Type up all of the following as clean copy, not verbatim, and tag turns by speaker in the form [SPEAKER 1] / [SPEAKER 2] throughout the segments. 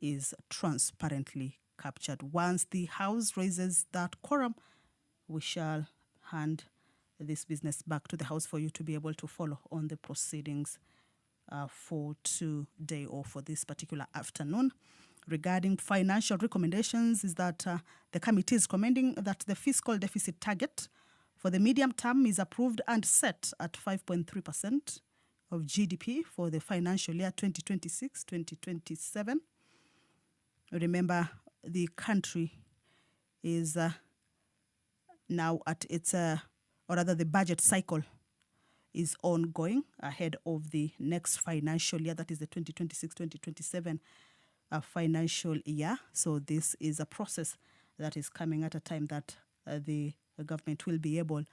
[SPEAKER 1] is transparently captured. Once the House raises that quorum, we shall hand this business back to the House for you to be able to follow on the proceedings for today or for this particular afternoon. Regarding financial recommendations, is that the committee is recommending that the fiscal deficit target for the medium term is approved and set at 5.3% of GDP for the financial year 2026-2027. Remember, the country is now at its, or rather the budget cycle is ongoing ahead of the next financial year, that is the 2026-2027 financial year. So this is a process that is coming at a time that the government will be able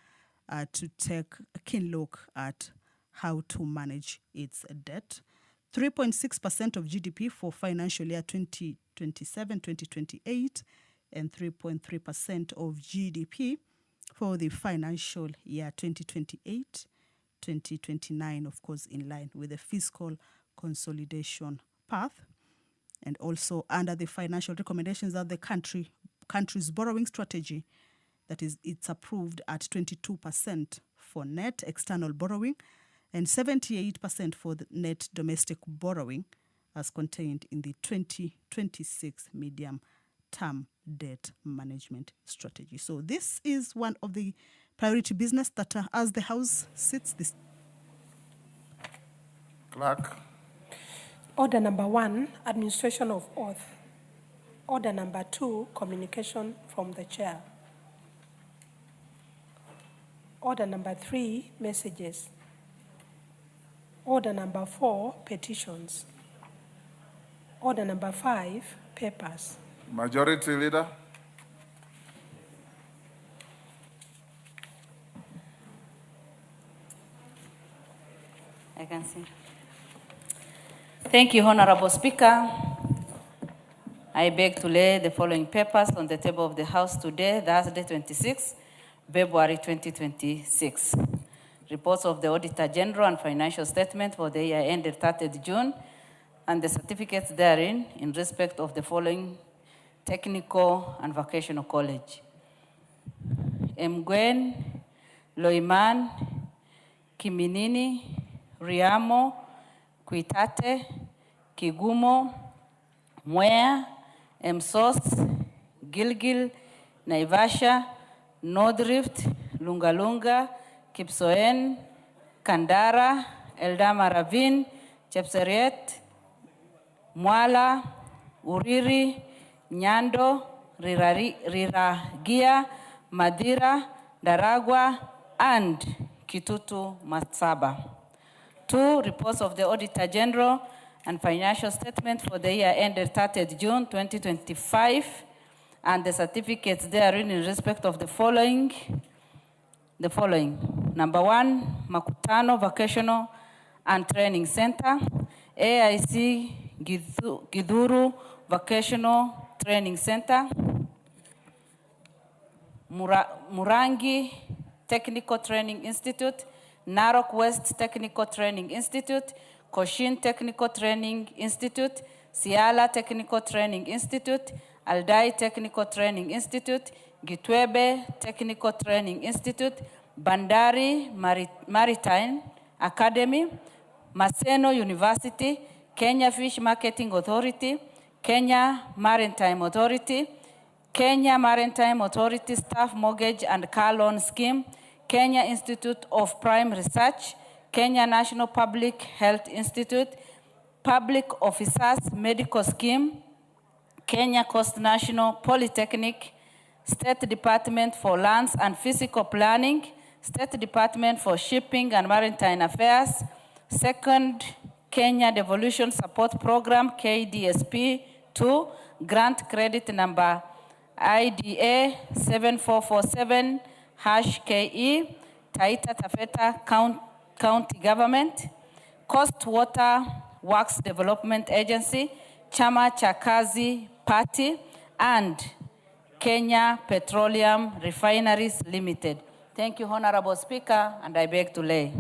[SPEAKER 1] to take a keen look at how to manage its debt. 3.6% of GDP for financial year 2027-2028 and 3.3% of GDP for the financial year 2028-2029, of course, in line with the fiscal consolidation path. And also under the financial recommendations of the country's borrowing strategy, that is, it's approved at 22% for net external borrowing and 78% for the net domestic borrowing as contained in the 2026 medium-term debt management strategy. So this is one of the priority business that as the House sits this.
[SPEAKER 2] Clerk.
[SPEAKER 3] Order number 1, administration of oath. Order number 2, communication from the chair. Order number 3, messages. Order number 4, petitions. Order number 5, papers.
[SPEAKER 2] Majority Leader.
[SPEAKER 4] I can see. Thank you, Honorable Speaker. I beg to lay the following papers on the table of the House today, Thursday, 26 February 2026. Reports of the Auditor General and financial statement for the year ended 30th June, and the certificates therein in respect of the following technical and vocational college: Mgwen, Loiman, Kiminini, Riamo, Kuitate, Kigumo, Mwea, Msos, Gilgil, Naivasha, Northrift, Lungalunga, Kipsoen, Kandara, Eldama Ravine, Chepseriet, Mwala, Uriri, Nyando, Riragia, Madira, Daragwa, and Kitutu Matsaba. 2, reports of the Auditor General and financial statement for the year ended 30th June 2025, and the certificates therein in respect of the following. Number 1, Makutano Vocational and Training Center, AIC Gidhuru Vocational Training Center, Murangi Technical Training Institute, Narok West Technical Training Institute, Koshin Technical Training Institute, Siala Technical Training Institute, Aldai Technical Training Institute, Gitwebe Technical Training Institute, Bandari Maritime Academy, Maseno University, Kenya Fish Marketing Authority, Kenya Maritime Authority, Kenya Maritime Authority Staff Mortgage and Car Loan Scheme, Kenya Institute of Prime Research, Kenya National Public Health Institute, Public Officers Medical Scheme, Kenya Coast National Polytechnic, State Department for Lands and Physical Planning, State Department for Shipping and Maritime Affairs, Second Kenya Devolution Support Program, KDSP-2, grant credit number IDA 7447-KE, Taita Taveta County Government, Coast Water Works Development Agency, Chama cha Kazi Party, and Kenya Petroleum Refineries Limited. Thank you, Honorable Speaker, and I beg to lay.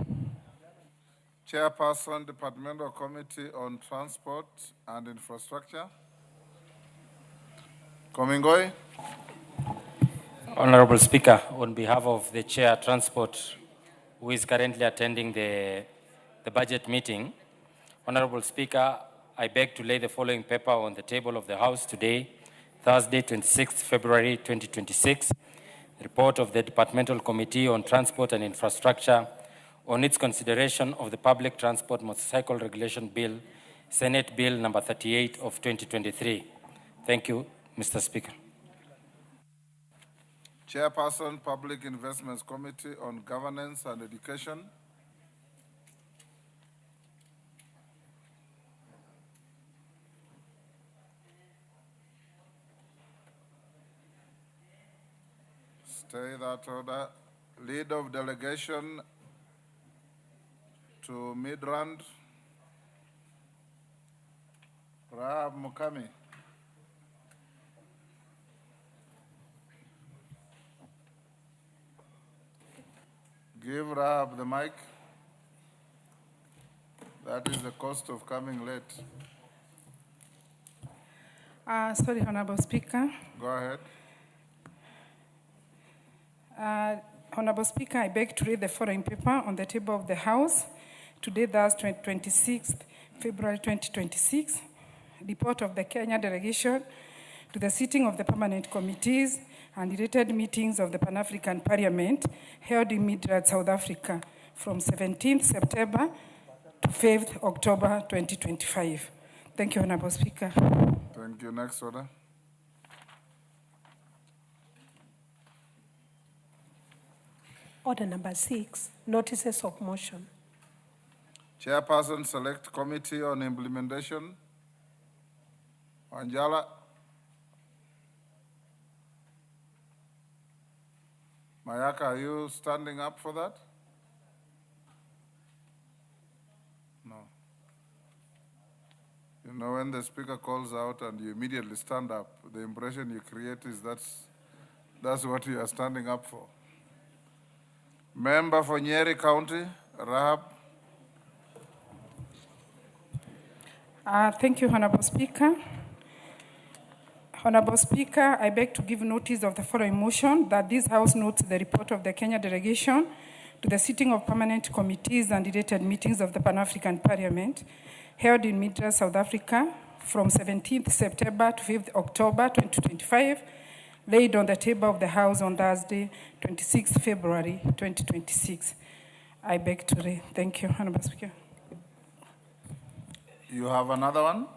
[SPEAKER 2] Chairperson, Departmental Committee on Transport and Infrastructure. Komingoi.
[SPEAKER 5] Honorable Speaker, on behalf of the Chair Transport, who is currently attending the budget meeting, Honorable Speaker, I beg to lay the following paper on the table of the House today, Thursday, 26th February 2026, report of the Departmental Committee on Transport and Infrastructure on its consideration of the Public Transport Motorcycle Regulation Bill, Senate Bill number 38 of 2023. Thank you, Mr. Speaker.
[SPEAKER 2] Chairperson, Public Investments Committee on Governance and Education. Stay that order. Lead of delegation to Midrand, Rahab Mukami. Give Rahab the mic. That is the cost of coming late.
[SPEAKER 3] Sorry, Honorable Speaker.
[SPEAKER 2] Go ahead.
[SPEAKER 3] Honorable Speaker, I beg to read the following paper on the table of the House. Today, thus 26th February 2026, report of the Kenya delegation to the sitting of the permanent committees and related meetings of the Pan-African Parliament held in Midrand, South Africa from 17th September to 5th October 2025. Thank you, Honorable Speaker.
[SPEAKER 2] Thank you. Next order.
[SPEAKER 3] Order number 6, notices of motion.
[SPEAKER 2] Chairperson, Select Committee on Implementation. Wanjala. Mayaka, are you standing up for that? No. You know, when the speaker calls out and you immediately stand up, the impression you create is that's what you are standing up for. Member for Nyeri County, Rahab.
[SPEAKER 3] Thank you, Honorable Speaker. Honorable Speaker, I beg to give notice of the following motion that this House notes the report of the Kenya delegation to the sitting of permanent committees and related meetings of the Pan-African Parliament held in Midrand, South Africa from 17th September to 5th October 2025, laid on the table of the House on Thursday, 26th February 2026. I beg to read. Thank you, Honorable Speaker.
[SPEAKER 2] You have another one?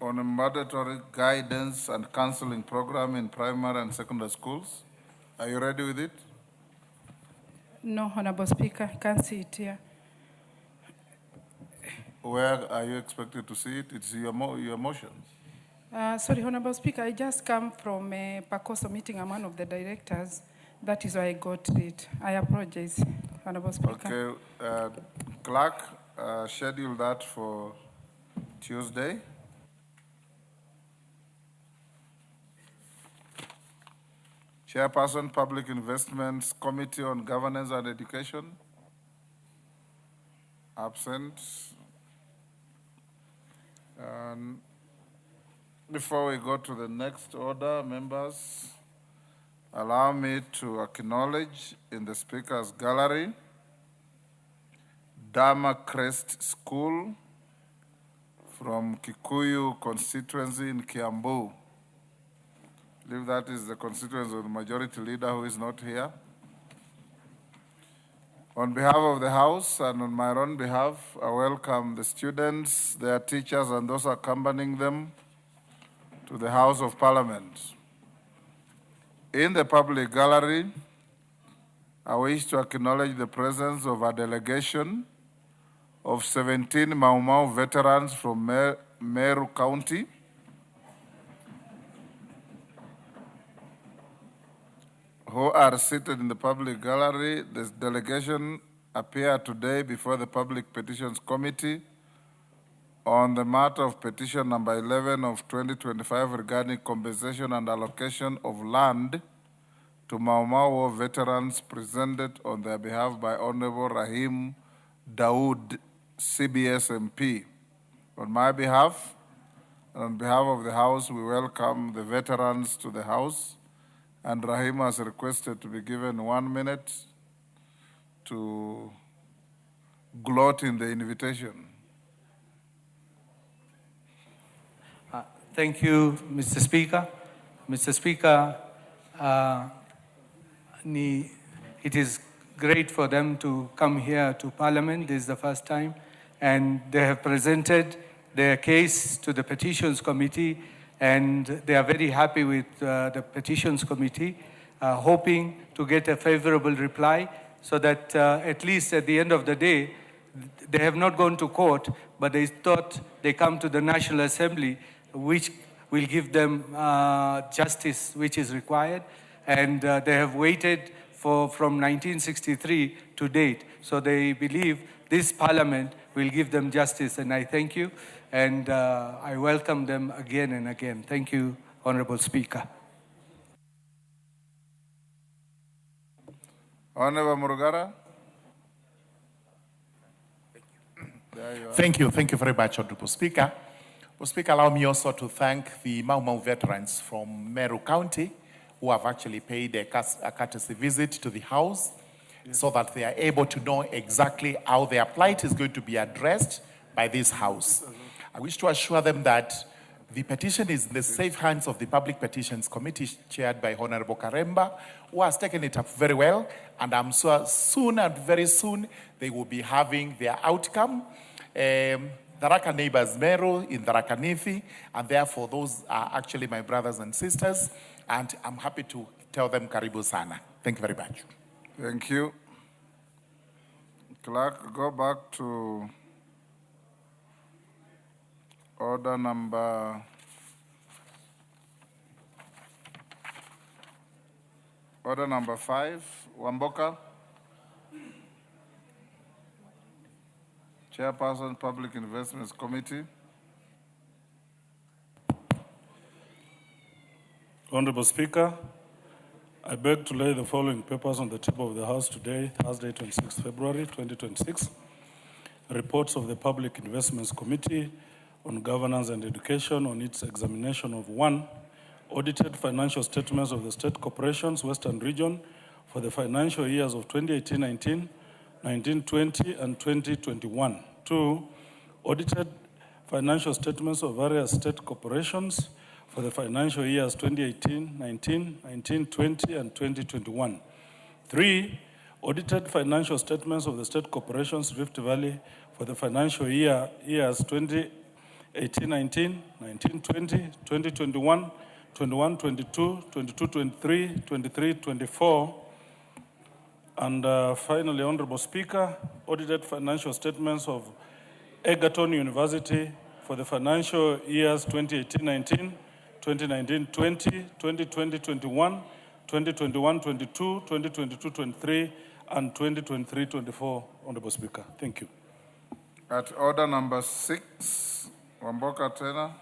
[SPEAKER 2] On a mandatory guidance and counseling program in primary and secondary schools. Are you ready with it?
[SPEAKER 3] No, Honorable Speaker, I can't see it here.
[SPEAKER 2] Where are you expected to see it? It's your motion.
[SPEAKER 3] Sorry, Honorable Speaker, I just come from a PACOSO meeting. I'm one of the directors. That is why I got it. I apologize, Honorable Speaker.
[SPEAKER 2] Okay, clerk, schedule that for Tuesday. Chairperson, Public Investments Committee on Governance and Education. Absent. And before we go to the next order, members, allow me to acknowledge in the Speaker's gallery Dama Crest School from Kikuyu constituency in Kiambu. I believe that is the constituency of the majority leader who is not here. On behalf of the House and on my own behalf, I welcome the students, their teachers, and those accompanying them to the House of Parliament. In the public gallery, I wish to acknowledge the presence of a delegation of 17 Mau Mau veterans from Meru County, who are seated in the public gallery. This delegation appeared today before the Public Petitions Committee on the matter of petition number 11 of 2025 regarding compensation and allocation of land to Mau Mau War veterans, presented on their behalf by Honorable Rahim Dawood, CBS MP. On my behalf, and on behalf of the House, we welcome the veterans to the House, and Rahim has requested to be given 1 minute to gloat in the invitation.
[SPEAKER 6] Thank you, Mr. Speaker. Mr. Speaker, it is great for them to come here to Parliament. This is the first time. And they have presented their case to the Petitions Committee, and they are very happy with the Petitions Committee, hoping to get a favorable reply so that at least at the end of the day, they have not gone to court, but they thought they come to the National Assembly, which will give them justice which is required. And they have waited from 1963 to date. So they believe this Parliament will give them justice, and I thank you. And I welcome them again and again. Thank you, Honorable Speaker.
[SPEAKER 2] Honorable Murugara.
[SPEAKER 7] Thank you very much, Honorable Speaker. Well, Speaker, allow me also to thank the Mau Mau veterans from Meru County who have actually paid a courtesy visit to the House so that they are able to know exactly how their plight is going to be addressed by this House. I wish to assure them that the petition is in the safe hands of the Public Petitions Committee chaired by Honorable Karemba, who has taken it up very well, and I'm sure very soon, they will be having their outcome. Tharaka neighbors Meru in Tharaka Nithi, and therefore those are actually my brothers and sisters, and I'm happy to tell them karibu sana. Thank you very much.
[SPEAKER 2] Thank you. Clerk, go back to order number 5, Wamboka. Chairperson, Public Investments Committee.
[SPEAKER 8] Honorable Speaker, I beg to lay the following papers on the table of the House today, Thursday, 26 February 2026. Reports of the Public Investments Committee on Governance and Education on its examination of 1. Audited financial statements of the State Corporations, Western Region for the financial years of 2018-19, 1920 and 2021. 2. Audited financial statements of various state corporations for the financial years 2018, 19, 1920 and 2021. 3. Audited financial statements of the state corporations Rift Valley for the financial years 2018, 19, 1920, 2021, 21, 22, 22, 23, 23, 24. And finally, Honorable Speaker, audited financial statements of Egerton University for the financial years 2018-19, 2019-20, 2020-21, 2021-22, 2022-23, and 2023-24, Honorable Speaker. Thank you.
[SPEAKER 2] At order number 6, Wamboka Tena.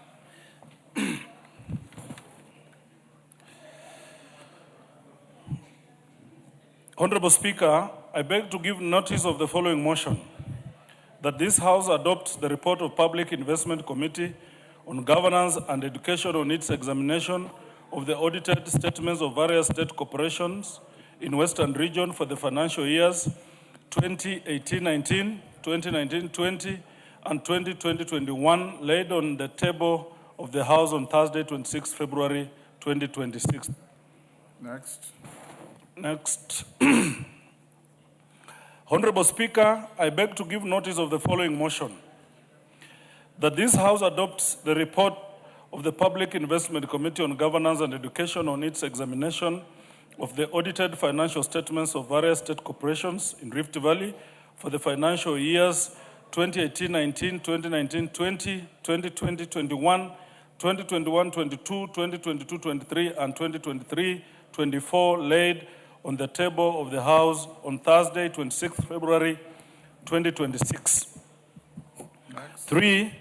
[SPEAKER 8] Honorable Speaker, I beg to give notice of the following motion, that this House adopts the report of Public Investment Committee on Governance and Education on its examination of the audited statements of various state corporations in Western Region for the financial years 2018-19, 2019-20, and 2020-21, laid on the table of the House on Thursday, 26 February 2026. Next. Honorable Speaker, I beg to give notice of the following motion, that this House adopts the report of the Public Investment Committee on Governance and Education on its examination of the audited financial statements of various state corporations in Rift Valley for the financial years 2018-19, 2019-20, 2020-21, 2021-22, 2022-23, and 2023-24, laid on the table of the House on Thursday, 26th February 2026. 3.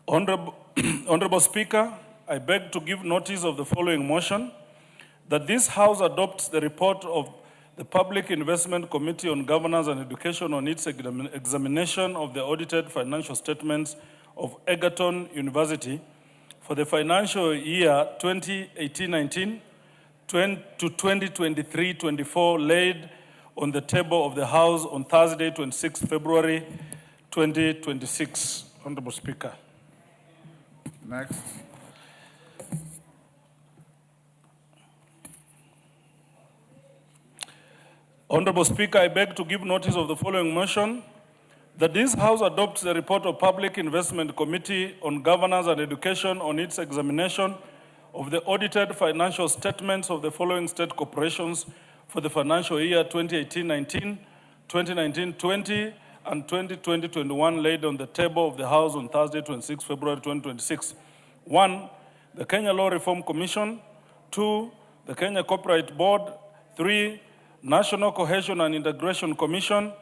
[SPEAKER 8] Honorable Speaker, I beg to give notice of the following motion, that this House adopts the report of the Public Investment Committee on Governance and Education on its examination of the audited financial statements of Egerton University for the financial year 2018-19 to 2023-24 laid on the table of the House on Thursday, 26 February 2026. Honorable Speaker.
[SPEAKER 2] Next.
[SPEAKER 8] Honorable Speaker, I beg to give notice of the following motion, that this House adopts the report of Public Investment Committee on Governance and Education on its examination of the audited financial statements of the following state corporations for the financial year 2018-19, 2019-20, and 2020-21 laid on the table of the House on Thursday, 26 February 2026. 1, the Kenya Law Reform Commission. 2, the Kenya Copyright Board. 3, National Cohesion and Integration Commission.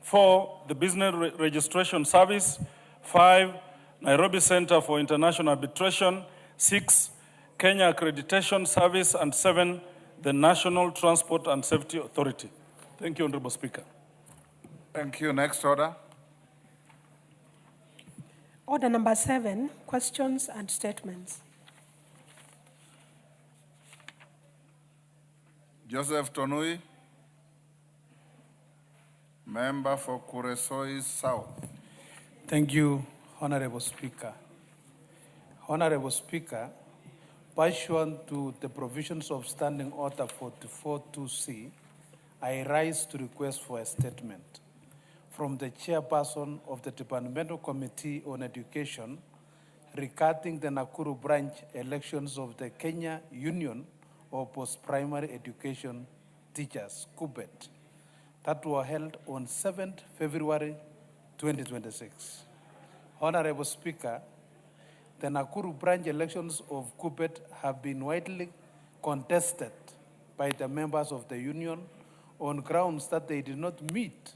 [SPEAKER 8] 4, the Business Registration Service. 5, Nairobi Center for International Arbitration. 6, Kenya Accreditation Service. And 7, the National Transport and Safety Authority. Thank you, Honorable Speaker.
[SPEAKER 2] Thank you. Next order.
[SPEAKER 9] Order number 7, questions and statements.
[SPEAKER 2] Joseph Tonui, member for Kuresoi South.
[SPEAKER 6] Thank you, Honorable Speaker. Honorable Speaker, pursuant to the provisions of Standing Order 44-2C, I rise to request for a statement from the chairperson of the Departmental Committee on Education regarding the Nakuru branch elections of the Kenya Union of Post-Primary Education Teachers, KUPPET, that were held on 7th February 2026. Honorable Speaker, the Nakuru branch elections of KUPPET have been widely contested by the members of the union on grounds that they did not meet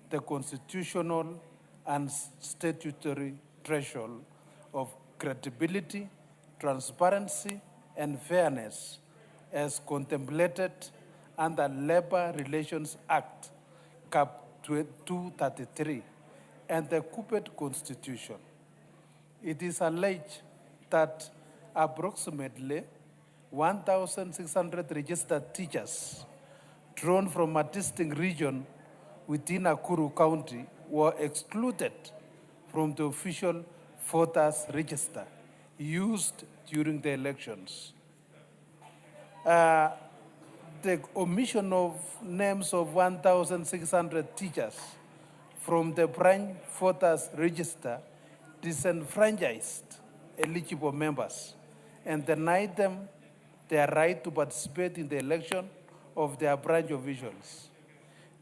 [SPEAKER 6] the constitutional and statutory threshold of credibility, transparency, and fairness as contemplated under Labor Relations Act, Cap 233, and the KUPPET Constitution. It is alleged that approximately 1,600 registered teachers drawn from a distinct region within Nakuru County were excluded from the official voters register used during the elections. The omission of names of 1,600 teachers from the branch voters register disenfranchised eligible members and denied them their right to participate in the election of their branch officials.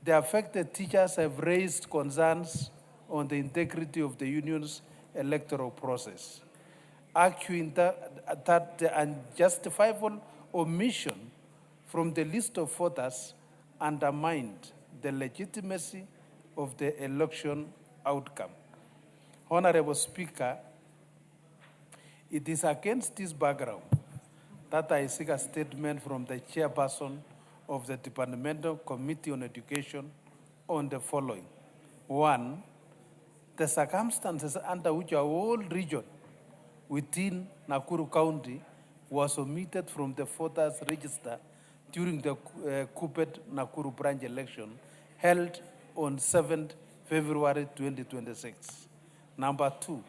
[SPEAKER 6] The affected teachers have raised concerns on the integrity of the union's electoral process, arguing that the unjustifiable omission from the list of voters undermined the legitimacy of the election outcome. Honorable Speaker, it is against this background that I seek a statement from the chairperson of the Departmental Committee on Education on the following. 1, the circumstances under which our whole region within Nakuru County was omitted from the voters register during the KUPPET Nakuru branch election held on 7th February 2026. Number 2,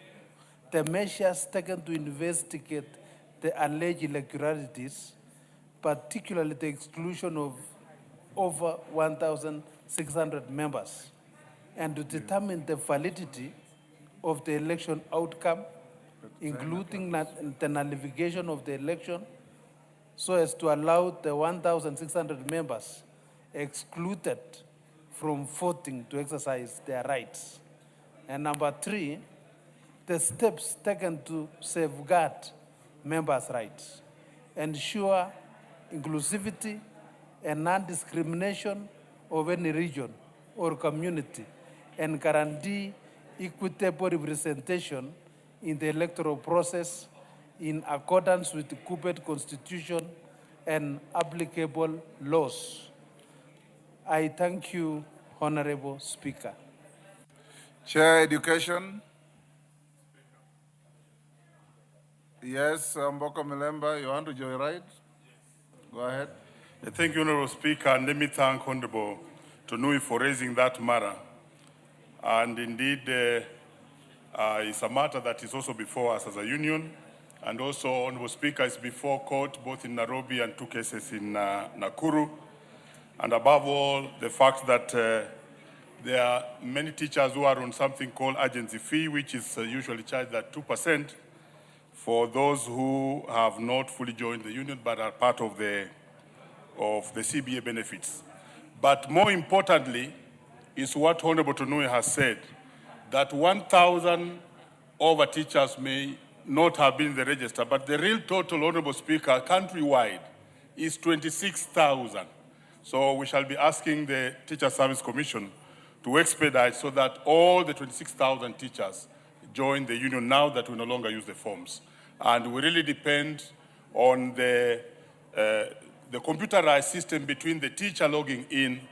[SPEAKER 6] the measures taken to investigate the alleged irregularities, particularly the exclusion of over 1,600 members, and to determine the validity of the election outcome, including the nullification of the election, so as to allow the 1,600 members excluded from voting to exercise their rights. And number 3, the steps taken to safeguard members' rights, ensure inclusivity and non-discrimination of any region or community, and guarantee equitable representation in the electoral process in accordance with the KUPPET Constitution and applicable laws. I thank you, Honorable Speaker.
[SPEAKER 2] Chair Education. Yes, Mboko Milemba, you want to joyride? Go ahead.
[SPEAKER 8] Thank you, Honorable Speaker, and let me thank Honorable Tonui for raising that matter. And indeed, it's a matter that is also before us as a union, and also, Honorable Speaker, is before court, both in Nairobi and 2 cases in Nakuru. And above all, the fact that there are many teachers who are on something called agency fee, which is usually charged at 2% for those who have not fully joined the union but are part of the CBA benefits. But more importantly is what Honorable Tonui has said, that 1,000 over teachers may not have been in the register, but the real total, Honorable Speaker, countrywide is 26,000. So we shall be asking the Teacher Service Commission to expedite so that all the 26,000 teachers join the union now that we no longer use the forms. And we really depend on the computerized system between the teacher logging in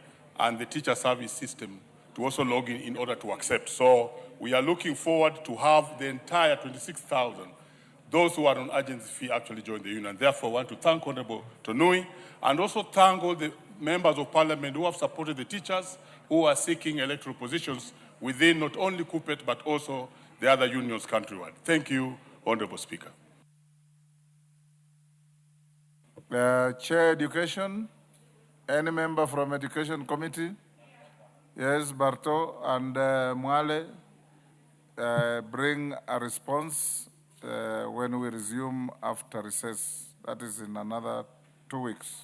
[SPEAKER 8] and the teacher service system to also log in order to accept. So we are looking forward to have the entire 26,000, those who are on agency fee, actually join the union. Therefore, I want to thank Honorable Tonui and also thank all the members of parliament who have supported the teachers who are seeking electoral positions within not only KUPPET but also the other unions countrywide. Thank you, Honorable Speaker.
[SPEAKER 2] Chair Education, any member from Education Committee? Yes, Barto and Mwale, bring a response when we resume after recess. That is in another 2 weeks,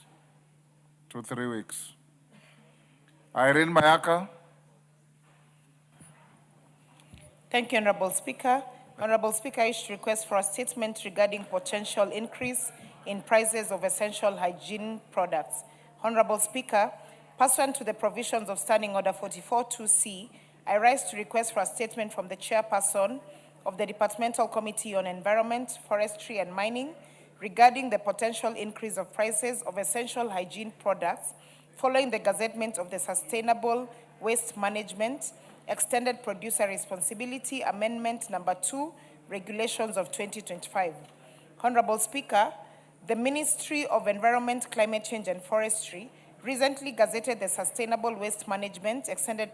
[SPEAKER 2] 2-3 weeks. Irene Mayaka.
[SPEAKER 10] Thank you, Honorable Speaker. Honorable Speaker, I wish to request for a statement regarding potential increase in prices of essential hygiene products. Honorable Speaker, pursuant to the provisions of Standing Order 44-2C, I rise to request for a statement from the chairperson of the Departmental Committee on Environment, Forestry and Mining regarding the potential increase of prices of essential hygiene products following the gazettement of the Sustainable Waste Management Extended Producer Responsibility Amendment Number 2, Regulations of 2025. Honorable Speaker, the Ministry of Environment, Climate Change and Forestry recently gazetted the Sustainable Waste Management Extended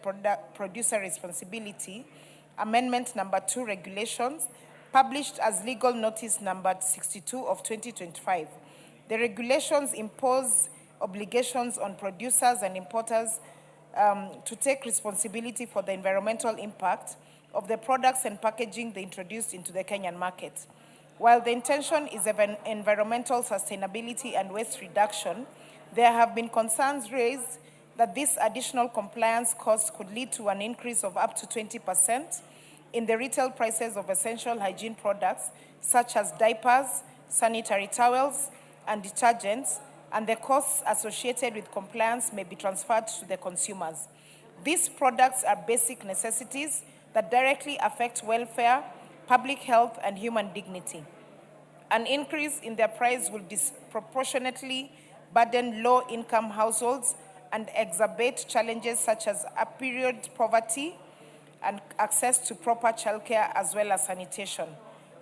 [SPEAKER 10] Producer Responsibility Amendment Number 2 Regulations, published as Legal Notice Number 62 of 2025. The regulations impose obligations on producers and importers to take responsibility for the environmental impact of the products and packaging they introduced into the Kenyan market. While the intention is environmental sustainability and waste reduction, there have been concerns raised that this additional compliance cost could lead to an increase of up to 20% in the retail prices of essential hygiene products such as diapers, sanitary towels, and detergents, and the costs associated with compliance may be transferred to the consumers. These products are basic necessities that directly affect welfare, public health, and human dignity. An increase in their price will disproportionately burden low-income households and exacerbate challenges such as period poverty and access to proper childcare as well as sanitation.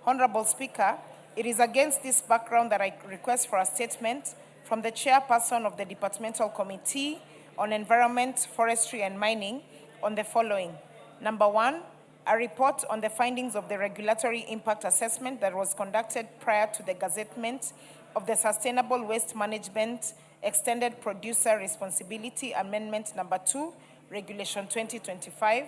[SPEAKER 10] Honorable Speaker, it is against this background that I request for a statement from the chairperson of the Departmental Committee on Environment, Forestry and Mining on the following. Number 1, a report on the findings of the regulatory impact assessment that was conducted prior to the gazettement of the Sustainable Waste Management Extended Producer Responsibility Amendment Number 2, Regulation 2025.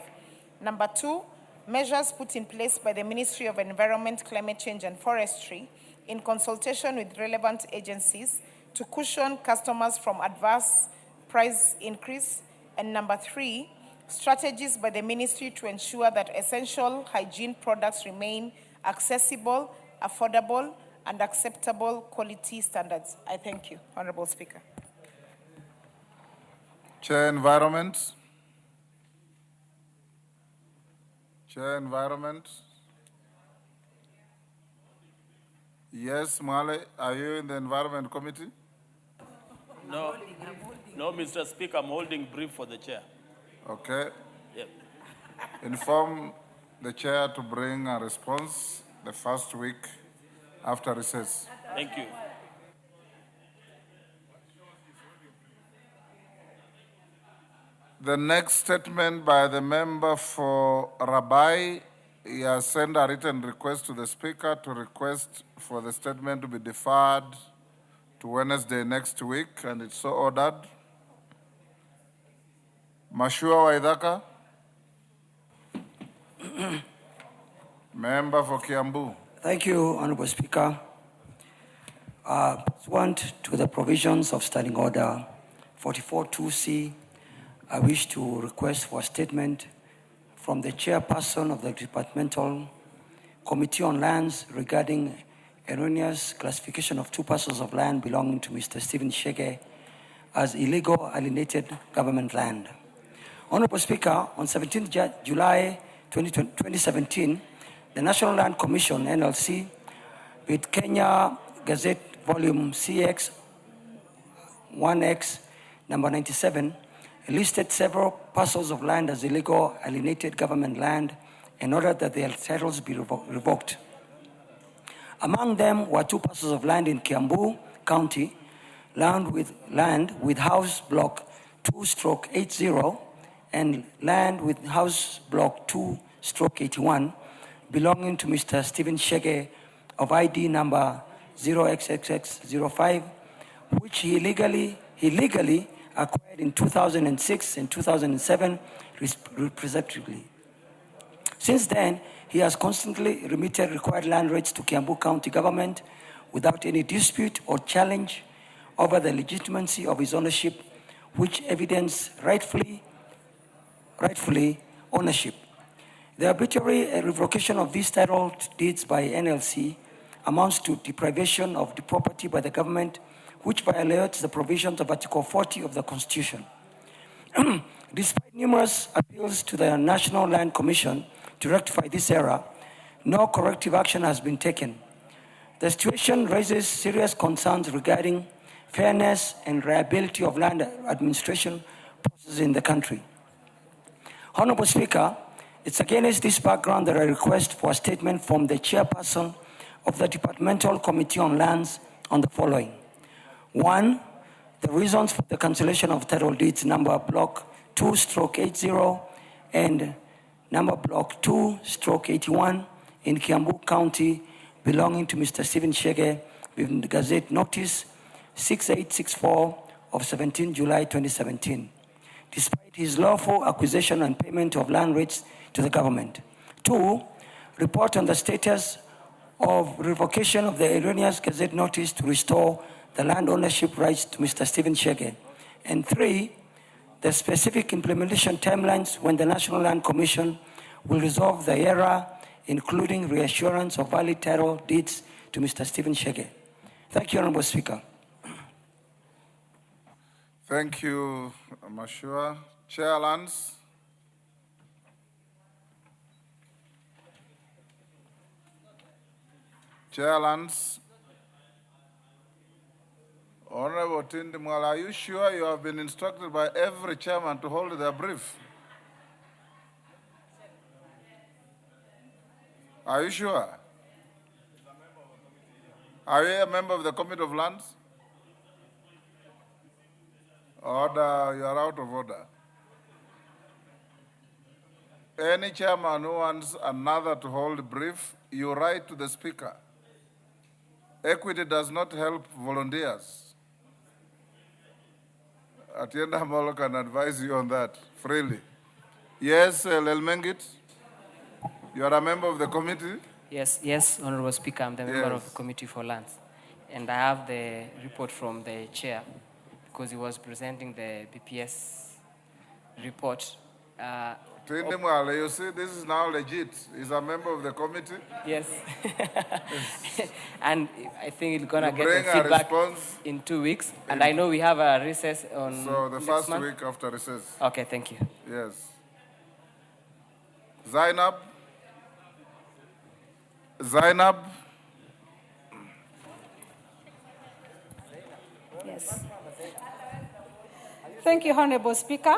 [SPEAKER 10] Number 2, measures put in place by the Ministry of Environment, Climate Change and Forestry in consultation with relevant agencies to cushion customers from adverse price increase. And number 3, strategies by the ministry to ensure that essential hygiene products remain accessible, affordable, and acceptable quality standards. I thank you, Honorable Speaker.
[SPEAKER 2] Chair Environment. Chair Environment. Yes, Mwale, are you in the Environment Committee?
[SPEAKER 11] No, no, Mr. Speaker, I'm holding brief for the chair.
[SPEAKER 2] Okay.
[SPEAKER 11] Yep.
[SPEAKER 2] Inform the chair to bring a response the first week after recess.
[SPEAKER 11] Thank you.
[SPEAKER 2] The next statement by the member for Rabai, he has sent a written request to the Speaker to request for the statement to be deferred to Wednesday next week, and it's so ordered. Mashua Waithaka, member for Kiambu.
[SPEAKER 12] Thank you, Honorable Speaker. Pursuant to the provisions of Standing Order 44.2c, I wish to request for a statement from the chairperson of the Departmental Committee on Lands regarding erroneous classification of 2 parcels of land belonging to Mr. Stephen Shege as illegal alienated government land. Honorable Speaker, on 17th July 2017, the National Land Commission, NLC, with Kenya Gazette Volume CX 1X number 97, listed several parcels of land as illegal alienated government land in order that their titles be revoked. Among them were 2 parcels of land in Kiambu County, land with house block 2/80 and land with house block 2/81 belonging to Mr. Stephen Shege of ID number 0XXX05, which he legally acquired in 2006 and 2007, respectively. Since then, he has constantly remitted required land rates to Kiambu County government without any dispute or challenge over the legitimacy of his ownership, which evidence rightfully ownership. The arbitrary revocation of these title deeds by NLC amounts to deprivation of the property by the government, which violates the provisions of Article 40 of the Constitution. Despite numerous appeals to the National Land Commission to rectify this error, no corrective action has been taken. The situation raises serious concerns regarding fairness and reliability of land administration processes in the country. Honorable Speaker, it's against this background that I request for a statement from the chairperson of the Departmental Committee on Lands on the following. 1, the reasons for the cancellation of title deeds number block 2/80 and number block 2/81 in Kiambu County belonging to Mr. Stephen Shege with the Gazette Notice 6864 of 17 July 2017, despite his lawful acquisition and payment of land rates to the government. 2, report on the status of revocation of the erroneous Gazette Notice to restore the land ownership rights to Mr. Stephen Shege. And 3, the specific implementation timelines when the National Land Commission will resolve the error, including reassurance of valid title deeds to Mr. Stephen Shege. Thank you, Honorable Speaker.
[SPEAKER 2] Thank you, Mashua. Chair Lands. Chair Lands. Honorable Tindimwala, are you sure you have been instructed by every chairman to hold their brief? Are you sure? Are you a member of the Committee of Lands? Order, you are out of order. Any chairman who wants another to hold a brief, you write to the Speaker. Equity does not help volunteers. Atienda Molo can advise you on that freely. Yes, Lelmengit, you are a member of the committee?
[SPEAKER 13] Yes, Honorable Speaker, I'm the member
[SPEAKER 2] Yes.
[SPEAKER 13] of the Committee for Lands. And I have the report from the chair because he was presenting the BPS report.
[SPEAKER 2] Tindimwala, you see, this is now legit. He's a member of the committee.
[SPEAKER 13] Yes. And I think it's going to
[SPEAKER 2] You
[SPEAKER 13] get
[SPEAKER 2] bring
[SPEAKER 13] the
[SPEAKER 2] a
[SPEAKER 13] feedback
[SPEAKER 2] response
[SPEAKER 13] in 2 weeks. And I know we have a recess on
[SPEAKER 2] So the
[SPEAKER 13] next
[SPEAKER 2] first
[SPEAKER 13] month.
[SPEAKER 2] week after recess.
[SPEAKER 13] Okay, thank you.
[SPEAKER 2] Yes. Zainab? Zainab?
[SPEAKER 14] Yes. Thank you, Honorable Speaker.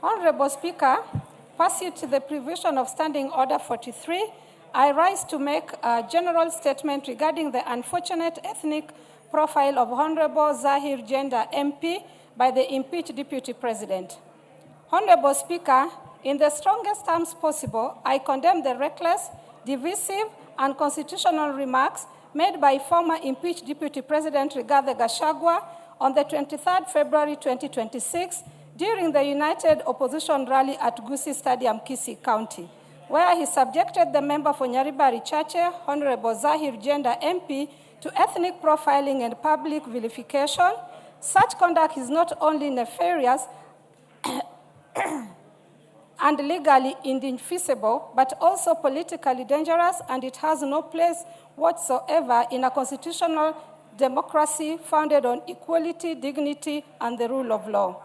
[SPEAKER 14] Honorable Speaker, pursuant to the provision of Standing Order 43, I rise to make a general statement regarding the unfortunate ethnic profile of Honorable Zahir Jenda MP by the impeached Deputy President. Honorable Speaker, in the strongest terms possible, I condemn the reckless, divisive, and unconstitutional remarks made by former impeached Deputy President Rigathi Gachagua on the 23rd February 2026 during the United Opposition rally at Gusii Stadium, Kisii County, where he subjected the member for Nyaribari Chache, Honorable Zahir Jenda MP, to ethnic profiling and public vilification. Such conduct is not only nefarious and legally indefensible, but also politically dangerous, and it has no place whatsoever in a constitutional democracy founded on equality, dignity, and the rule of law.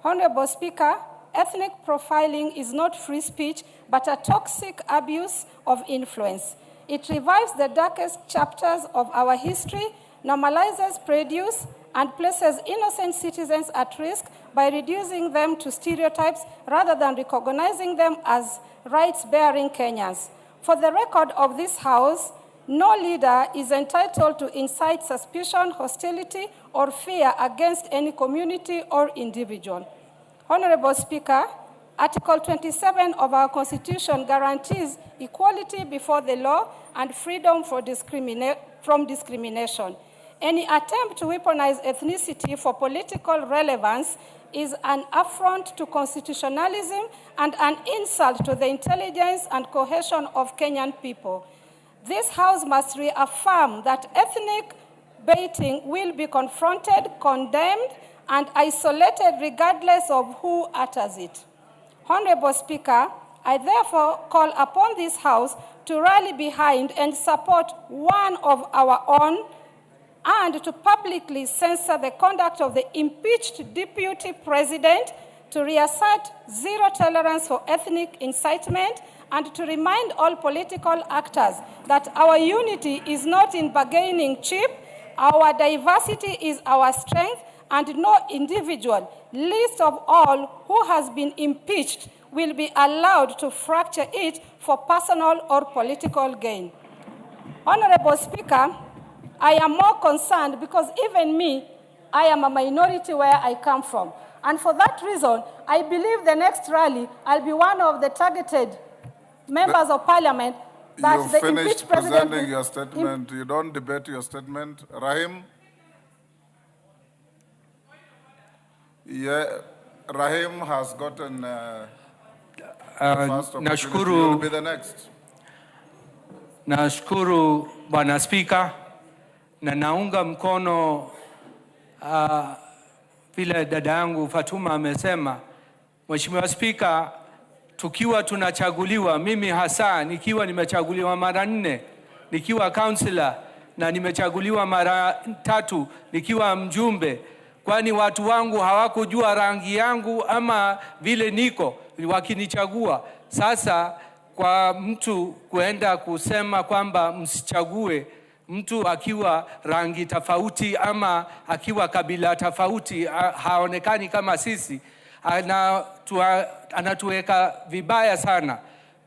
[SPEAKER 14] Honorable Speaker, ethnic profiling is not free speech, but a toxic abuse of influence. It revives the darkest chapters of our history, normalizes prejudice, and places innocent citizens at risk by reducing them to stereotypes rather than recognizing them as rights-bearing Kenyans. For the record of this House, no leader is entitled to incite suspicion, hostility, or fear against any community or individual. Honorable Speaker, Article 27 of our Constitution guarantees equality before the law and freedom from discrimination. Any attempt to weaponize ethnicity for political relevance is an affront to constitutionalism and an insult to the intelligence and cohesion of Kenyan people. This House must reaffirm that ethnic baiting will be confronted, condemned, and isolated regardless of who utters it. Honorable Speaker, I therefore call upon this House to rally behind and support one of our own and to publicly censor the conduct of the impeached Deputy President, to reassert zero tolerance for ethnic incitement, and to remind all political actors that our unity is not in bargaining chip, our diversity is our strength, and no individual, least of all who has been impeached, will be allowed to fracture it for personal or political gain. Honorable Speaker, I am more concerned because even me, I am a minority where I come from. And for that reason, I believe the next rally, I'll be one of the targeted members of parliament that
[SPEAKER 2] You've
[SPEAKER 14] the
[SPEAKER 2] finished
[SPEAKER 14] impeached president...
[SPEAKER 2] presenting your statement. You don't debate your statement. Rahim? Yeah, Rahim has gotten the first opportunity. You will be the next.
[SPEAKER 6] Nashukuru Bwana Spika, na naunga mkono vile dada yangu Fatuma amesema. Mheshimiwa Spika, tukiwa tunachaguliwa, mimi hasa nikiwa nimechaguliwa mara 4 nikiwa councillor na nimechaguliwa mara 3 nikiwa mjumbe, kwani watu wangu hawakujua rangi yangu ama vile niko wakinichagua. Sasa kwa mtu kuenda kusema kwamba msichague mtu akiwa rangi tofauti ama akiwa kabila tofauti, haonekani kama sisi, anatuweka vibaya sana.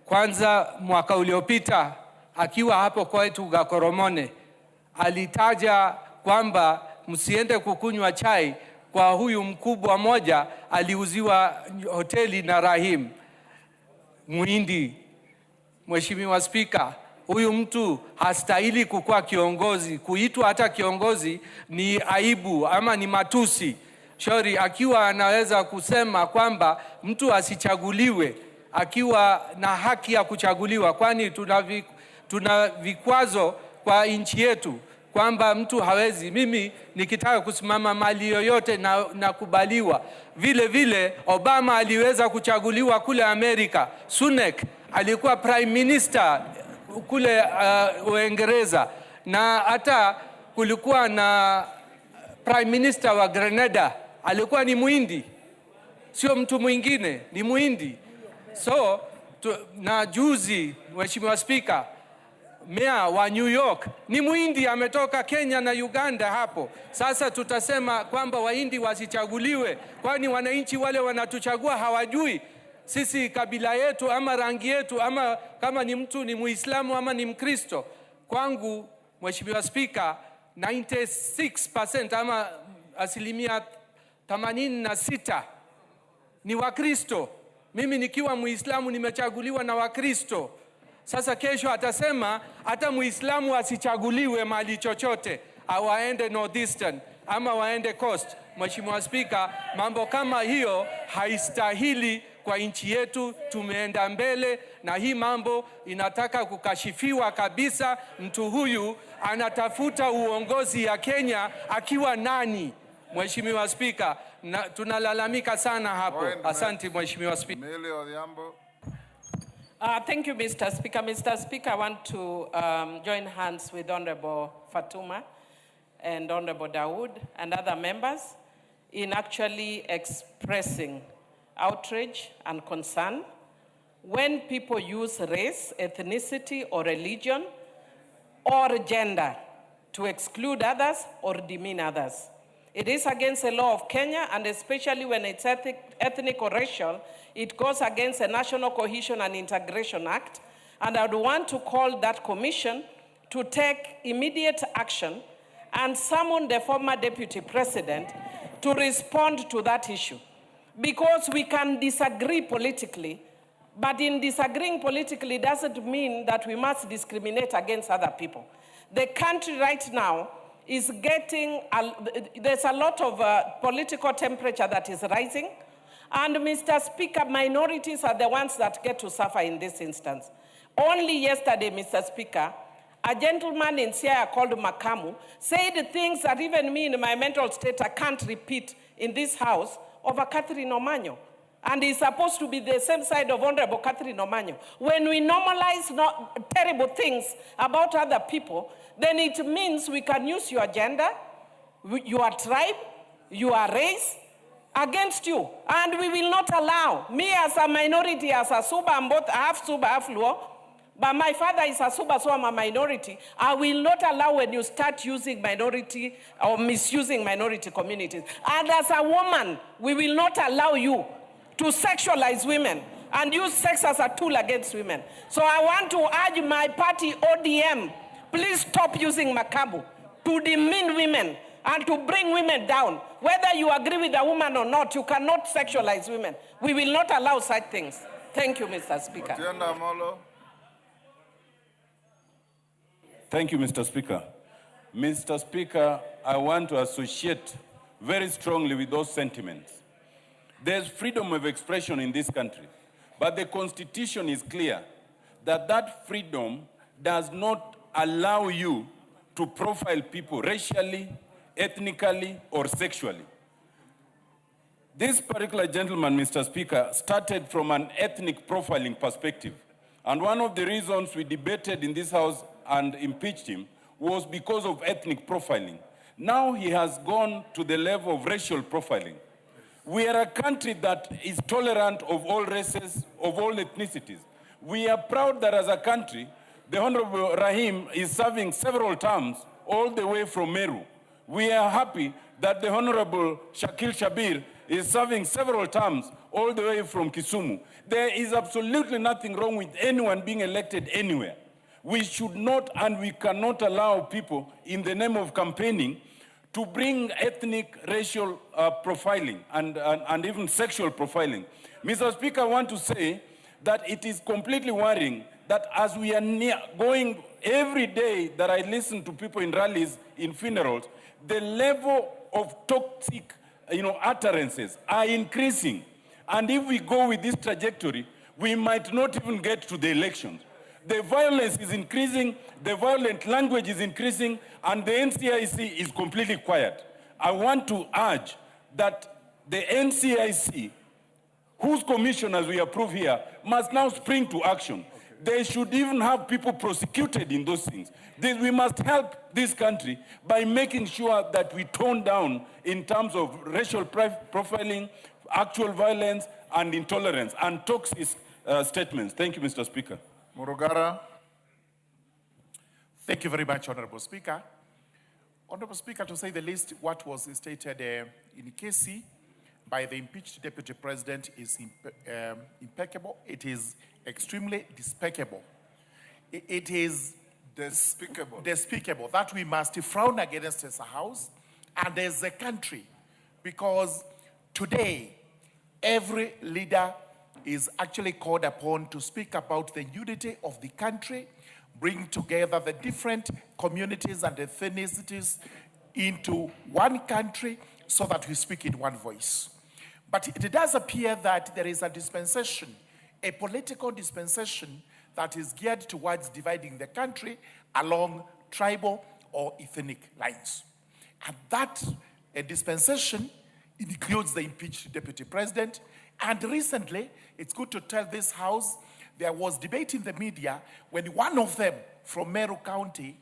[SPEAKER 6] Kwanza mwaka uliopita akiwa hapo kwetu Gakoromone alitaja kwamba msiende kukunywa chai kwa huyu mkubwa moja aliuziwa hoteli na Rahim Muhindi. Mheshimiwa Spika, huyu mtu hastahili kukuwa kiongozi. Kuitwa hata kiongozi ni aibu ama ni matusi. Shauri akiwa anaweza kusema kwamba mtu asichaguliwe akiwa na haki ya kuchaguliwa, kwani tuna vikwazo kwa nchi yetu kwamba mtu hawezi. Mimi nikitaka kusimama mali yoyote na kubaliwa. Vile vile Obama aliweza kuchaguliwa kule Amerika. Sunak alikuwa prime minister kule Uingereza, na hata kulikuwa na prime minister wa Grenada alikuwa ni Muhindi, sio mtu mwingine, ni Muhindi. So na juzi Mheshimiwa Spika, Mayor wa New York ni Muhindi, ametoka Kenya na Uganda hapo. Sasa tutasema kwamba Wahindi wasichaguliwe, kwani wananchi wale wanatuchagua hawajui sisi kabila yetu ama rangi yetu ama kama ni mtu ni Muislamu ama ni Mkristo. Kwangu Mheshimiwa Spika, 96% ama 86% ni Wakristo. Mimi nikiwa Muislamu nimechaguliwa na Wakristo. Sasa kesho atasema hata Muislamu asichaguliwe mahali chochote, awaende Northeastern ama waende Coast. Mheshimiwa Spika, mambo kama hiyo haistahili kwa nchi yetu. Tumeenda mbele na hii mambo inataka kukashifiwa kabisa. Mtu huyu anatafuta uongozi ya Kenya akiwa nani? Mheshimiwa Spika, tunalalamika sana hapo. Asante Mheshimiwa Spika.
[SPEAKER 15] Thank you, Mr. Speaker. Mr. Speaker, I want to join hands with Honorable Fatuma and Honorable Dawood and other members in actually expressing outrage and concern when people use race, ethnicity, or religion, or gender to exclude others or demean others. It is against the law of Kenya, and especially when it's ethnic or racial, it goes against the National Cohesion and Integration Act, and I would want to call that commission to take immediate action and summon the former deputy president to respond to that issue. Because we can disagree politically, but in disagreeing politically doesn't mean that we must discriminate against other people. The country right now is getting, there's a lot of political temperature that is rising. And Mr. Speaker, minorities are the ones that get to suffer in this instance. Only yesterday, Mr. Speaker, a gentleman in Siaya called Makamu said things that even me in my mental state I can't repeat in this house over Catherine Omanyo. And he's supposed to be the same side of Honorable Catherine Omanyo. When we normalize terrible things about other people, then it means we can use your gender, your tribe, your race against you. And we will not allow, me as a minority, as a Suba, I'm both half Suba, half Luo, but my father is a Suba, so I'm a minority. I will not allow when you start using minority or misusing minority communities. And as a woman, we will not allow you to sexualize women and use sex as a tool against women. So I want to urge my party, ODM, please stop using Makabu to demean women and to bring women down. Whether you agree with a woman or not, you cannot sexualize women. We will not allow such things. Thank you, Mr. Speaker.
[SPEAKER 16] Thank you, Mr. Speaker. Mr. Speaker, I want to associate very strongly with those sentiments. There's freedom of expression in this country, but the Constitution is clear that that freedom does not allow you to profile people racially, ethnically, or sexually. This particular gentleman, Mr. Speaker, started from an ethnic profiling perspective. And one of the reasons we debated in this House and impeached him was because of ethnic profiling. Now he has gone to the level of racial profiling. We are a country that is tolerant of all races, of all ethnicities. We are proud that as a country, the Honorable Rahim is serving several terms all the way from Meru. We are happy that the Honorable Shakil Shabir is serving several terms all the way from Kisumu. There is absolutely nothing wrong with anyone being elected anywhere. We should not and we cannot allow people in the name of campaigning to bring ethnic, racial profiling and even sexual profiling. Mr. Speaker, I want to say that it is completely worrying that as we are going every day that I listen to people in rallies, in funerals, the level of toxic utterances are increasing. And if we go with this trajectory, we might not even get to the elections. The violence is increasing, the violent language is increasing, and the NCIC is completely quiet. I want to urge that the NCIC, whose commissioners we approve here, must now spring to action. They should even have people prosecuted in those things. We must help this country by making sure that we tone down in terms of racial profiling, actual violence, and intolerance, and toxic statements. Thank you, Mr. Speaker.
[SPEAKER 2] Murugara.
[SPEAKER 7] Thank you very much, Honorable Speaker. Honorable Speaker, to say the least, what was stated in KC by the impeached deputy president is impeccable. It is extremely despicable. It is despicable that we must frown against as a house and as a country, because today every leader is actually called upon to speak about the unity of the country, bring together the different communities and ethnicities into one country so that we speak in one voice. But it does appear that there is a dispensation, a political dispensation that is geared towards dividing the country along tribal or ethnic lines. And that dispensation includes the impeached deputy president. And recently, it's good to tell this house, there was debate in the media when one of them from Meru County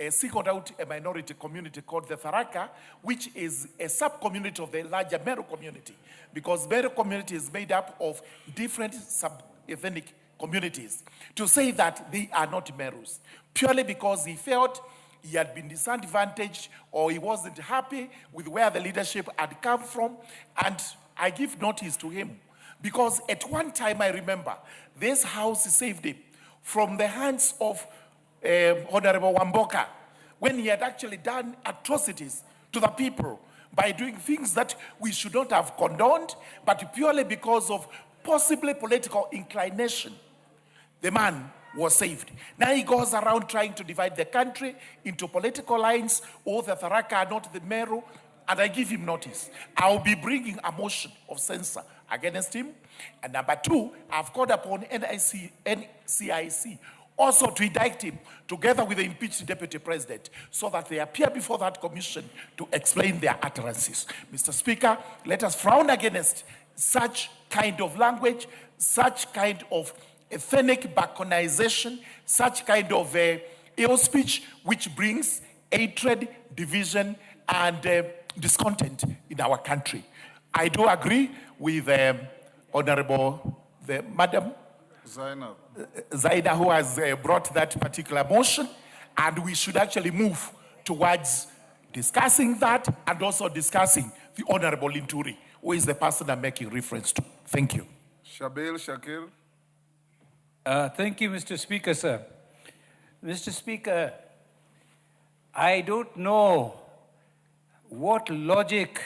[SPEAKER 7] singled out a minority community called the Tharaka, which is a sub-community of the larger Meru community, because Meru community is made up of different sub-ethnic communities, to say that they are not Merus, purely because he felt he had been disadvantaged or he wasn't happy with where the leadership had come from. And I give notice to him, because at one time I remember this house saved him from the hands of Honorable Wamboka, when he had actually done atrocities to the people by doing things that we should not have condoned, but purely because of possibly political inclination. The man was saved. Now he goes around trying to divide the country into political lines. Oh, the Tharaka are not the Meru. And I give him notice. I'll be bringing a motion of censure against him. And number two, I've called upon NCIC also to indict him together with the impeached deputy president so that they appear before that commission to explain their utterances. Mr. Speaker, let us frown against such kind of language, such kind of ethnic balkanization, such kind of ill speech, which brings hatred, division, and discontent in our country. I do agree with Honorable Madam Zaida, who has brought that particular motion, and we should actually move towards discussing that and also discussing the Honorable Linturi, who is the person I'm making reference to. Thank you.
[SPEAKER 2] Shabil Shakir.
[SPEAKER 17] Thank you, Mr. Speaker, sir. Mr. Speaker, I don't know what logic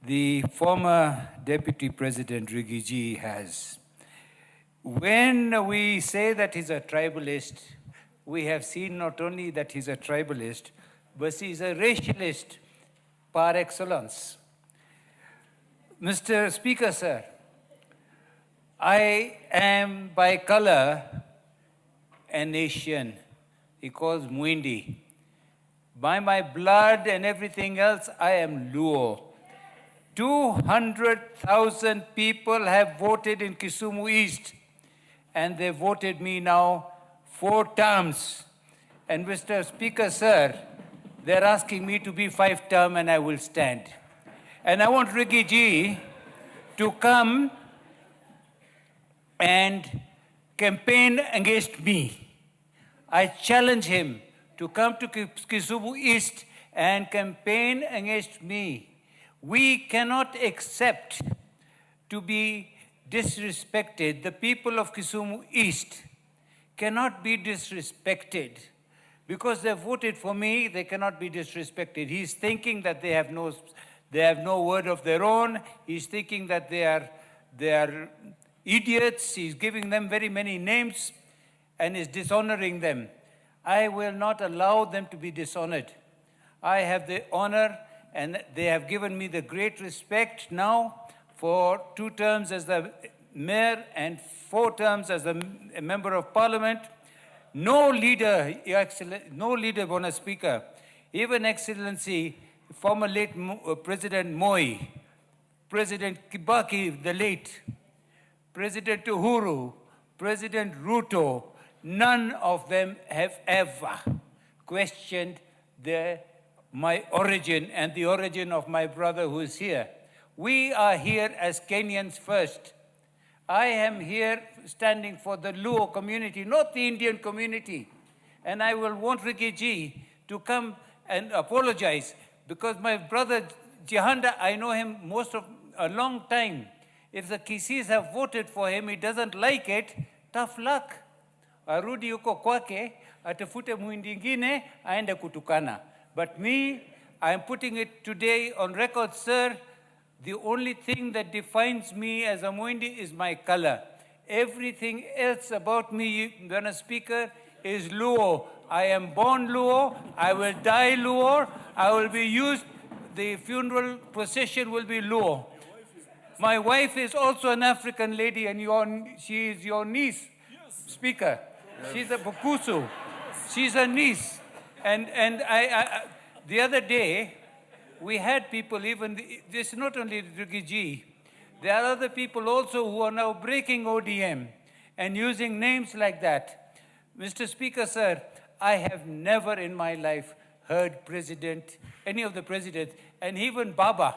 [SPEAKER 17] the former Deputy President Rigiji has. When we say that he's a tribalist, we have seen not only that he's a tribalist, but he's a racialist par excellence. Mr. Speaker, sir, I am by color an Asian. He calls Muindi. By my blood and everything else, I am Luo. 200,000 people have voted in Kisumu East, and they voted me now 4 terms. And Mr. Speaker, sir, they're asking me to be 5-term, and I will stand. And I want Rigiji to come and campaign against me. I challenge him to come to Kisumu East and campaign against me. We cannot accept to be disrespected. The people of Kisumu East cannot be disrespected. Because they voted for me, they cannot be disrespected. He's thinking that they have no word of their own. He's thinking that they are idiots. He's giving them very many names and is dishonoring them. I will not allow them to be dishonored. I have the honor, and they have given me the great respect now for 2 terms as the mayor and 4 terms as a member of parliament. No leader, Mr. Speaker, even Excellency, former late President Moi, President Kibaki the late, President Uhuru, President Ruto, none of them have ever questioned my origin and the origin of my brother who is here. We are here as Kenyans first. I am here standing for the Luo community, not the Indian community. And I will want Rigiji to come and apologize, because my brother Jihanda, I know him a long time. If the Kisis have voted for him, he doesn't like it, tough luck. Arudi yuko kwake, atafute muhindi ingine, aende kutukana. But me, I'm putting it today on record, sir. The only thing that defines me as a Muindi is my color. Everything else about me, Mr. Speaker, is Luo. I am born Luo. I will die Luo. I will be used. The funeral procession will be Luo. My wife is also an African lady, and she is your niece, Speaker. Yes. She's a Bukusu. She's a niece. And I the other day, we had people this is not only Rigiji, there are other people also who are now breaking ODM and using names like that. Mr. Speaker, sir, I have never in my life heard any of the presidents, and even Baba,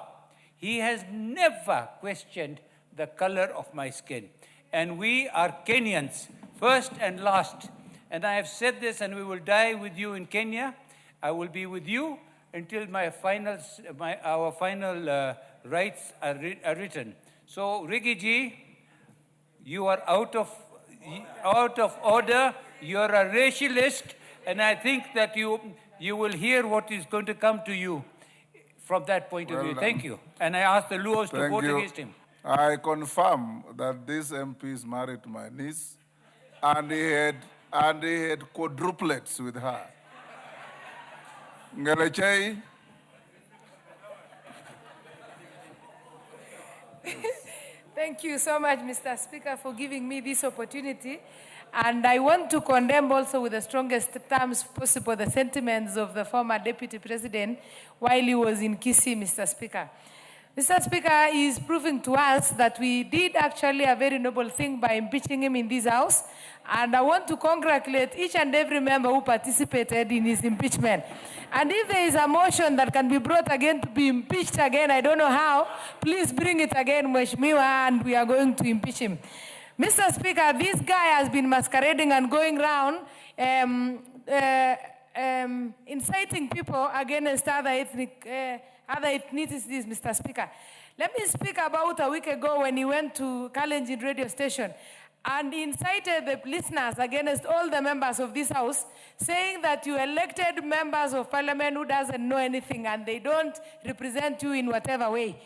[SPEAKER 17] he has never questioned the color of my skin. And we are Kenyans, first and last. And I have said this, and we will die with you in Kenya. I will be with you until our final rights are written. So, Rigiji, you are out of order. You are a racialist, and I think that you will hear what is going to come to you from that point of view. Thank you. And I ask the Luos to vote against him.
[SPEAKER 2] I confirm that this MP is married to my niece, and he had quadruplets with her. Ngelechei.
[SPEAKER 18] Thank you so much, Mr. Speaker, for giving me this opportunity. And I want to condemn also with the strongest terms possible the sentiments of the former Deputy President while he was in Kisii, Mr. Speaker. Mr. Speaker is proving to us that we did actually a very noble thing by impeaching him in this House. And I want to congratulate each and every member who participated in his impeachment. And if there is a motion that can be brought again to be impeached again, I don't know how, please bring it again, Mheshimiwa, and we are going to impeach him. Mr. Speaker, this guy has been masquerading and going around inciting people against other ethnicities, Mr. Speaker. Let me speak about a week ago when he went to Kalenjin radio station and incited the listeners against all the members of this House, saying that you elected members of parliament who doesn't know anything and they don't represent you in whatever way.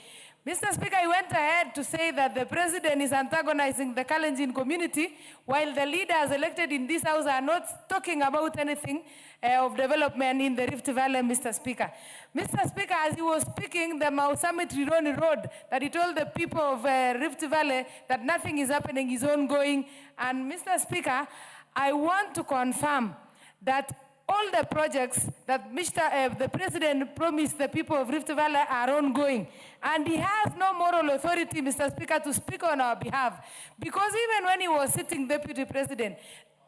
[SPEAKER 18] Mr. Speaker, I went ahead to say that the president is antagonizing the Kalenjin community while the leaders elected in this House are not talking about anything of development in the Rift Valley, Mr. Speaker. Mr. Speaker, as he was speaking the Mau Summit Rironi Road, that he told the people of Rift Valley that nothing is happening, is ongoing. And Mr. Speaker, I want to confirm that all the projects that the President promised the people of Rift Valley are ongoing. And he has no moral authority, Mr. Speaker, to speak on our behalf. Because even when he was sitting Deputy President,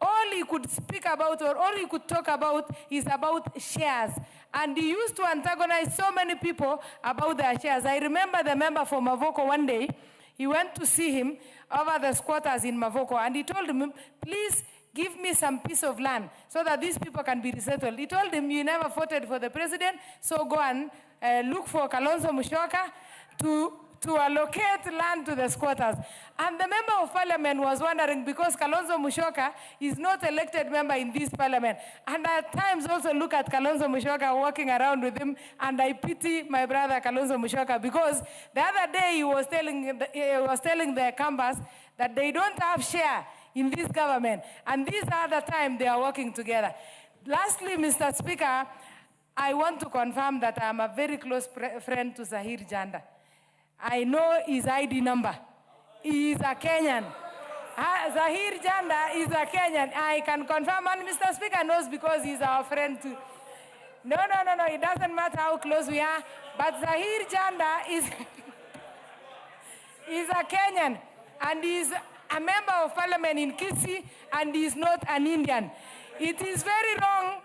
[SPEAKER 18] all he could speak about or all he could talk about is about shares. And he used to antagonize so many people about their shares. I remember the member for Mavoko one day, he went to see him over the squatters in Mavoko, and he told him, please give me some piece of land so that these people can be resettled. He told him, you never voted for the president, so go and look for Kalonzo Musyoka to allocate land to the squatters. And the member of parliament was wondering, because Kalonzo Musyoka is not elected member in this parliament. And at times also look at Kalonzo Musyoka walking around with him, and I pity my brother Kalonzo Musyoka, because the other day he was telling the campus that they don't have share in this government, and this other time they are working together. Lastly, Mr. Speaker, I want to confirm that I am a very close friend to Zahir Janda. I know his ID number. He is a Kenyan. Zahir Janda is a Kenyan. I can confirm, and Mr. Speaker knows because he's our friend too. No, it doesn't matter how close we are, but Zahir Janda is a Kenyan, and he's a member of parliament in Kisii, and he is not an Indian. It is very wrong.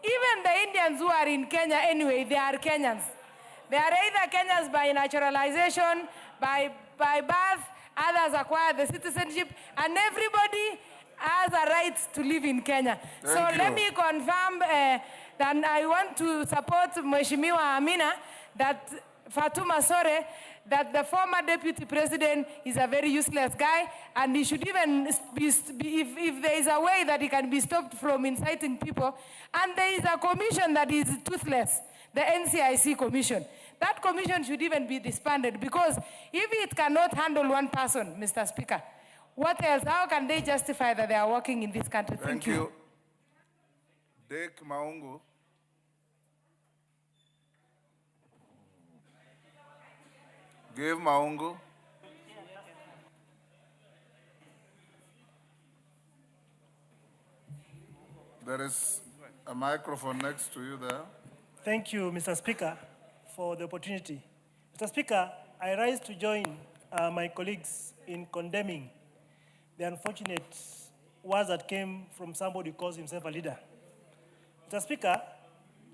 [SPEAKER 18] Even the Indians who are in Kenya anyway, they are Kenyans. They are either Kenyans by naturalization, by birth, others acquire the citizenship, and everybody has a right to live in Kenya. Let me confirm that I want to support Mheshimiwa Amina that Fatuma Sore that the former deputy president is a very useless guy, and he should even be if there is a way that he can be stopped from inciting people, and there is a commission that is toothless, the NCIC commission. That commission should even be disbanded, because if it cannot handle one person, Mr. Speaker, what else? How can they justify that they are working in this country?
[SPEAKER 2] Thank you. Dick Maungu. Give Maungu. There is a microphone next to you there.
[SPEAKER 19] Thank you, Mr. Speaker, for the opportunity. Mr. Speaker, I rise to join my colleagues in condemning the unfortunate words that came from somebody who calls himself a leader. Mr. Speaker,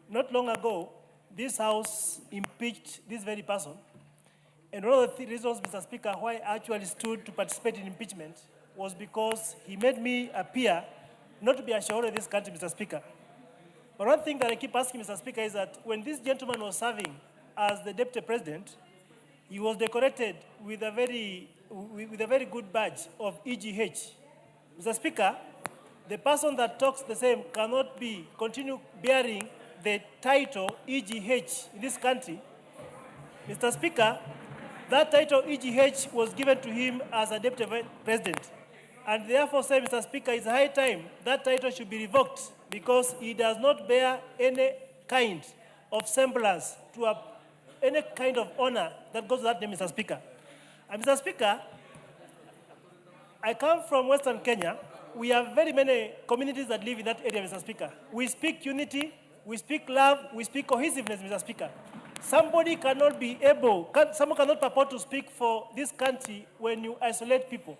[SPEAKER 19] not long ago, this House impeached this very person. And one of the reasons, Mr. Speaker, why I actually stood to participate in impeachment was because he made me appear not to be a shareholder of this country, Mr. Speaker. But one thing that I keep asking, Mr. Speaker, is that when this gentleman was serving as the deputy president, he was decorated with a very good badge of EGH. Mr. Speaker, the person that talks the same cannot continue bearing the title EGH in this country. Mr. Speaker, that title EGH was given to him as a deputy president. And therefore, say, Mr. Speaker, it's high time that title should be revoked, because he does not bear any kind of semblance to any kind of honor that goes to that name, Mr. Speaker. And Mr. Speaker, I come from Western Kenya. We have very many communities that live in that area, Mr. Speaker. We speak unity, we speak love, we speak cohesiveness, Mr. Speaker. Someone cannot purport to speak for this country when you isolate people.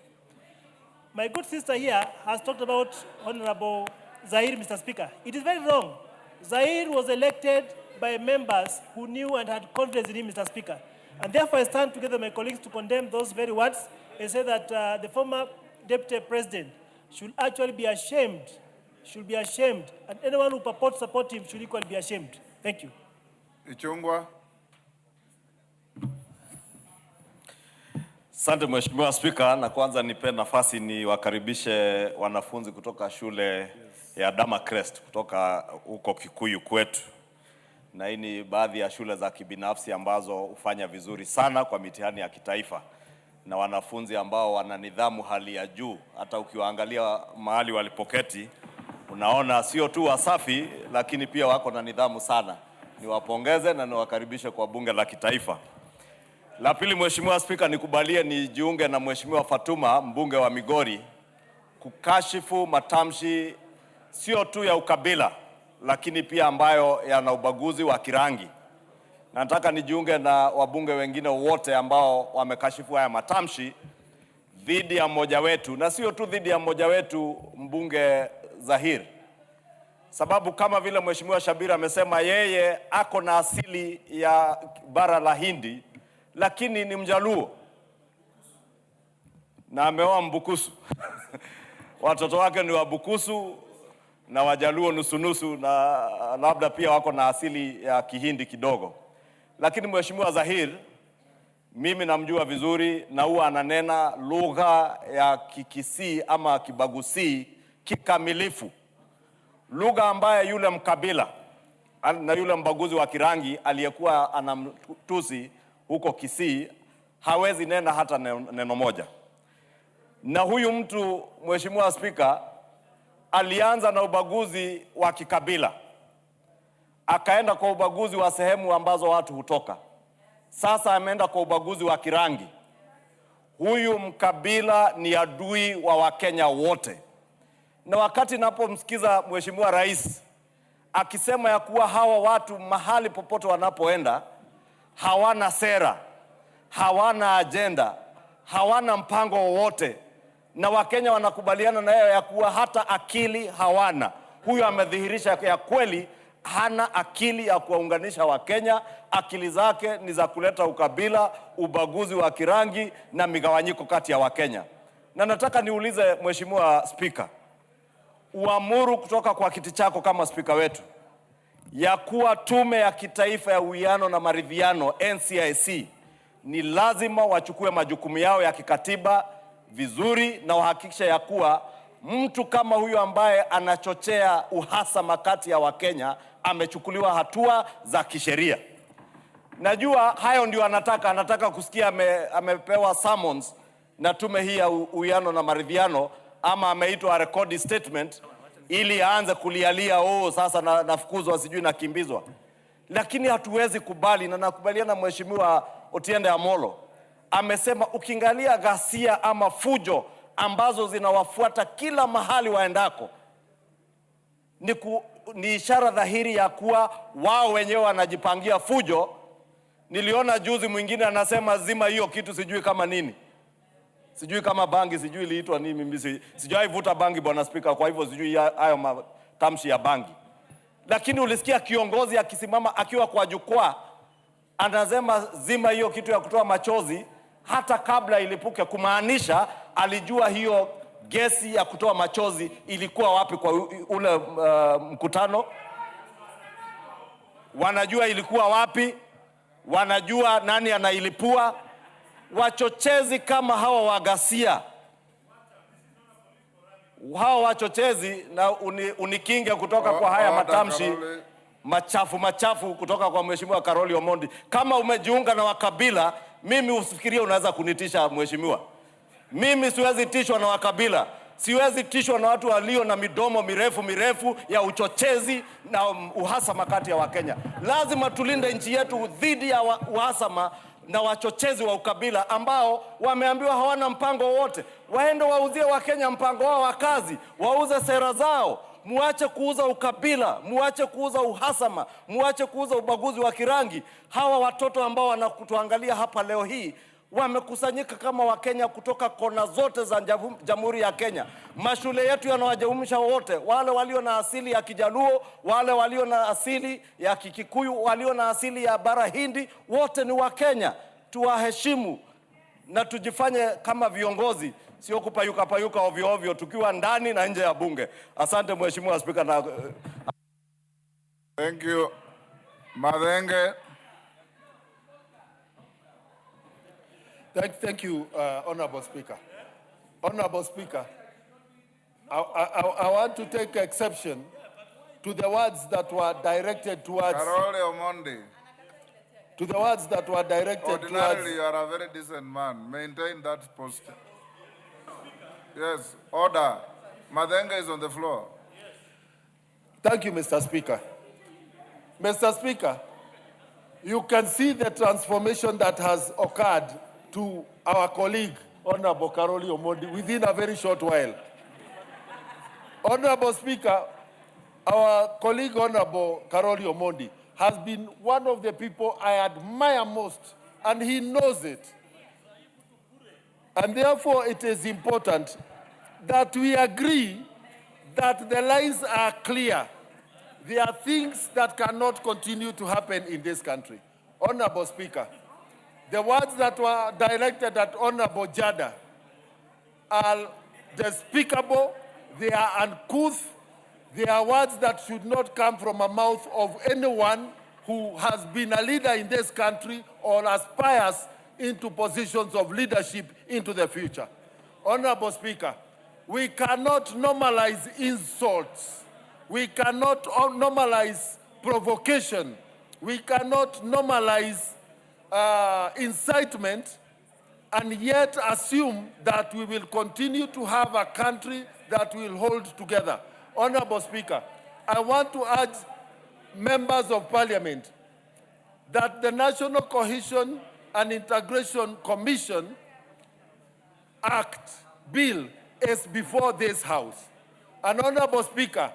[SPEAKER 19] My good sister here has talked about Honorable Zahir, Mr. Speaker. It is very wrong. Zahir was elected by members who knew and had confidence in him, Mr. Speaker. And therefore, I stand together with my colleagues to condemn those very words and say that the former deputy president should actually be ashamed, and anyone who purports to support him should equally be ashamed. Thank you.
[SPEAKER 2] Ichungwa.
[SPEAKER 20] Asante Mheshimiwa Spika, na kwanza nipe nafasi niwakaribishe wanafunzi kutoka shule ya Dama Crest kutoka huko Kikuyu kwetu. Na hii ni baadhi ya shule za kibinafsi ambazo hufanya vizuri sana kwa mitihani ya kitaifa, na wanafunzi ambao wana nidhamu hali ya juu. Hata ukiwaangalia mahali walipoketi unaona sio tu wasafi, lakini pia wako na nidhamu sana. Niwapongeze na niwakaribishe kwa bunge la kitaifa. La pili, Mheshimiwa Spika, nikubalie nijiunge na Mheshimiwa Fatuma, mbunge wa Migori, kukashifu matamshi sio tu ya ukabila, lakini pia ambayo yana ubaguzi wa kirangi. Nataka nijiunge na wabunge wengine wote ambao wamekashifu haya matamshi dhidi ya mmoja wetu, na sio tu dhidi ya mmoja wetu, mbunge Zahir. Sababu kama vile Mheshimiwa Shabir amesema, yeye ako na asili ya bara la Hindi, lakini ni Mjaluo na ameoa Mbukusu. Watoto wake ni Wabukusu na Wajaluo nusu-nusu, na labda pia wako na asili ya Kihindi kidogo. Lakini Mheshimiwa Zahir, mimi namjua vizuri, na huwa ananena lugha ya Kikisii ama Kibagusii kikamilifu. Lugha ambaye yule mkabila na yule mbaguzi wa kirangi aliyekuwa anamtusi huko Kisii hawezi nena hata neno moja. Na huyu mtu, Mheshimiwa Spika, alianza na ubaguzi wa kikabila, akaenda kwa ubaguzi wa sehemu ambazo watu hutoka. Sasa ameenda kwa ubaguzi wa kirangi. Huyu mkabila ni adui wa Wakenya wote. Na wakati napomsikiza Mheshimiwa Rais akisema ya kuwa hawa watu mahali popote wanapoenda hawana sera, hawana agenda, hawana mpango wowote, na Wakenya wanakubaliana na yeye ya kuwa hata akili hawana, huyu amedhihirisha ya kweli hana akili ya kuwaunganisha Wakenya. Akili zake ni za kuleta ukabila, ubaguzi wa kirangi na migawanyiko kati ya Wakenya. Na nataka niulize Mheshimiwa Spika, uamuru kutoka kwa kiti chako kama spika wetu ya kuwa tume ya kitaifa ya uwiano na maridhiano NCIC ni lazima wachukue majukumu yao ya kikatiba vizuri na wahakikishe ya kuwa mtu kama huyu ambaye anachochea uhasama kati ya Wakenya amechukuliwa hatua za kisheria. Najua hayo ndio anataka kusikia amepewa summons na tume hii ya uwiano na maridhiano, ama ameitwa record statement ili aanze kulialia sasa nafukuzwa sijui nakimbizwa. Lakini hatuwezi kubali, na nakubaliana na Mheshimiwa Otiende Amolo. Amesema ukiangalia ghasia ama fujo ambazo zinawafuata kila mahali waendako, ni ishara dhahiri ya kuwa wao wenyewe wanajipangia fujo. Niliona juzi mwingine anasema zima hiyo kitu sijui kama nini. Sijui kama bangi, sijui iliitwa nini, mimi sijui vuta bangi Bwana Spika, kwa hivyo sijui hayo matamshi ya bangi. Lakini ulisikia kiongozi akisimama akiwa kwa jukwaa anasema zima hiyo kitu ya kutoa machozi hata kabla ilipuke, kumaanisha alijua hiyo gesi ya kutoa machozi ilikuwa wapi kwa ule mkutano. Wanajua ilikuwa wapi, wanajua nani anailipua. Wachochezi kama hawa wa ghasia, hawa wachochezi, na unikinge kutoka kwa haya matamshi machafu kutoka kwa Mheshimiwa Karoli Omondi. Kama umejiunga na wakabila, mimi usifikirie unaweza kunitisha Mheshimiwa. Mimi siwezi tishwa na wakabila. Siwezi tishwa na watu walio na midomo mirefu ya uchochezi na uhasama kati ya Wakenya. Lazima tulinde nchi yetu dhidi ya uhasama na wachochezi wa ukabila ambao wameambiwa hawana mpango wote. Waende wauzie Wakenya mpango wao wa kazi, wauze sera zao. Muache kuuza ukabila, muache kuuza uhasama, muache kuuza ubaguzi wa kirangi. Hawa watoto ambao wanakutuangalia hapa leo hii wamekusanyika kama Wakenya kutoka kona zote za Jamhuri ya Kenya. Mashule yetu yanawajumuisha wote, wale walio na asili ya Kijaluo, wale walio na asili ya Kikikuyu, walio na asili ya Bara Hindi, wote ni Wakenya. Tuwaheshimu na tujifanye kama viongozi, sio kupayuka ovyo ovyo tukiwa ndani na nje ya bunge. Asante Mheshimiwa Spika.
[SPEAKER 2] Thank you. Madenge.
[SPEAKER 21] Thank you, Honorable Speaker. Honorable Speaker, I want to take exception to the words that were directed towards...
[SPEAKER 2] Karole Omondi.
[SPEAKER 21] To the words that were directed
[SPEAKER 2] Ordinarily, you are a very decent man. Maintain that posture. Yes, order. Madenge is on the floor.
[SPEAKER 21] Thank you, Mr. Speaker. Mr. Speaker, you can see the transformation that has occurred to our colleague, Honorable Karoli Omondi, within a very short while. Honorable Speaker, our colleague, Honorable Karoli Omondi, has been one of the people I admire most, and he knows it. And therefore, it is important that we agree that the lines are clear. There are things that cannot continue to happen in this country. Honorable Speaker, the words that were directed at Honorable Jada are despicable, they are uncouth, they are words that should not come from a mouth of anyone who has been a leader in this country or aspires into positions of leadership into the future. Honorable Speaker, we cannot normalize insults. We cannot normalize provocation. We cannot normalize incitement and yet assume that we will continue to have a country that will hold together. Honorable Speaker, I want to urge members of Parliament that the National Cohesion and Integration Commission Act bill is before this House. And Honorable Speaker,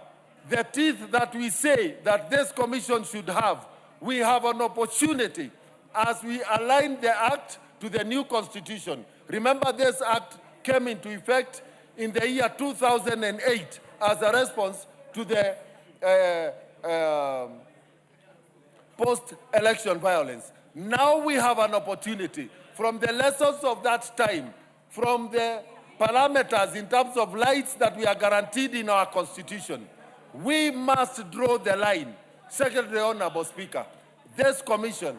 [SPEAKER 21] the teeth that we say that this commission should have, we have an opportunity as we align the act to the new constitution. Remember, this act came into effect in the year 2008 as a response to the post-election violence. Now we have an opportunity from the lessons of that time, from the parameters in terms of rights that we are guaranteed in our constitution. We must draw the line Secondly, Honorable Speaker, this commission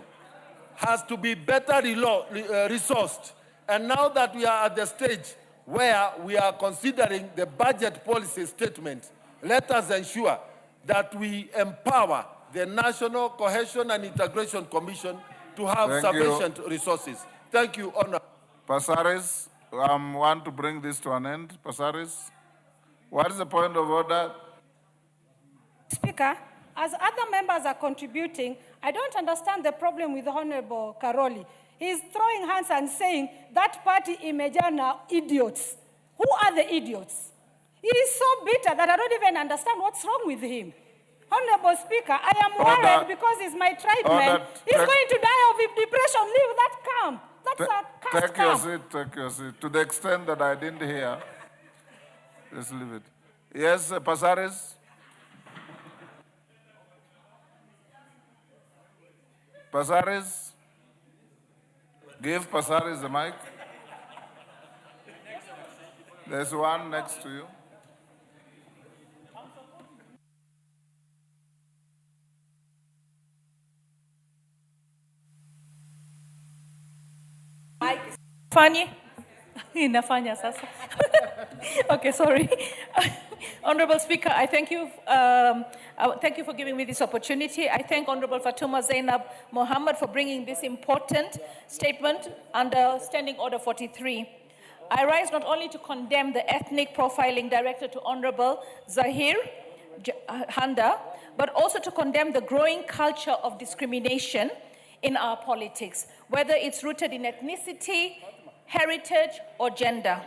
[SPEAKER 21] has to be better resourced. And now that we are at the stage where we are considering the budget policy statement, let us ensure that we empower the National Cohesion and Integration Commission to have sufficient resources. Thank you, Honor.
[SPEAKER 2] Pasaris, want to bring this to an end. Pasaris, what is the point of order?
[SPEAKER 14] Speaker, as other members are contributing, I don't understand the problem with Honorable Karoli. He's throwing hands and saying that party imejana are idiots. Who are the idiots? He is so bitter that I don't even understand what's wrong with him. Honorable Speaker, I am worried because he's my tribesman. He's going to die of depression. Leave that calm. That's a
[SPEAKER 2] Take your seat, take your seat. To the extent that I didn't hear, just leave it. Yes, Pasaris? Pasaris? Give Pasaris the mic. There's one next to you.
[SPEAKER 1] Fanny? Inafanya sasa. Okay, sorry. Honorable Speaker, I thank you. Thank you for giving me this opportunity. I thank Honorable Fatuma Zainab Mohammed for bringing this important statement under Standing Order 43. I rise not only to condemn the ethnic profiling directed to Honorable Zahir Handa, but also to condemn the growing culture of discrimination in our politics, whether it's rooted in ethnicity, heritage, or gender.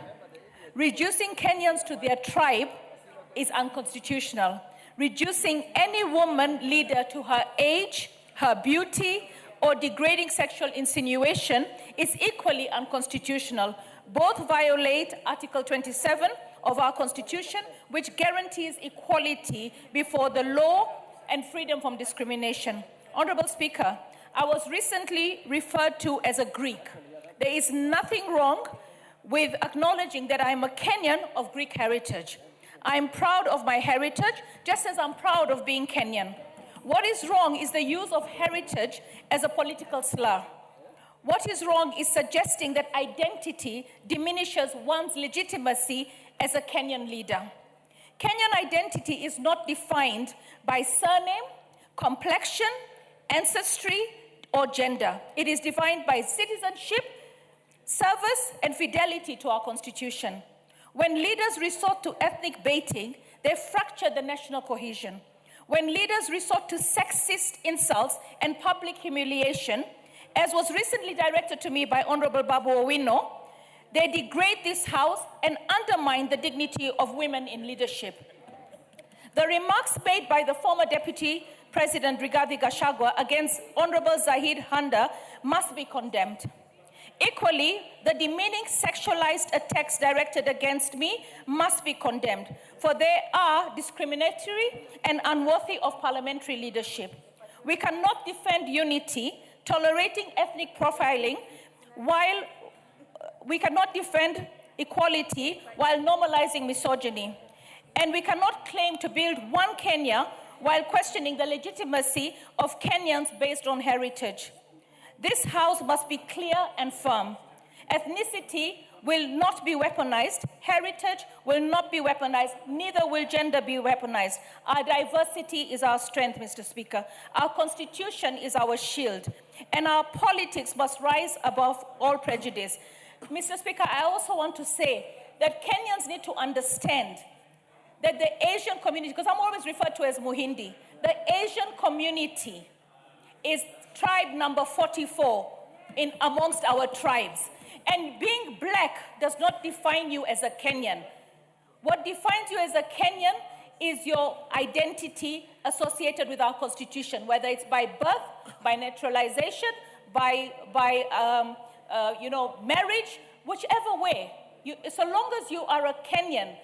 [SPEAKER 1] Reducing Kenyans to their tribe is unconstitutional. Reducing any woman leader to her age, her beauty, or degrading sexual insinuation is equally unconstitutional. Both violate Article 27 of our Constitution, which guarantees equality before the law and freedom from discrimination. Honorable Speaker, I was recently referred to as a Greek. There is nothing wrong with acknowledging that I'm a Kenyan of Greek heritage. I'm proud of my heritage, just as I'm proud of being Kenyan. What is wrong is the use of heritage as a political slur. What is wrong is suggesting that identity diminishes one's legitimacy as a Kenyan leader. Kenyan identity is not defined by surname, complexion, ancestry, or gender. It is defined by citizenship, service, and fidelity to our Constitution. When leaders resort to ethnic baiting, they fracture the national cohesion. When leaders resort to sexist insults and public humiliation, as was recently directed to me by Honorable Babu Owino, they degrade this House and undermine the dignity of women in leadership. The remarks made by the former Deputy President Rigathi Gachagua against Honorable Zahid Handa must be condemned. Equally, the demeaning sexualized attacks directed against me must be condemned, for they are discriminatory and unworthy of parliamentary leadership. We cannot defend unity, tolerating ethnic profiling, while we cannot defend equality while normalizing misogyny. And we cannot claim to build one Kenya while questioning the legitimacy of Kenyans based on heritage. This House must be clear and firm. Ethnicity will not be weaponized. Heritage will not be weaponized. Neither will gender be weaponized. Our diversity is our strength, Mr. Speaker. Our Constitution is our shield. And our politics must rise above all prejudice. Mr. Speaker, I also want to say that Kenyans need to understand that the Asian community, because I'm always referred to as Muhindi, the Asian community is tribe number 44 amongst our tribes. And being black does not define you as a Kenyan. What defines you as a Kenyan is your identity associated with our Constitution, whether it's by birth, by naturalization, by marriage, whichever way. So long as you are a Kenyan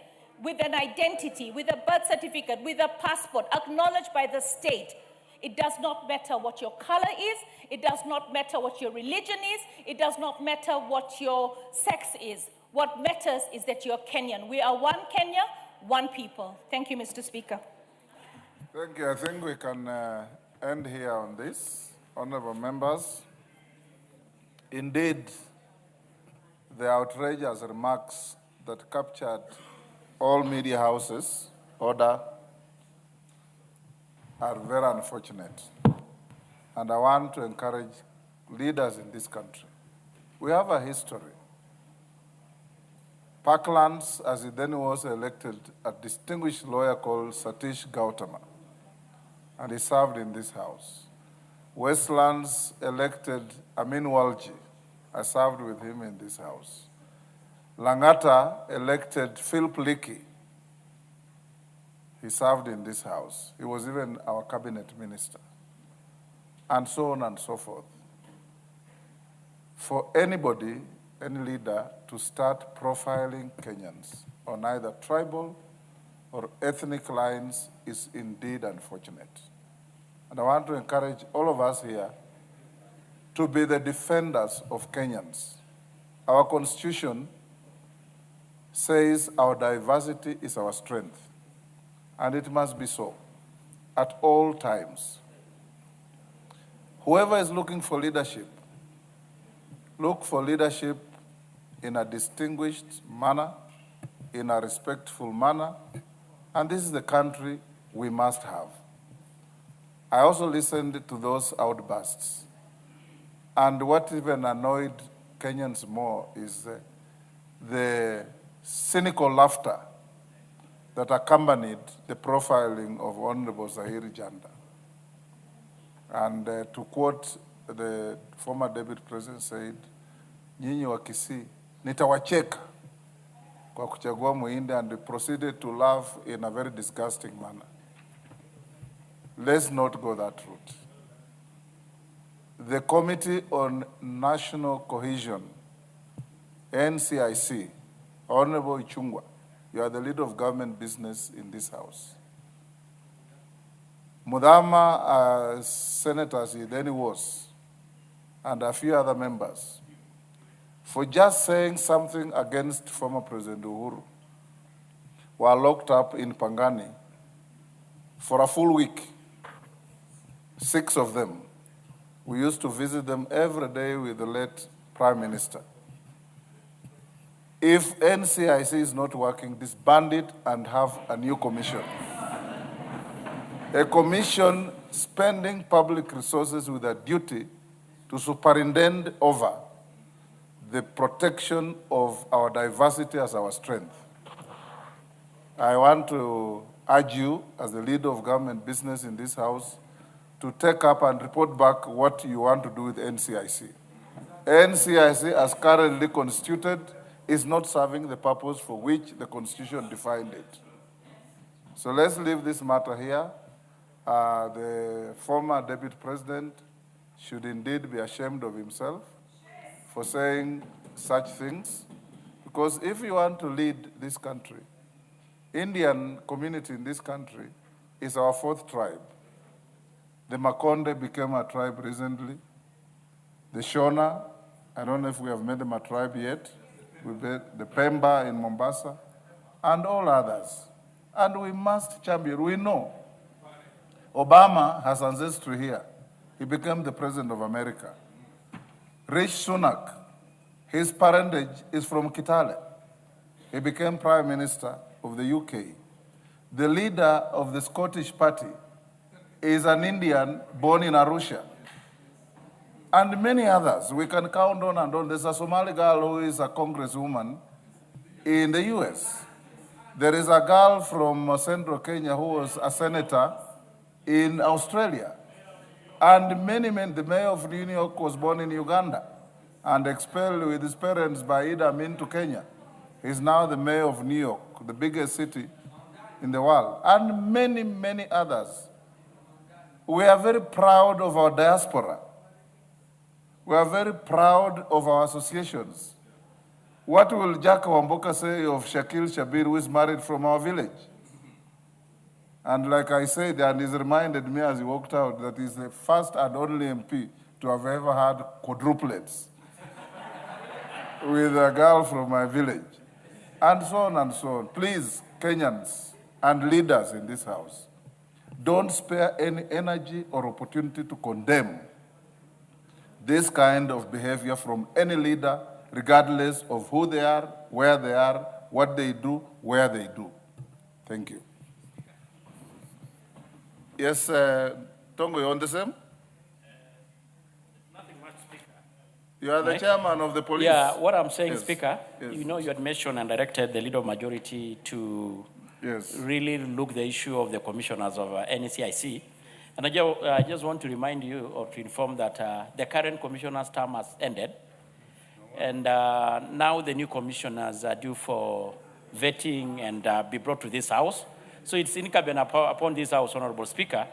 [SPEAKER 1] with an identity, with a birth certificate, with a passport acknowledged by the state, it does not matter what your color is. It does not matter what your religion is. It does not matter what your sex is. What matters is that you're Kenyan. We are one Kenya, one people. Thank you, Mr. Speaker.
[SPEAKER 2] Thank you. I think we can end here on this. Honorable members, indeed, the outrageous remarks that captured all media houses' order are very unfortunate. And I want to encourage leaders in this country. We have a history. Parklands, as he then was elected, a distinguished lawyer called Satish Gautama, and he served in this house. Westlands elected Amin Walji. I served with him in this house. Langata elected Philip Leakey. He served in this house. He was even our cabinet minister. And so on and so forth. For anybody, any leader, to start profiling Kenyans on either tribal or ethnic lines is indeed unfortunate. And I want to encourage all of us here to be the defenders of Kenyans. Our Constitution says our diversity is our strength, and it must be so at all times. Whoever is looking for leadership, look for leadership in a distinguished manner, in a respectful manner, and this is the country we must have. I also listened to those outbursts. And what even annoyed Kenyans more is the cynical laughter that accompanied the profiling of Honorable Zahiri Janda. And to quote the former Deputy President said, nyinyi wa Kisii, nitawacheka kwa kuchagua Muhindi, and proceeded to laugh in a very disgusting manner. Let's not go that route. The Committee on National Cohesion, NCIC, Honorable Ichungwa, you are the leader of government business in this house. Mudama, senators, he then was, and a few other members, for just saying something against former President Uhuru, were locked up in Pangani for a full week. 6 of them. We used to visit them every day with the late Prime Minister. If NCIC is not working, disband it and have a new commission. A commission spending public resources with a duty to superintend over the protection of our diversity as our strength. I want to urge you, as the leader of government business in this house, to take up and report back what you want to do with NCIC. NCIC, as currently constituted, is not serving the purpose for which the Constitution defined it. So let's leave this matter here. The former Deputy President should indeed be ashamed of himself for saying such things, because if you want to lead this country, Indian community in this country is our 4th tribe. The Makonde became a tribe recently. The Shona, I don't know if we have made them a tribe yet. The Pemba in Mombasa, and all others. And we must champion. We know Obama has ancestry here. He became the President of America. Rishi Sunak, his parentage is from Kitale. He became Prime Minister of the UK. The leader of the Scottish Party is an Indian born in Arusha. And many others. We can count on and on. There's a Somali girl who is a congresswoman in the US. There is a girl from central Kenya who was a senator in Australia. And the mayor of New York was born in Uganda and expelled with his parents by Idi Amin to Kenya. He's now the mayor of New York, the biggest city in the world. And many, many others. We are very proud of our diaspora. We are very proud of our associations. What will Jack Wamboka say of Shakil Shabir, who is married from our village? And like I said, and he's reminded me as he walked out that he's the first and only MP to have ever had quadruplets with a girl from my village. And so on and so on. Please, Kenyans and leaders in this house, don't spare any energy or opportunity to condemn this kind of behavior from any leader, regardless of who they are, where they are, what they do, where they do. Thank you. Yes, Tongo, you want the same?
[SPEAKER 4] Nothing much, Speaker.
[SPEAKER 2] You are the
[SPEAKER 4] Right?
[SPEAKER 2] chairman of the police.
[SPEAKER 4] Yeah, what I'm saying,
[SPEAKER 2] Yes.
[SPEAKER 4] Speaker,
[SPEAKER 2] Yes.
[SPEAKER 4] you know, you had mentioned and directed the leader of majority to really look the issue of the commissioners of NCIC. And I just want to remind you or to inform that the current commissioner's term has ended. And now the new commissioners are due for vetting and be brought to this house. So it's incumbent upon this house, Honorable Speaker,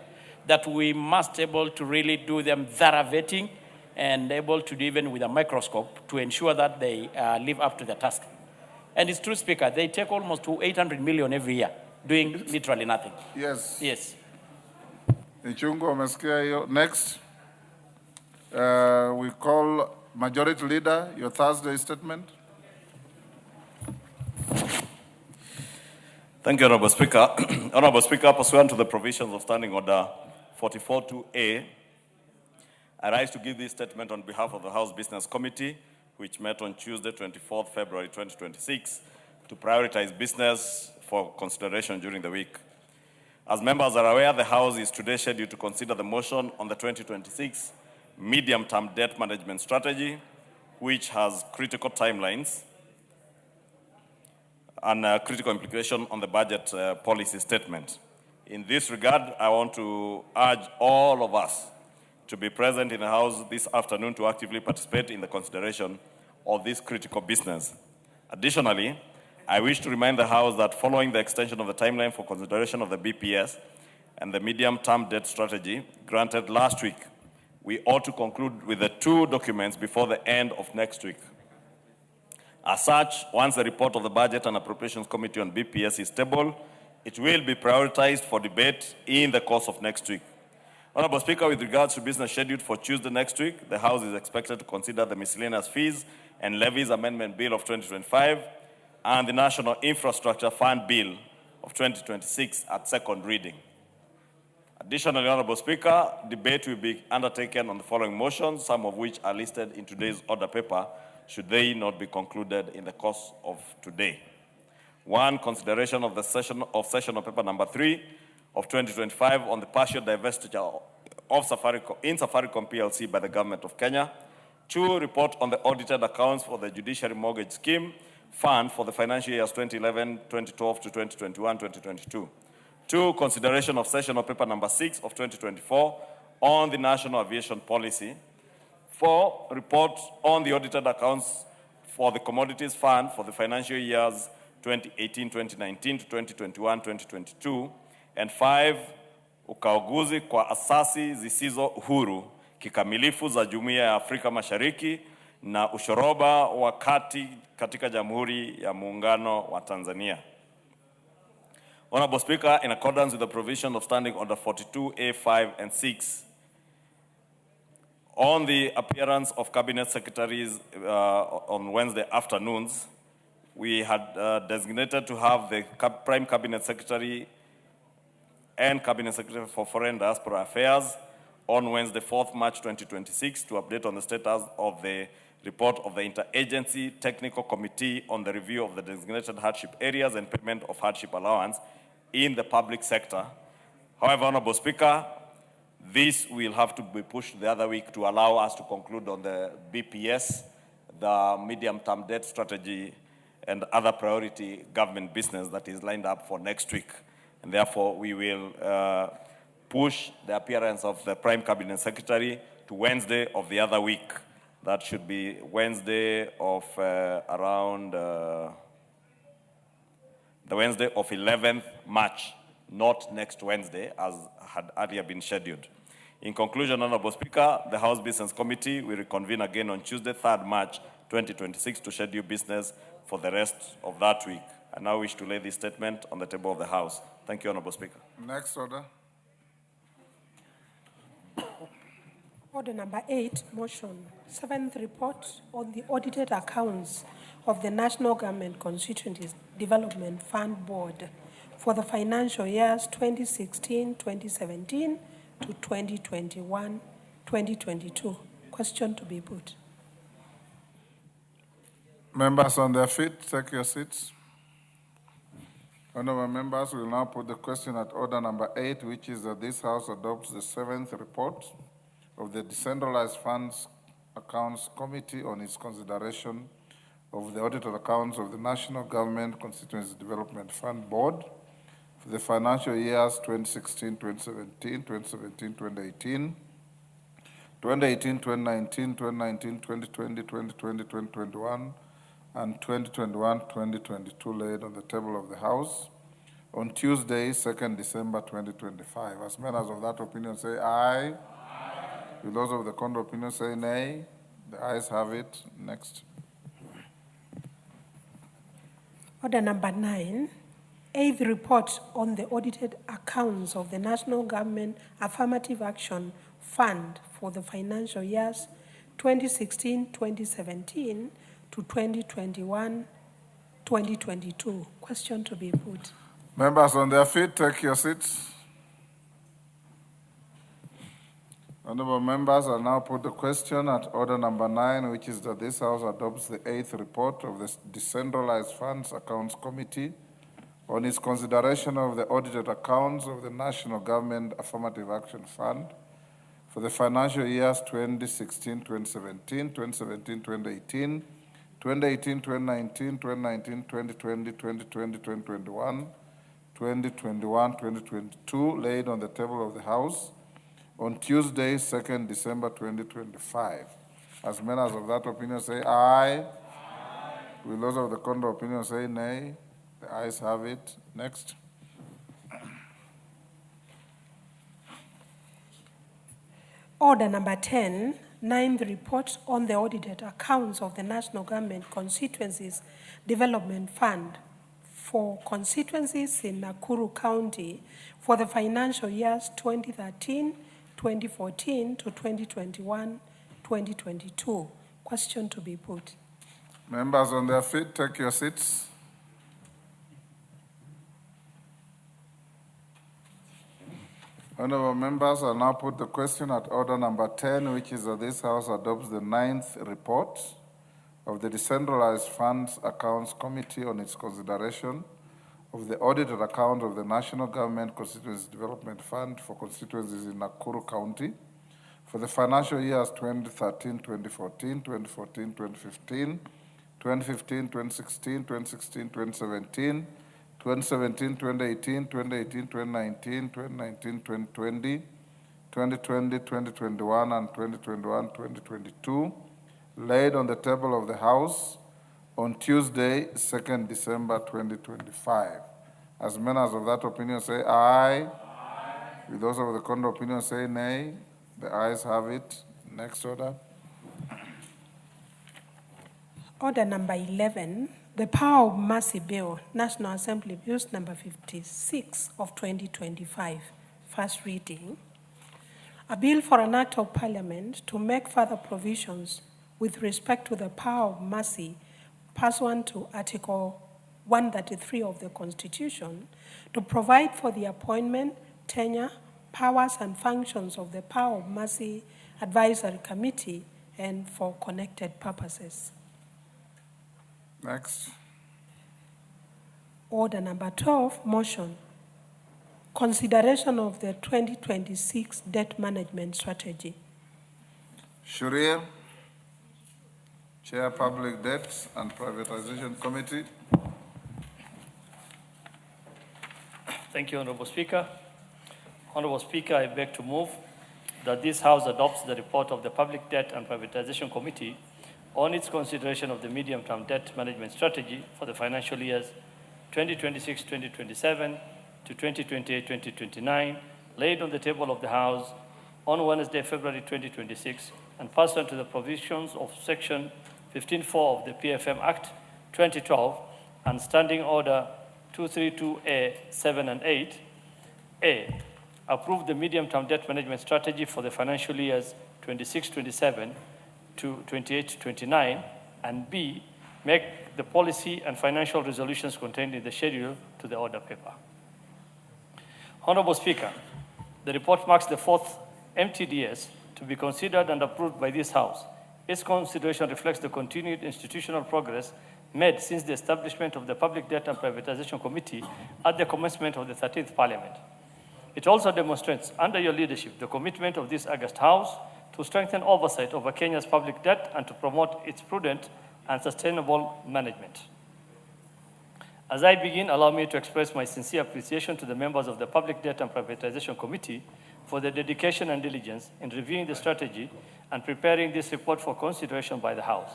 [SPEAKER 4] that we must able to really do them thorough vetting and able to do even with a microscope to ensure that they live up to the task. And it's true, Speaker, they take almost to 800 million every year, doing literally nothing.
[SPEAKER 2] Yes.
[SPEAKER 4] Yes.
[SPEAKER 2] Nchungu, umesikia hiyo. Next, we call Majority Leader, your Thursday statement.
[SPEAKER 20] Thank you, Honorable Speaker. Honorable Speaker, pursuant to the provisions of Standing Order 44.2A, I rise to give this statement on behalf of the House Business Committee, which met on Tuesday, 24th February 2026, to prioritize business for consideration during the week. As members are aware, the House is today scheduled to consider the motion on the 2026 medium-term debt management strategy, which has critical timelines and critical implication on the budget policy statement. In this regard, I want to urge all of us to be present in the House this afternoon to actively participate in the consideration of this critical business. Additionally, I wish to remind the House that following the extension of the timeline for consideration of the BPS and the medium-term debt strategy granted last week, we ought to conclude with the two documents before the end of next week. As such, once the report of the Budget and Appropriations Committee on BPS is tabled, it will be prioritized for debate in the course of next week. Honorable Speaker, with regards to business scheduled for Tuesday next week, the House is expected to consider the Miscellaneous Fees and Levies Amendment Bill of 2025 and the National Infrastructure Fund Bill of 2026 at second reading. Additionally, Honorable Speaker, debate will be undertaken on the following motions, some of which are listed in today's order paper, should they not be concluded in the course of today. 1, consideration of the sessional paper number 3 of 2025 on the partial divestiture of Safaricom PLC by the Government of Kenya. 2, report on the audited accounts for the Judiciary Mortgage Scheme Fund for the financial years 2011, 2012 to 2021, 2022. 2, consideration of sessional paper number 6 of 2024 on the National Aviation Policy. 4, report on the audited accounts for the Commodities Fund for the financial years 2018, 2019 to 2021, 2022. And 5, ukaguzi kwa asasi zisizo huru kikamilifu za Jumuiya ya Afrika Mashariki na ushoroba wa kati katika Jamhuri ya Muungano wa Tanzania. Honorable Speaker, in accordance with the provision of Standing Order 42A5 and 6, on the appearance of Cabinet Secretaries on Wednesday afternoons, we had designated to have the Prime Cabinet Secretary and Cabinet Secretary for Foreign Diaspora Affairs on Wednesday, 4th March 2026, to update on the status of the report of the Interagency Technical Committee on the review of the designated hardship areas and payment of hardship allowance in the public sector. However, Honorable Speaker, this will have to be pushed the other week to allow us to conclude on the BPS, the medium-term debt strategy, and other priority government business that is lined up for next week. And therefore, we will push the appearance of the Prime Cabinet Secretary to Wednesday of the other week. That should be Wednesday of around the Wednesday of 11th March, not next Wednesday, as had earlier been scheduled. In conclusion, Honorable Speaker, the House Business Committee will reconvene again on Tuesday, 3rd March 2026 to schedule business for the rest of that week. I now wish to lay this statement on the table of the House. Thank you, Honorable Speaker.
[SPEAKER 2] Next order.
[SPEAKER 9] Order number 8, motion. 7th report on the audited accounts of the National Government Constituencies Development Fund Board for the financial years 2016-2017 to 2021-2022. Question to be put.
[SPEAKER 2] Members on their feet, take your seats. Honorable members, we will now put the question at order number 8, which is that this House adopts the 7th report of the Decentralized Funds Accounts Committee on its consideration of the audited accounts of the National Government Constituency Development Fund Board for the financial years 2016-2017, 2017-2018, 2018-2019, 2019-2020, 2020-2021, and 2021-2022 laid on the table of the House on Tuesday, 2nd December 2025. As members of that opinion say aye. Will those of the contrary opinion say nay? The ayes have it. Next.
[SPEAKER 9] Order number 9, 8th report on the audited accounts of the National Government Affirmative Action Fund for the financial years 2016-2017 to 2021-2022. Question to be put.
[SPEAKER 2] Members on their feet, take your seats. Honorable members, I now put the question at order number 9, which is that this House adopts the 8th report of the Decentralized Funds Accounts Committee on its consideration of the audited accounts of the National Government Affirmative Action Fund for the financial years 2016-2017, 2017-2018, 2018-2019, 2019-2020, 2020-2021, 2021-2022, laid on the table of the House on Tuesday, 2nd December 2025. As members of that opinion say aye. Will those of the contrary opinion say nay? The ayes have it. Next.
[SPEAKER 9] Order number 10, 9th report on the audited accounts of the National Government Constituencies Development Fund for constituencies in Nakuru County for the financial years 2013, 2014 to 2021, 2022. Question to be put.
[SPEAKER 2] Members on their feet, take your seats. Honorable members, I now put the question at order number 10, which is that this House adopts the 9th report of the Decentralized Funds Accounts Committee on its consideration of the audited account of the National Government Constituency Development Fund for constituencies in Nakuru County for the financial years 2013, 2014, 2014, 2015, 2015, 2016, 2016, 2017, 2017, 2018, 2018, 2019, 2019, 2020, 2020, 2021, and 2021, 2022, laid on the table of the House on Tuesday, 2nd December 2025. As members of that opinion say aye. Will those of the contrary opinion say nay? The ayes have it. Next order.
[SPEAKER 9] Order number 11, the Power of Mercy Bill, National Assembly Bills number 56 of 2025, first reading. A bill for an act of parliament to make further provisions with respect to the power of mercy pursuant to Article 133 of the Constitution to provide for the appointment, tenure, powers and functions of the Power of Mercy Advisory Committee and for connected purposes.
[SPEAKER 2] Next.
[SPEAKER 9] Order number 12, motion. Consideration of the 2026 debt management strategy.
[SPEAKER 2] Shuria, Chair, Public Debts and Privatization Committee.
[SPEAKER 5] Thank you, Honorable Speaker. Honorable Speaker, I beg to move that this House adopts the report of the Public Debt and Privatization Committee on its consideration of the medium-term debt management strategy for the financial years 2026-2027 to 2028-2029, laid on the table of the House on Wednesday, February 2026, and pursuant to the provisions of Section 15.4 of the PFM Act 2012 and Standing Order 232A 7 and 8. A, approve the medium-term debt management strategy for the financial years 26-27 to 28-29, and B, make the policy and financial resolutions contained in the schedule to the order paper. Honorable Speaker, the report marks the fourth MTDS to be considered and approved by this House. Its consideration reflects the continued institutional progress made since the establishment of the Public Debt and Privatization Committee at the commencement of the 13th Parliament. It also demonstrates, under your leadership, the commitment of this august House to strengthen oversight over Kenya's public debt and to promote its prudent and sustainable management. As I begin, allow me to express my sincere appreciation to the members of the Public Debt and Privatization Committee for their dedication and diligence in reviewing the strategy and preparing this report for consideration by the House.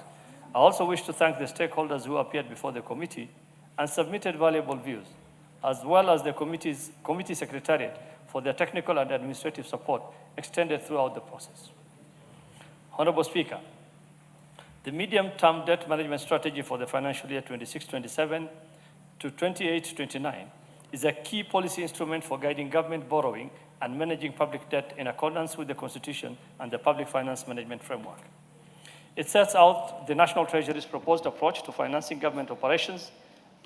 [SPEAKER 5] I also wish to thank the stakeholders who appeared before the committee and submitted valuable views, as well as the committee secretariat for their technical and administrative support extended throughout the process. Honorable Speaker, the medium-term debt management strategy for the financial year 26-27 to 28-29 is a key policy instrument for guiding government borrowing and managing public debt in accordance with the Constitution and the Public Finance Management Framework. It sets out the National Treasury's proposed approach to financing government operations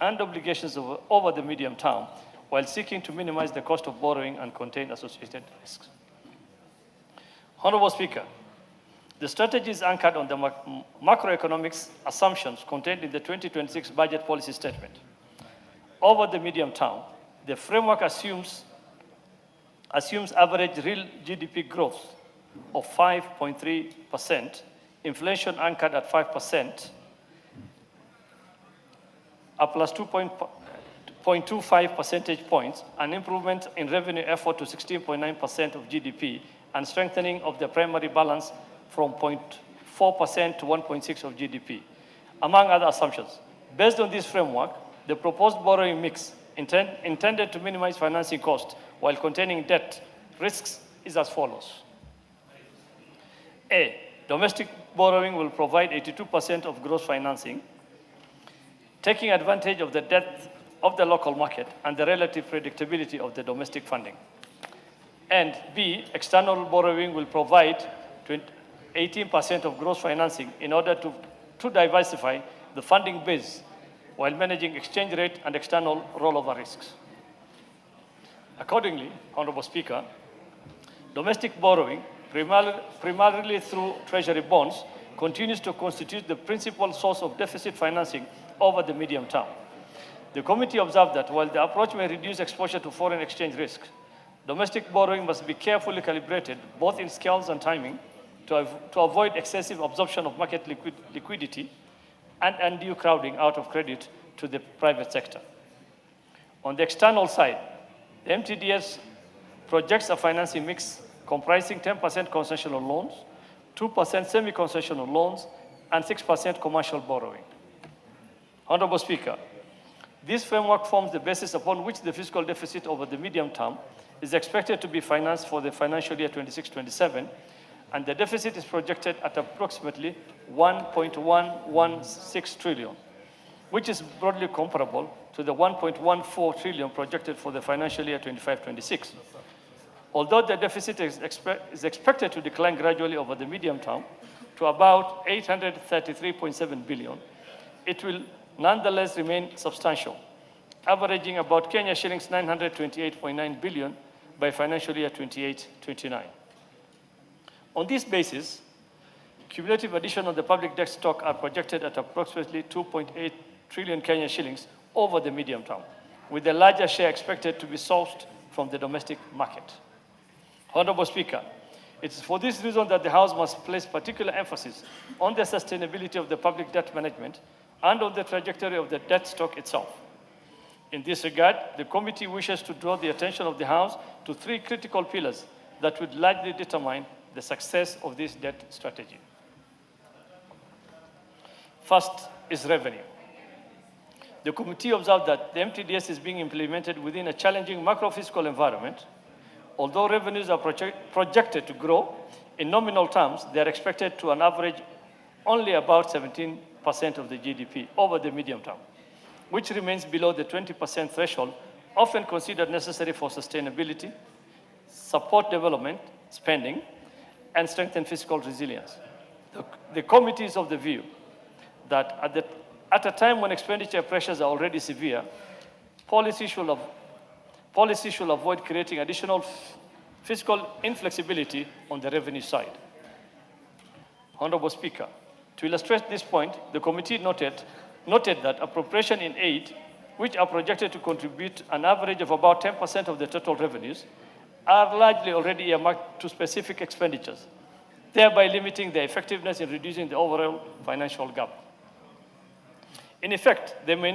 [SPEAKER 5] and obligations over the medium term, while seeking to minimize the cost of borrowing and contain associated risks. Honorable Speaker, the strategy is anchored on the macroeconomics assumptions contained in the 2026 budget policy statement. Over the medium term, the framework assumes average real GDP growth of 5.3%, inflation anchored at 5%, a plus 2.25 percentage points, an improvement in revenue effort to 16.9% of GDP, and strengthening of the primary balance from 0.4% to 1.6% of GDP, among other assumptions. Based on this framework, the proposed borrowing mix intended to minimize financing costs while containing debt risks is as follows. A, domestic borrowing will provide 82% of gross financing, taking advantage of the depth of the local market and the relative predictability of the domestic funding. And B, external borrowing will provide 18% of gross financing in order to diversify the funding base while managing exchange rate and external rollover risks. Accordingly, Honorable Speaker, domestic borrowing, primarily through treasury bonds, continues to constitute the principal source of deficit financing over the medium term. The committee observed that while the approach may reduce exposure to foreign exchange risk, domestic borrowing must be carefully calibrated, both in scales and timing, to avoid excessive absorption of market liquidity and undue crowding out of credit to the private sector. On the external side, the MTDS projects a financing mix comprising 10% concessional loans, 2% semi-concessional loans, and 6% commercial borrowing. Honorable Speaker, this framework forms the basis upon which the fiscal deficit over the medium term is expected to be financed for the financial year 26-27, and the deficit is projected at approximately 1.116 trillion, which is broadly comparable to the 1.14 trillion projected for the financial year 25-26. Although the deficit is expected to decline gradually over the medium term to about 833.7 billion, it will nonetheless remain substantial, averaging about Kenya shillings 928.9 billion by financial year 28-29. On this basis, cumulative addition of the public debt stock are projected at approximately 2.8 trillion Kenya shillings over the medium term, with a larger share expected to be sourced from the domestic market. Honorable Speaker, it is for this reason that the House must place particular emphasis on the sustainability of the public debt management and on the trajectory of the debt stock itself. In this regard, the committee wishes to draw the attention of the House to three critical pillars that would largely determine the success of this debt strategy. First is revenue. The committee observed that the MTDS is being implemented within a challenging macro-fiscal environment. Although revenues are projected to grow, in nominal terms, they are expected to an average only about 17% of the GDP over the medium term, which remains below the 20% threshold often considered necessary for sustainability, support development spending, and strengthen fiscal resilience. The committee is of the view that at a time when expenditure pressures are already severe, policy policy should avoid creating additional fiscal inflexibility on the revenue side. Honorable Speaker, to illustrate this point, the committee noted that appropriation in aid, which are projected to contribute an average of about 10% of the total revenues, are largely already earmarked to specific expenditures, thereby limiting their effectiveness in reducing the overall financial gap. In effect, they may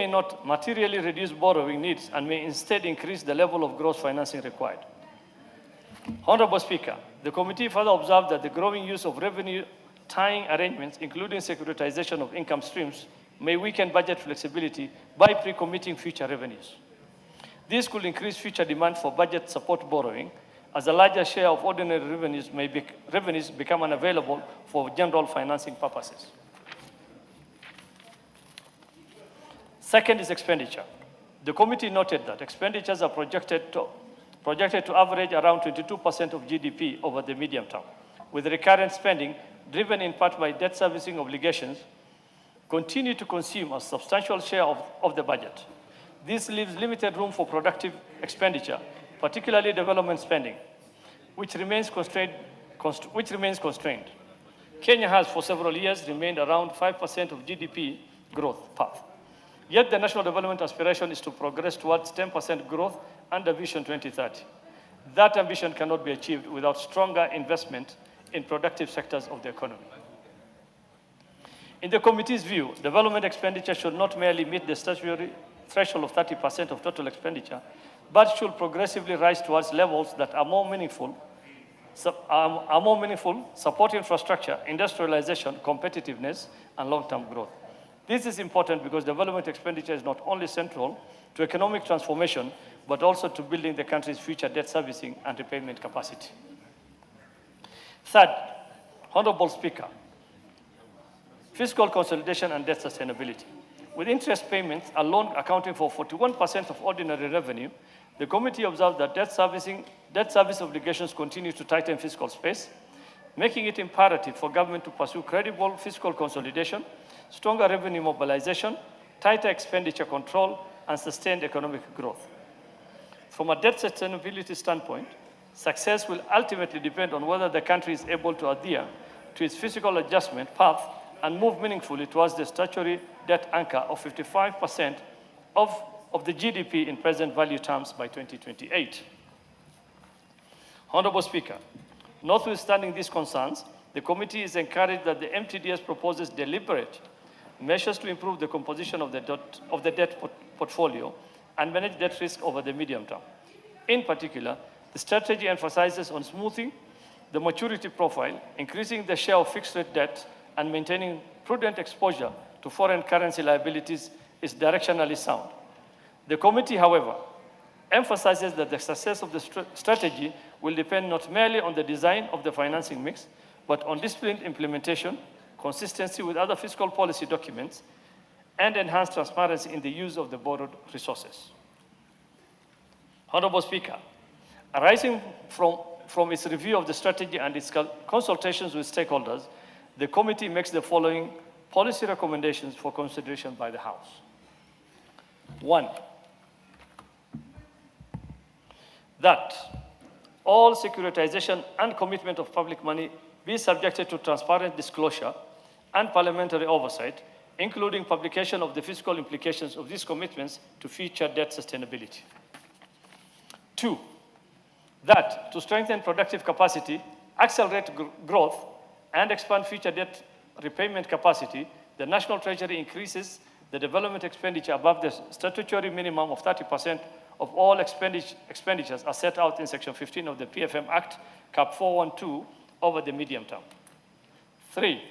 [SPEAKER 5] not materially reduce borrowing needs and may instead increase the level of gross financing required. Honorable Speaker, the committee further observed that the growing use of revenue tying arrangements, including securitization of income streams, may weaken budget flexibility by pre-committing future revenues. This could increase future demand for budget support borrowing, as a larger share of ordinary revenues become unavailable for general financing purposes. Second is expenditure. The committee noted that expenditures are projected to average around 22% of GDP over the medium term, with recurrent spending driven in part by debt servicing obligations continue to consume a substantial share of the budget. This leaves limited room for productive expenditure, particularly development spending, which remains constrained. Kenya has for several years remained around 5% of GDP growth path. Yet the national development aspiration is to progress towards 10% growth under Vision 2030. That ambition cannot be achieved without stronger investment in productive sectors of the economy. In the committee's view, development expenditure should not merely meet the statutory threshold of 30% of total expenditure, but should progressively rise towards levels that are more meaningful, support infrastructure, industrialization, competitiveness, and long-term growth. This is important because development expenditure is not only central to economic transformation, but also to building the country's future debt servicing and repayment capacity. Third, Honorable Speaker, fiscal consolidation and debt sustainability. With interest payments alone accounting for 41% of ordinary revenue, the committee observed that debt service obligations continue to tighten fiscal space, making it imperative for government to pursue credible fiscal consolidation, stronger revenue mobilization, tighter expenditure control, and sustained economic growth. From a debt sustainability standpoint, success will ultimately depend on whether the country is able to adhere to its fiscal adjustment path and move meaningfully towards the statutory debt anchor of 55% of the GDP in present value terms by 2028. Honorable Speaker, notwithstanding these concerns, the committee is encouraged that the MTDS proposes deliberate measures to improve the composition of the debt portfolio and manage debt risk over the medium term. In particular, the strategy emphasizes on smoothing the maturity profile, increasing the share of fixed-rate debt, and maintaining prudent exposure to foreign currency liabilities is directionally sound. The committee, however, emphasizes that the success of the strategy will depend not merely on the design of the financing mix, but on disciplined implementation, consistency with other fiscal policy documents, and enhanced transparency in the use of the borrowed resources. Honorable Speaker, arising from its review of the strategy and its consultations with stakeholders, the committee makes the following policy recommendations for consideration by the House. 1, that all securitization and commitment of public money be subjected to transparent disclosure and parliamentary oversight, including publication of the fiscal implications of these commitments to future debt sustainability. 2, that to strengthen productive capacity, accelerate growth, and expand future debt repayment capacity, the National Treasury increases the development expenditure above the statutory minimum of 30% of all expenditures as set out in Section 15 of the PFM Act, Cap 412, over the medium term. 3,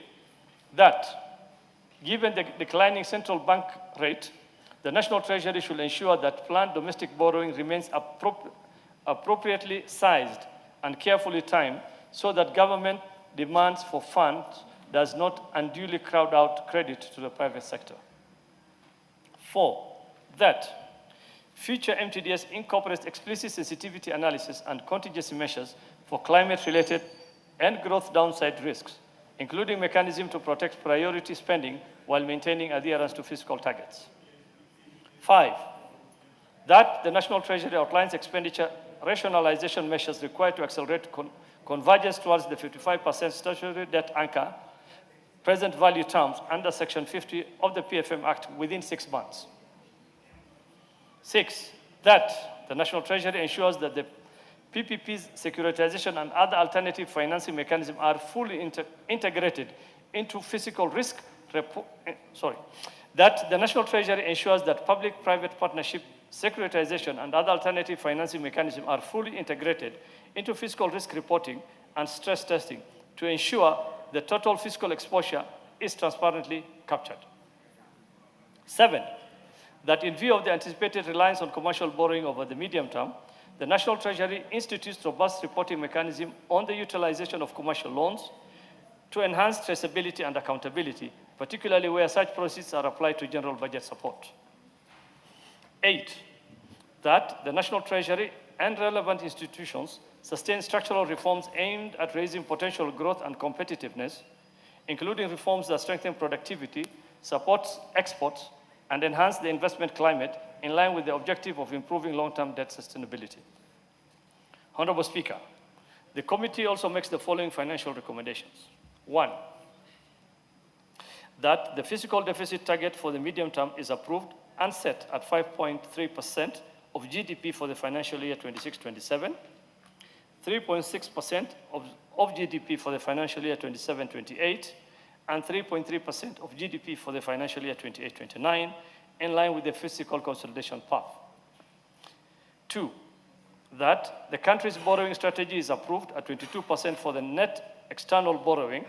[SPEAKER 5] that given the declining central bank rate, the National Treasury should ensure that planned domestic borrowing remains appropriately sized and carefully timed so that government demands for funds does not unduly crowd out credit to the private sector. 4, that future MTDS incorporates explicit sensitivity analysis and contingency measures for climate-related and growth downside risks, including mechanisms to protect priority spending while maintaining adherence to fiscal targets. 5, that the National Treasury outlines expenditure rationalization measures required to accelerate convergence towards the 55% statutory debt anchor, present value terms under Section 50 of the PFM Act within 6 months. 6, that the National Treasury ensures that the PPP's securitization and other alternative financing mechanisms are fully integrated into fiscal risk. That the National Treasury ensures that public-private partnership, securitization, and other alternative financing mechanisms are fully integrated into fiscal risk reporting and stress testing to ensure the total fiscal exposure is transparently captured. 7, that in view of the anticipated reliance on commercial borrowing over the medium term, the National Treasury institutes robust reporting mechanism on the utilization of commercial loans to enhance traceability and accountability, particularly where such proceeds are applied to general budget support. 8, that the National Treasury and relevant institutions sustain structural reforms aimed at raising potential growth and competitiveness, including reforms that strengthen productivity, support exports, and enhance the investment climate in line with the objective of improving long-term debt sustainability. Honorable Speaker, the committee also makes the following financial recommendations. 1, that the fiscal deficit target for the medium term is approved and set at 5.3% of GDP for the financial year 26-27, 3.6% of GDP for the financial year 27-28, and 3.3% of GDP for the financial year 28-29, in line with the fiscal consolidation path. 2, that the country's borrowing strategy is approved at 22% for the net external borrowing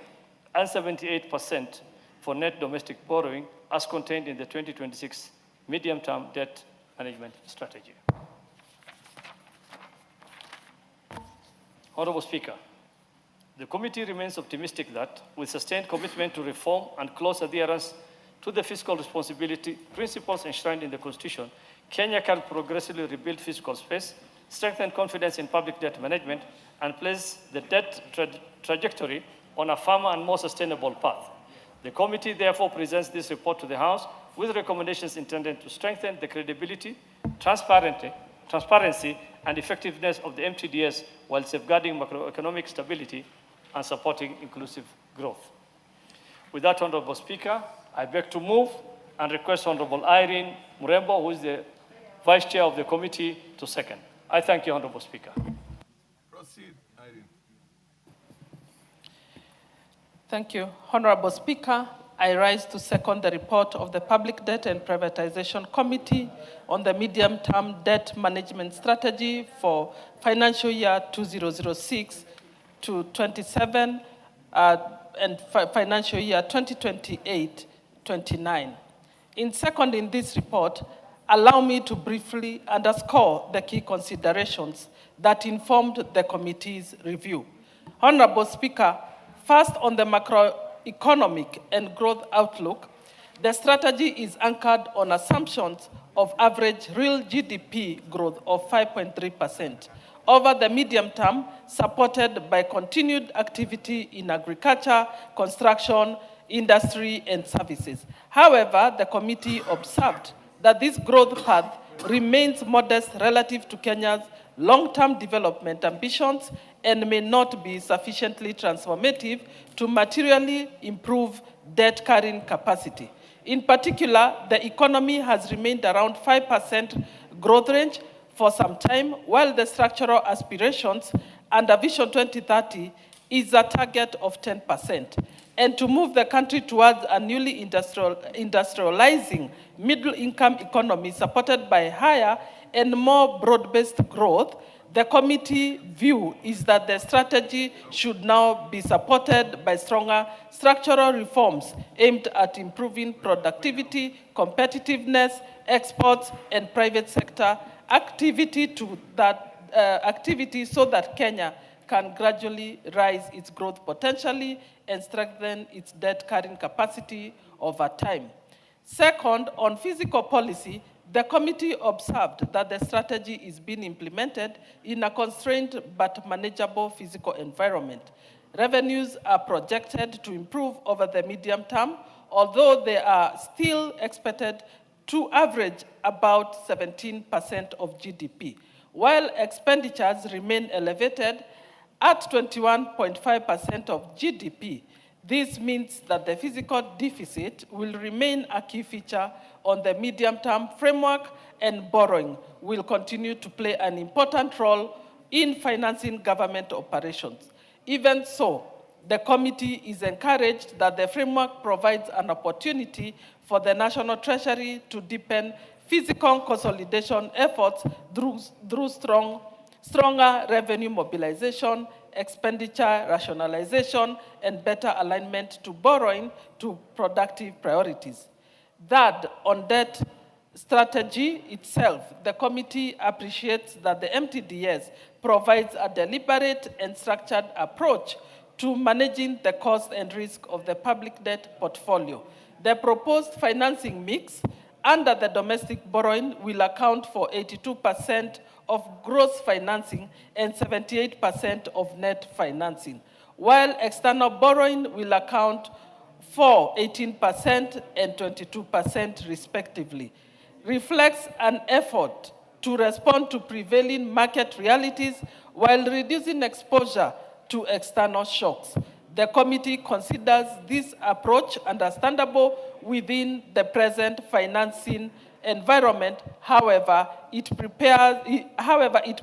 [SPEAKER 5] and 78% for net domestic borrowing as contained in the 2026 medium-term debt management strategy. Honorable Speaker, the committee remains optimistic that with sustained commitment to reform and close adherence to the fiscal responsibility principles enshrined in the Constitution, Kenya can progressively rebuild fiscal space, strengthen confidence in public debt management, and place the debt trajectory on a firmer and more sustainable path. The committee therefore presents this report to the House with recommendations intended to strengthen the credibility, transparency, and effectiveness of the MTDS while safeguarding macroeconomic stability and supporting inclusive growth. With that, Honorable Speaker, I beg to move and request Honorable Irene Murembo, who is the Vice Chair of the committee, to second. I thank you, Honorable Speaker.
[SPEAKER 2] Proceed, Irene.
[SPEAKER 3] Thank you. Honorable Speaker, I rise to second the report of the Public Debt and Privatization Committee on the medium-term debt management strategy for financial year 2006 to 27 and financial year 2028-29. In seconding this report, allow me to briefly underscore the key considerations that informed the committee's review. Honorable Speaker, first on the macroeconomic and growth outlook, the strategy is anchored on assumptions of average real GDP growth of 5.3% over the medium term, supported by continued activity in agriculture, construction, industry, and services. However, the committee observed that this growth path remains modest relative to Kenya's long-term development ambitions and may not be sufficiently transformative to materially improve debt carrying capacity. In particular, the economy has remained around 5% growth range for some time, while the structural aspirations under Vision 2030 is a target of 10%. And to move the country towards a newly industrializing middle-income economy supported by higher and more broad-based growth, the committee view is that the strategy should now be supported by stronger structural reforms aimed at improving productivity, competitiveness, exports, and private sector activity so that Kenya can gradually rise its growth potentially and strengthen its debt carrying capacity over time. Second, on fiscal policy, the committee observed that the strategy is being implemented in a constrained but manageable fiscal environment. Revenues are projected to improve over the medium term, although they are still expected to average about 17% of GDP, while expenditures remain elevated at 21.5% of GDP. This means that the fiscal deficit will remain a key feature on the medium-term framework, and borrowing will continue to play an important role in financing government operations. Even so, the committee is encouraged that the framework provides an opportunity for the National Treasury to deepen fiscal consolidation efforts through stronger revenue mobilization, expenditure rationalization, and better alignment to borrowing to productive priorities. Third, on debt strategy itself, the committee appreciates that the MTDS provides a deliberate and structured approach to managing the cost and risk of the public debt portfolio. The proposed financing mix under the domestic borrowing will account for 82% of gross financing and 78% of net financing, while external borrowing will account for 18% and 22% respectively, reflects an effort to respond to prevailing market realities while reducing exposure to external shocks. The committee considers this approach understandable within the present financing environment. However, it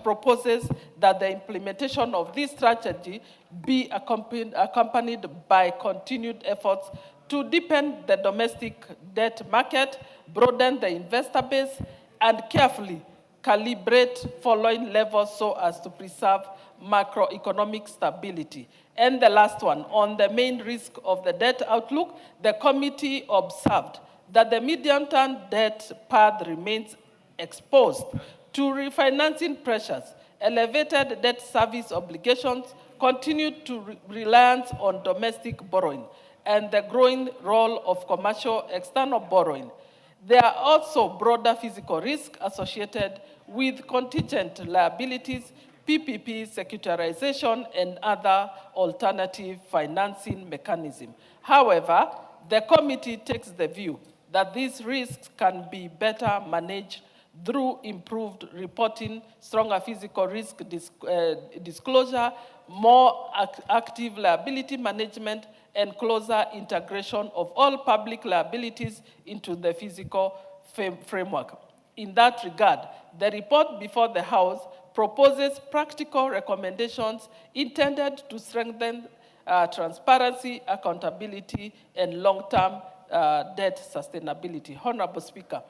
[SPEAKER 3] proposes that the implementation of this strategy be accompanied by continued efforts to deepen the domestic debt market, broaden the investor base, and carefully calibrate following levels so as to preserve macroeconomic stability. And the last one, on the main risk of the debt outlook, the committee observed that the medium-term debt path remains exposed to refinancing pressures, elevated debt service obligations, continued reliance on domestic borrowing, and the growing role of commercial external borrowing. There are also broader physical risks associated with contingent liabilities, PPP, securitization, and other alternative financing mechanisms. However, the committee takes the view that these risks can be better managed through improved reporting, stronger physical risk disclosure, more active liability management, and closer integration of all public liabilities into the physical framework. In that regard, the report before the House proposes practical recommendations intended to strengthen transparency, accountability, and long-term debt sustainability. Honorable Speaker,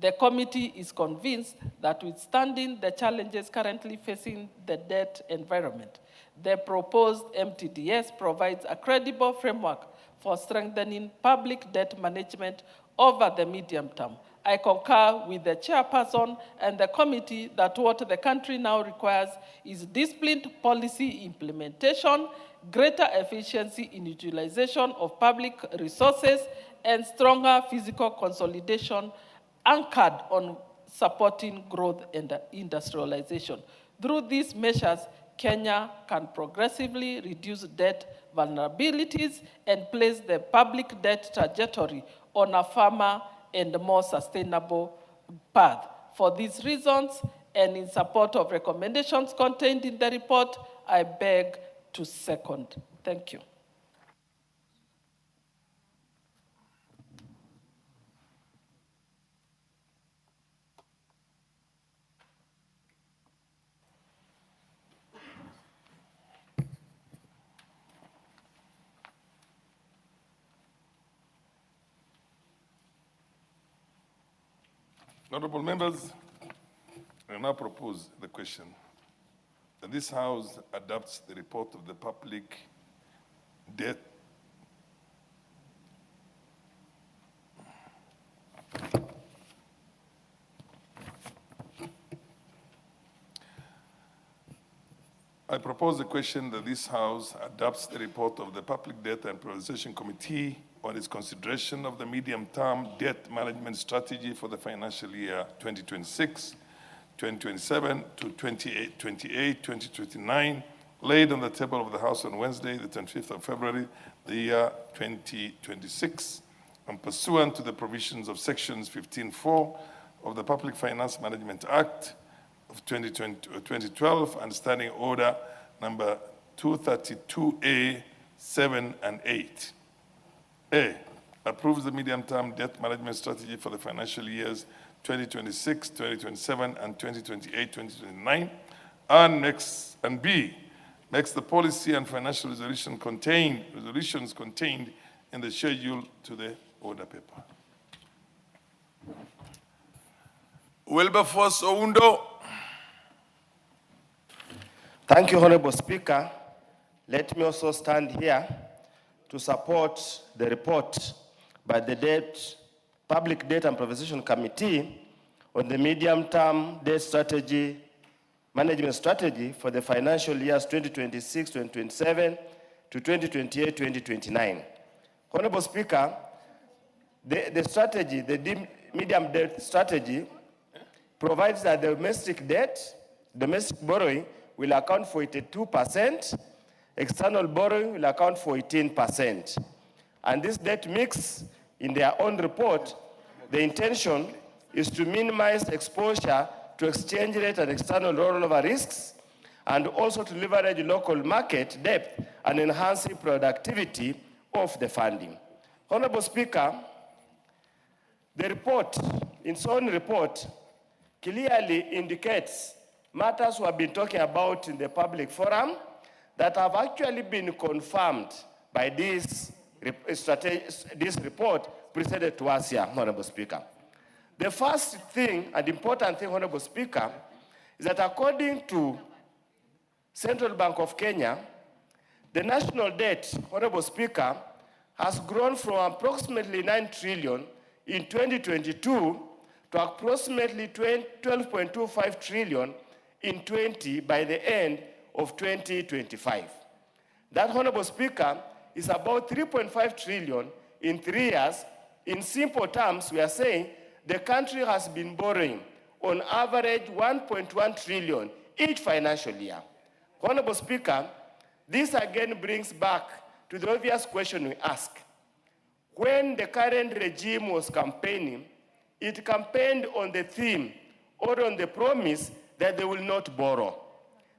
[SPEAKER 3] the committee is convinced that withstanding the challenges currently facing the debt environment, the proposed MTDS provides a credible framework for strengthening public debt management over the medium term. I concur with the chairperson and the committee that what the country now requires is disciplined policy implementation, greater efficiency in utilization of public resources, and stronger physical consolidation anchored on supporting growth and industrialization. Through these measures, Kenya can progressively reduce debt vulnerabilities and place the public debt trajectory on a firmer and more sustainable path. For these reasons, and in support of recommendations contained in the report, I beg to second. Thank you.
[SPEAKER 8] Honorable members, I now propose the question that this House adopts the report of the public debt I propose the question that this House adopts the report of the Public Debt and Privatization Committee on its consideration of the medium-term debt management strategy for the financial year 2026, 2027 to 2028, 2029, laid on the table of the House on Wednesday, the 25th of February, the year 2026, and pursuant to the provisions of sections 15(4) of the Public Finance Management Act of 2012 and Standing Order number 232A, 7 and 8. A, approves the medium-term debt management strategy for the financial years 2026, 2027, and 2028, 2029. And B, makes the policy and financial resolutions contained in the schedule to the order paper.
[SPEAKER 10] Wilberforce Oundo.
[SPEAKER 22] Thank you, Honorable Speaker. Let me also stand here to support the report by the Public Debt and Privatization Committee on the medium-term debt strategy, management strategy for the financial years 2026, 2027 to 2028, 2029. Honorable Speaker, the strategy, the medium debt strategy provides that the domestic borrowing will account for 82%, external borrowing will account for 18%. And this debt mix, in their own report, the intention is to minimize exposure to exchange rate and external rollover risks, and also to leverage local market depth and enhancing productivity of the funding. Honorable Speaker, the report, in its own report, clearly indicates matters we have been talking about in the public forum that have actually been confirmed by this report presented to us here, Honorable Speaker. The first thing and important thing, Honorable Speaker, is that according to Central Bank of Kenya, the national debt, Honorable Speaker, has grown from approximately 9 trillion in 2022 to approximately 12.25 trillion by the end of 2025. That, Honorable Speaker, is about 3.5 trillion in 3 years. In simple terms, we are saying the country has been borrowing on average 1.1 trillion each financial year. Honorable Speaker, this again brings back to the obvious question we ask. When the current regime was campaigning, it campaigned on the theme or on the promise that they will not borrow.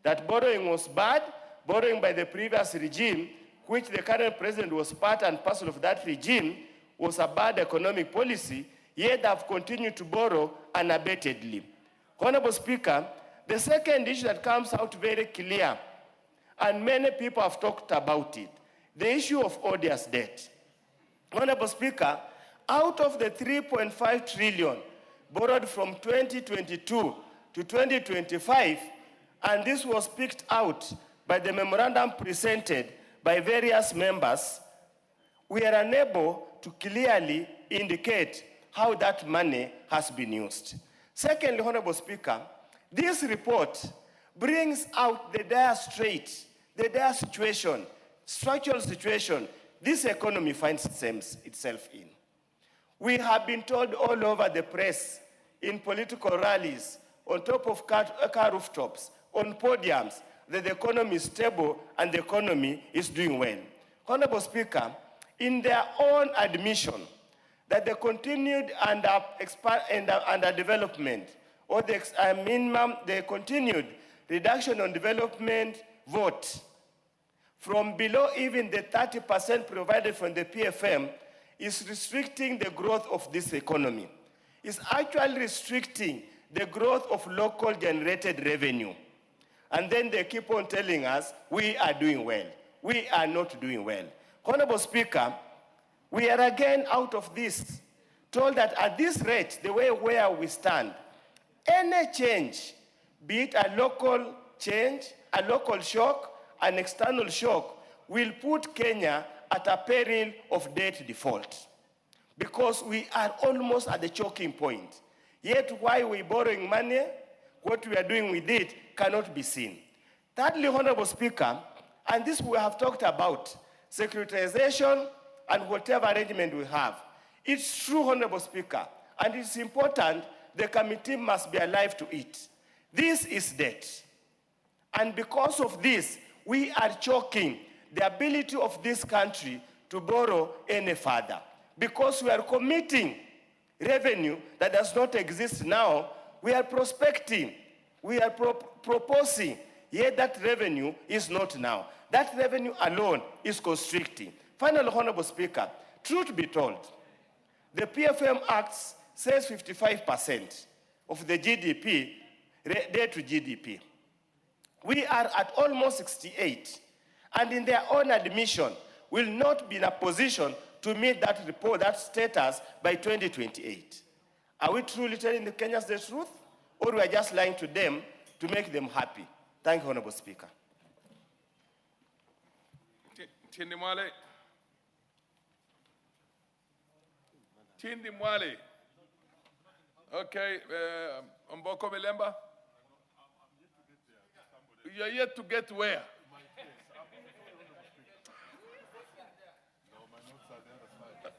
[SPEAKER 22] That borrowing was bad, borrowing by the previous regime, which the current president was part and parcel of that regime, was a bad economic policy, yet have continued to borrow unabatedly. Honorable Speaker, the second issue that comes out very clear, and many people have talked about it, the issue of odious debt. Honorable Speaker, out of the 3.5 trillion borrowed from 2022 to 2025, and this was picked out by the memorandum presented by various members, we are unable to clearly indicate how that money has been used. Secondly, Honorable Speaker, this report brings out the dire strait, the dire situation, structural situation this economy finds itself in. We have been told all over the press, in political rallies, on top of car rooftops, on podiums, that the economy is stable and the economy is doing well. Honorable Speaker, in their own admission that the continued underdevelopment or the continued reduction on development vote from below even the 30% provided from the PFM is restricting the growth of this economy. It's actually restricting the growth of local generated revenue. And then they keep on telling us, we are doing well. We are not doing well. Honorable Speaker, we are again out of this, told that at this rate, the way where we stand, any change, be it a local change, a local shock, an external shock, will put Kenya at a peril of debt default. Because we are almost at the choking point. Yet why we're borrowing money, what we are doing with it cannot be seen. Thirdly, Honorable Speaker, and this we have talked about, securitization and whatever arrangement we have. It's true, Honorable Speaker, and it's important the committee must be alive to it. This is debt. And because of this, we are choking the ability of this country to borrow any further. because we are committing revenue that does not exist now. We are prospecting, we are proposing, yet that revenue is not now. That revenue alone is constricting. Finally, Honorable Speaker, truth be told, the PFM Act says 55% of the GDP, debt to GDP. We are at almost 68, and in their own admission, will not be in a position to meet that report, that status by 2028. Are we truly telling the Kenyans the truth, or we are just lying to them to make them happy? Thank you, Honorable Speaker.
[SPEAKER 8] Tindi Mwale. Tindi Mwale. Okay, Mboko Milemba. You are yet to get where?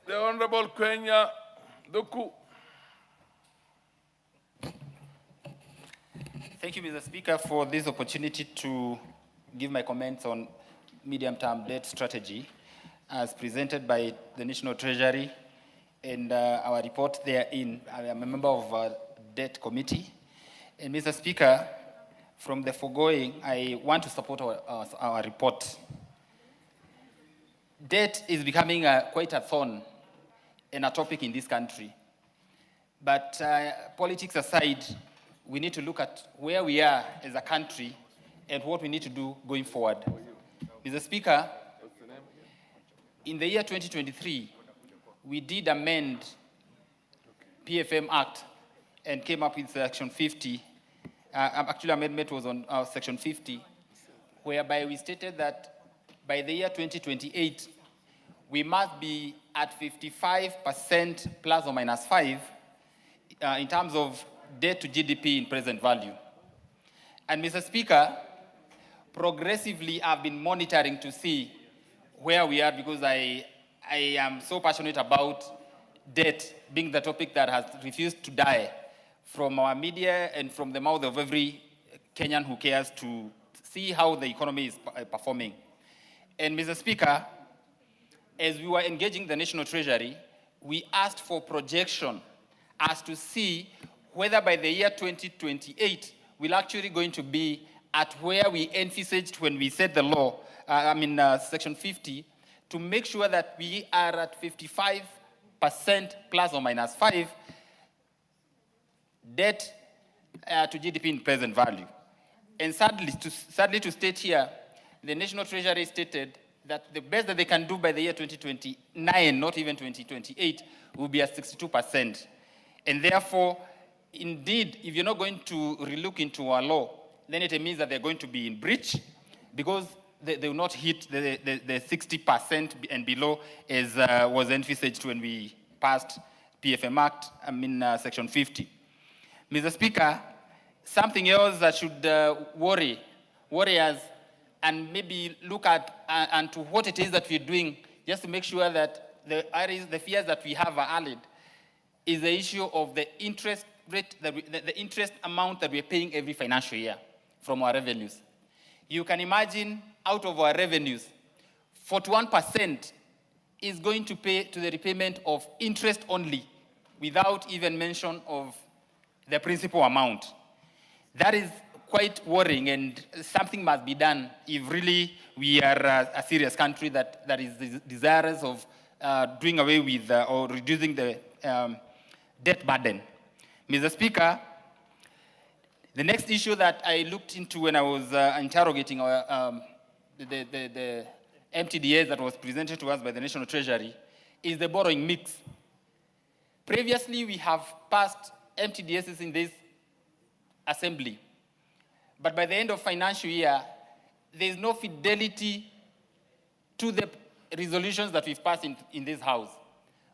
[SPEAKER 8] The Honorable Kenya Doku.
[SPEAKER 10] Thank you, Mr. Speaker, for this opportunity to give my comments on medium-term debt strategy as presented by the National Treasury and our report therein. I am a member of Debt Committee. And Mr. Speaker, from the foregoing, I want to support our report. Debt is becoming quite a thorn and a topic in this country. But politics aside, we need to look at where we are as a country and what we need to do going forward. Mr. Speaker, in the year 2023, we did amend PFM Act and came up with Section 50. Actually, amendment was on Section 50, whereby we stated that by the year 2028, we must be at 55% plus or minus 5 in terms of debt to GDP in present value. And Mr. Speaker, progressively I've been monitoring to see where we are because I am so passionate about debt being the topic that has refused to die from our media and from the mouth of every Kenyan who cares to see how the economy is performing. And Mr. Speaker, as we were engaging the National Treasury, we asked for projection as to see whether by the year 2028, we're actually going to be at where we envisaged when we set the law, Section 50, to make sure that we are at 55% plus or minus 5 debt to GDP in present value. And sadly to state here, the National Treasury stated that the best that they can do by the year 2029, not even 2028, will be at 62%. And therefore, indeed, if you're not going to relook into our law, then it means that they're going to be in breach because they will not hit the 60% and below as was envisaged when we passed PFM Act, Section 50. Mr. Speaker, something else that should worry us and maybe look at and to what it is that we're doing just to make sure that the fears that we have are allayed is the issue of the interest rate, the interest amount that we're paying every financial year from our revenues. You can imagine out of our revenues, 41% is going to pay to the repayment of interest only without even mention of the principal amount. That is quite worrying and something must be done if really we are a serious country that is desirous of doing away with or reducing the debt burden. Mr. Speaker, the next issue that I looked into when I was interrogating the MTDA that was presented to us by the National Treasury is the borrowing mix. Previously, we have passed MTDSs in this assembly, but by the end of financial year, there is no fidelity to the resolutions that we've passed in this house.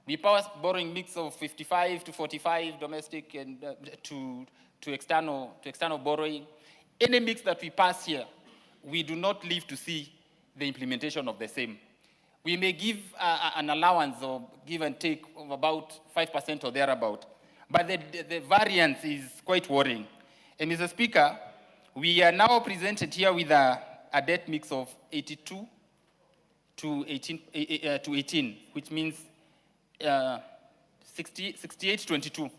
[SPEAKER 10] We passed borrowing mix of 55 to 45 domestic and to external borrowing. Any mix that we pass here, we do not live to see the implementation of the same. We may give an allowance or give and take of about 5% or thereabout, but the variance is quite worrying. And Mr. Speaker, we are now presented here with a debt mix of 82 to 18, which means 68-22.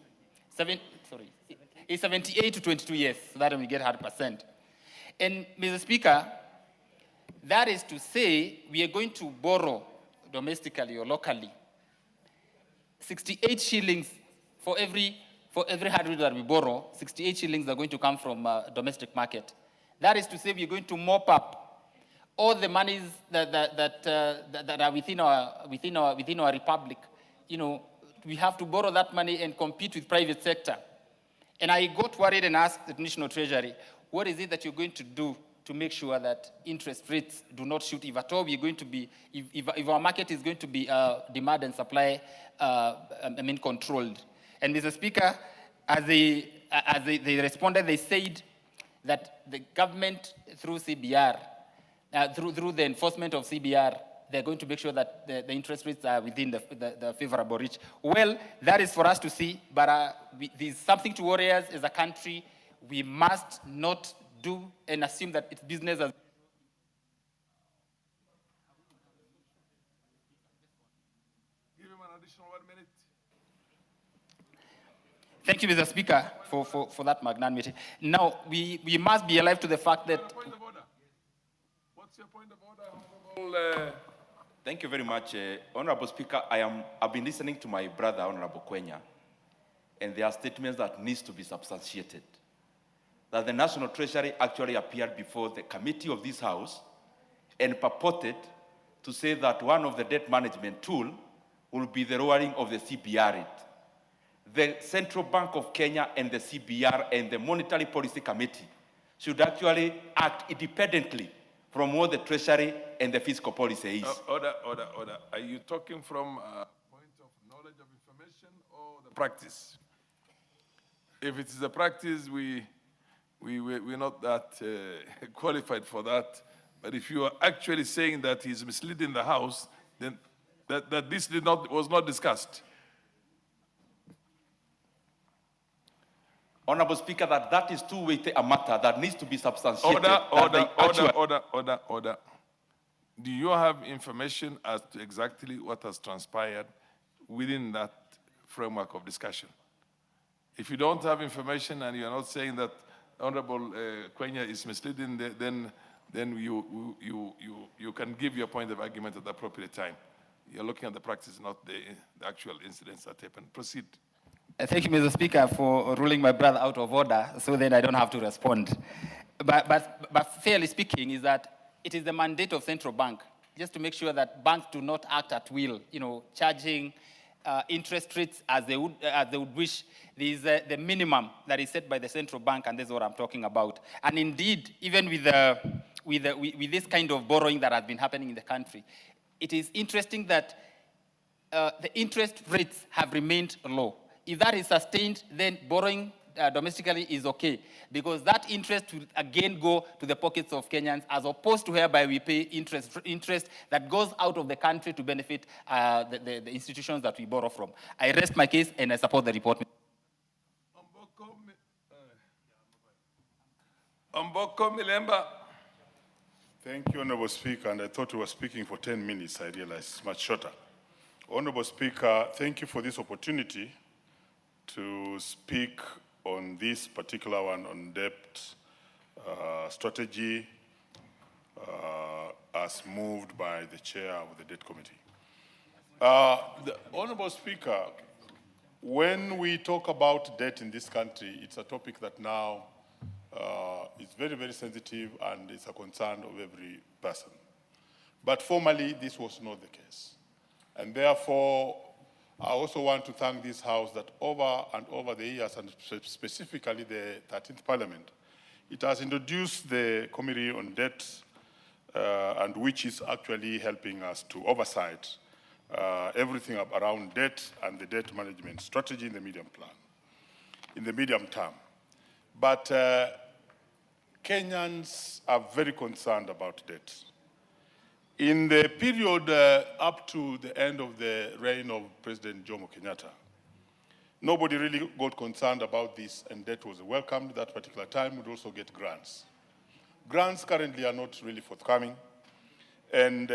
[SPEAKER 10] It's 78 to 22 years, so that we get 100%. And Mr. Speaker, that is to say we are going to borrow domestically or locally 68 shillings for every 100 that we borrow. 68 shillings are going to come from domestic market. That is to say we are going to mop up all the monies that are within our republic. You know, we have to borrow that money and compete with private sector. And I got worried and asked the National Treasury, what is it that you're going to do to make sure that interest rates do not shoot? If at all we're going to be, if our market is going to be demand and supply, controlled. And Mr. Speaker, as they responded, they said that the government through CBR, through the enforcement of CBR, they're going to make sure that the interest rates are within the favorable reach. Well, that is for us to see, but there's something to worry us as a country. We must not do and assume that it's business as
[SPEAKER 8] Give him an additional 1 minute.
[SPEAKER 10] Thank you, Mr. Speaker, for that magnanimity. Now, we must be alive to the fact that...
[SPEAKER 8] Point of order. What's your point of order,
[SPEAKER 11] Thank you very much, Honorable Speaker. I've been listening to my brother, Honorable Kwenya, and there are statements that needs to be substantiated. That the National Treasury actually appeared before the committee of this House and purported to say that one of the debt management tool will be the lowering of the CBR rate. The Central Bank of Kenya and the CBR and the Monetary Policy Committee should actually act independently from what the Treasury and the fiscal policy is.
[SPEAKER 8] Order. Are you talking from a point of knowledge of information or the practice? If it is a practice, we're not that qualified for that. But if you are actually saying that he's misleading the House, then that this was not discussed.
[SPEAKER 11] Honorable Speaker, that is too weighty a matter that needs to be substantiated.
[SPEAKER 8] Order. Do you have information as to exactly what has transpired within that framework of discussion? If you don't have information and you're not saying that Honorable Kwenya is misleading, then you can give your point of argument at the appropriate time. You're looking at the practice, not the actual incidents that happened. Proceed.
[SPEAKER 10] Thank you, Mr. Speaker, for ruling my brother out of order, so then I don't have to respond. But fairly speaking, is that it is the mandate of central bank just to make sure that banks do not act at will, charging interest rates as they would wish. There is the minimum that is set by the central bank, and this is what I'm talking about. And indeed, even with this kind of borrowing that has been happening in the country, it is interesting that the interest rates have remained low. If that is sustained, then borrowing domestically is okay, because that interest will again go to the pockets of Kenyans, as opposed to whereby we pay interest that goes out of the country to benefit the institutions that we borrow from. I rest my case and I support the report.
[SPEAKER 12] Thank you, Honorable Speaker, and I thought we were speaking for 10 minutes. I realized it's much shorter. Honorable Speaker, thank you for this opportunity to speak on this particular one on debt strategy as moved by the chair of the debt committee. The Honorable Speaker, when we talk about debt in this country, it's a topic that now is very, very sensitive and it's a concern of every person. But formally, this was not the case. And therefore, I also want to thank this House that over and over the years, and specifically the 13th Parliament, it has introduced the Committee on Debt, and which is actually helping us to oversight everything around debt and the debt management strategy in the medium term. But Kenyans are very concerned about debt. In the period up to the end of the reign of President Jomo Kenyatta, nobody really got concerned about this, and debt was welcomed that particular time. We'd also get grants. Grants currently are not really forthcoming, and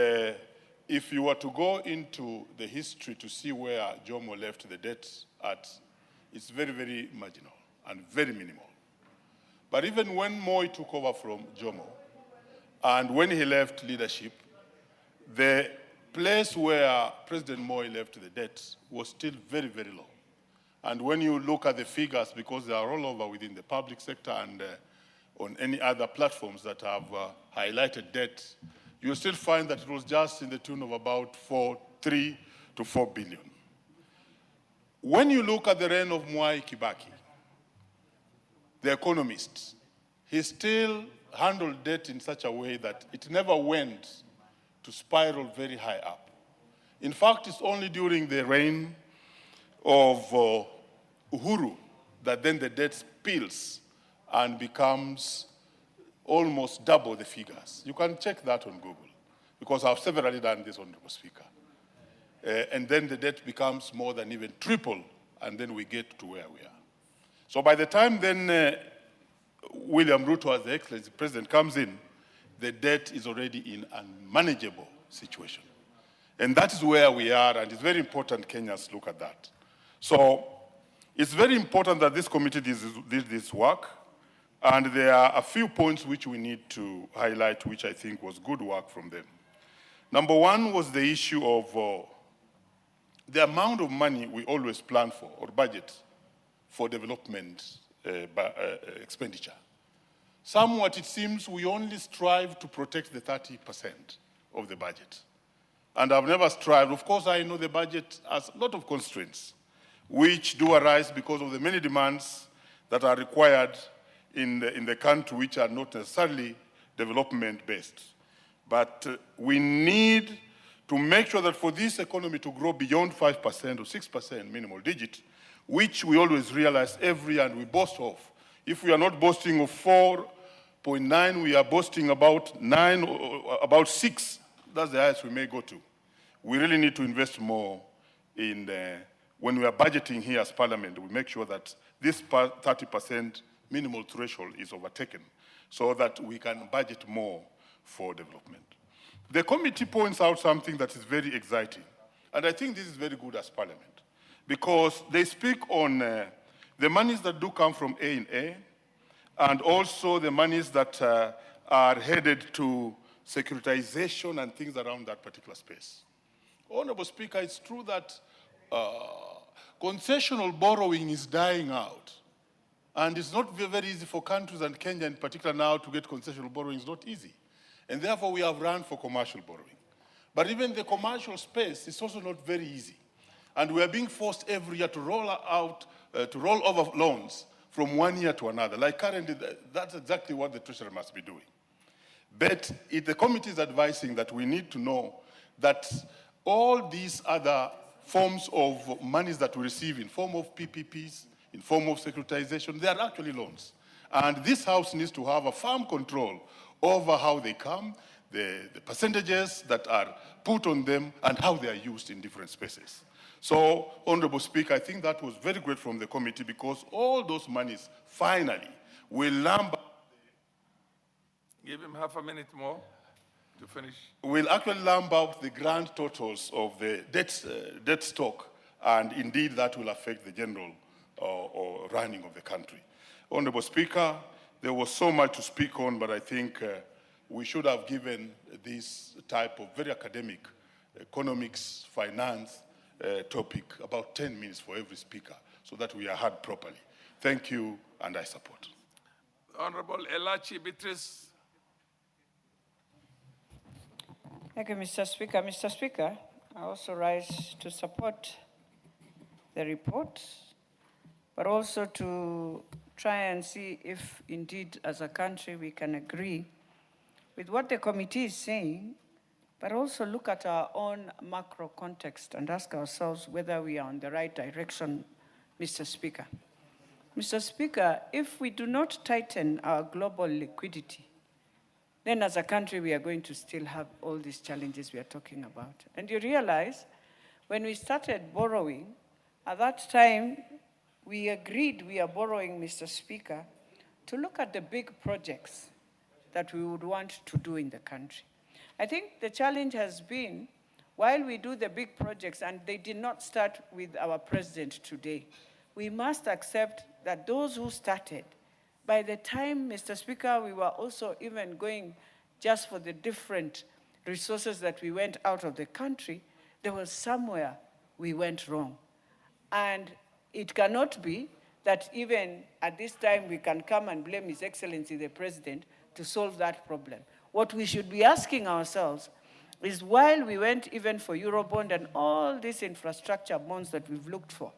[SPEAKER 12] if you were to go into the history to see where Jomo left the debt at, it's very, very marginal and very minimal. But even when Moi took over from Jomo, and when he left leadership, the place where President Moi left the debt was still very, very low. And when you look at the figures, because they are all over within the public sector and on any other platforms that have highlighted debt, you'll still find that it was just in the tune of about 3 to 4 billion. When you look at the reign of Mwai Kibaki, the economist, he still handled debt in such a way that it never went to spiral very high up. In fact, it's only during the reign of Uhuru that then the debt spills and becomes almost double the figures. You can check that on Google, because I've severally done this, Honorable Speaker. And then the debt becomes more than even triple, and then we get to where we are. So by the time then William Ruto, as the Excellency President, comes in, the debt is already in a manageable situation. And that is where we are, and it's very important Kenyans look at that. So it's very important that this committee did this work, and there are a few points which we need to highlight, which I think was good work from them. Number one was the issue of the amount of money we always plan for or budget for development expenditure. Somewhat it seems we only strive to protect the 30% of the budget. And I've never strived. Of course, I know the budget has a lot of constraints, which do arise because of the many demands that are required in the country, which are not necessarily development-based. But we need to make sure that for this economy to grow beyond 5% or 6% minimal digit, which we always realize every year and we boast of. If we are not boasting of 4.9, we are boasting about 9 or about 6. That's the highest we may go to. We really need to invest more in when we are budgeting here as Parliament, we make sure that this 30% minimal threshold is overtaken so that we can budget more for development. The committee points out something that is very exciting, and I think this is very good as Parliament, because they speak on the monies that do come from A&A, and also the monies that are headed to securitization and things around that particular space. Honorable Speaker, it's true that concessional borrowing is dying out. And it's not very easy for countries, and Kenya in particular now, to get concessional borrowing is not easy. And therefore, we have run for commercial borrowing. But even the commercial space is also not very easy. And we are being forced every year to roll over loans from one year to another. Like currently, that's exactly what the Treasury must be doing. But the committee is advising that we need to know that all these other forms of monies that we receive in form of PPPs, in form of securitization, they are actually loans. And this House needs to have a firm control over how they come, the percentages that are put on them, and how they are used in different spaces. So, Honorable Speaker, I think that was very great from the committee, because all those monies finally will lump.
[SPEAKER 8] Give him half a minute more to finish.
[SPEAKER 12] Will actually lump out the grand totals of the debt stock, and indeed that will affect the general or running of the country. Honorable Speaker, there was so much to speak on, but I think we should have given this type of very academic economics, finance topic about 10 minutes for every speaker so that we are heard properly. Thank you, and I support.
[SPEAKER 8] Honorable Elachi Beatrice.
[SPEAKER 6] Thank you, Mr. Speaker. Mr. Speaker, I also rise to support the report, but also to try and see if indeed as a country we can agree with what the committee is saying, but also look at our own macro context and ask ourselves whether we are on the right direction, Mr. Speaker. Mr. Speaker, if we do not tighten our global liquidity, then as a country we are going to still have all these challenges we are talking about. And you realize when we started borrowing, at that time, we agreed we are borrowing, Mr. Speaker, to look at the big projects that we would want to do in the country. I think the challenge has been while we do the big projects, and they did not start with our president today, we must accept that those who started, by the time, Mr. Speaker, we were also even going just for the different resources that we went out of the country, there was somewhere we went wrong. And it cannot be that even at this time we can come and blame His Excellency the President to solve that problem. What we should be asking ourselves is, while we went even for Eurobond and all these infrastructure bonds that we've looked for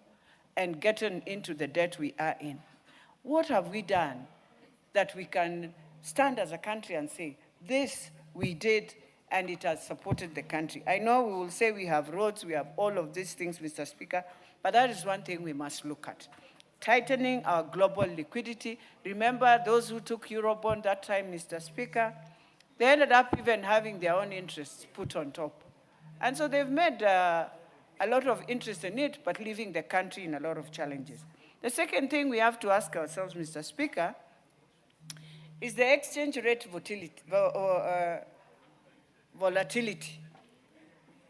[SPEAKER 6] and gotten into the debt we are in, what have we done that we can stand as a country and say, this we did and it has supported the country? I know we will say we have roads, we have all of these things, Mr. Speaker, but that is one thing we must look at. Tightening our global liquidity. Remember those who took Eurobond that time, Mr. Speaker, they ended up even having their own interests put on top. And so they've made a lot of interest in it, but leaving the country in a lot of challenges. The second thing we have to ask ourselves, Mr. Speaker, is the exchange rate volatility.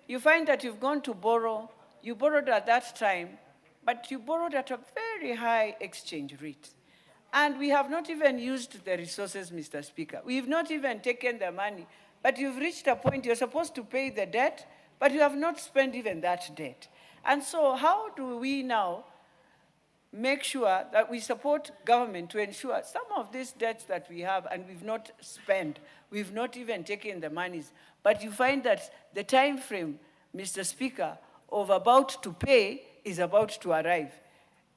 [SPEAKER 6] You find that you've gone to borrow, you borrowed at that time, but you borrowed at a very high exchange rate. And we have not even used the resources, Mr. Speaker. We've not even taken the money, but you've reached a point you're supposed to pay the debt, but you have not spent even that debt. And so how do we now make sure that we support government to ensure some of these debts that we have and we've not spent, we've not even taken the monies, but you find that the time frame, Mr. Speaker, of about to pay is about to arrive.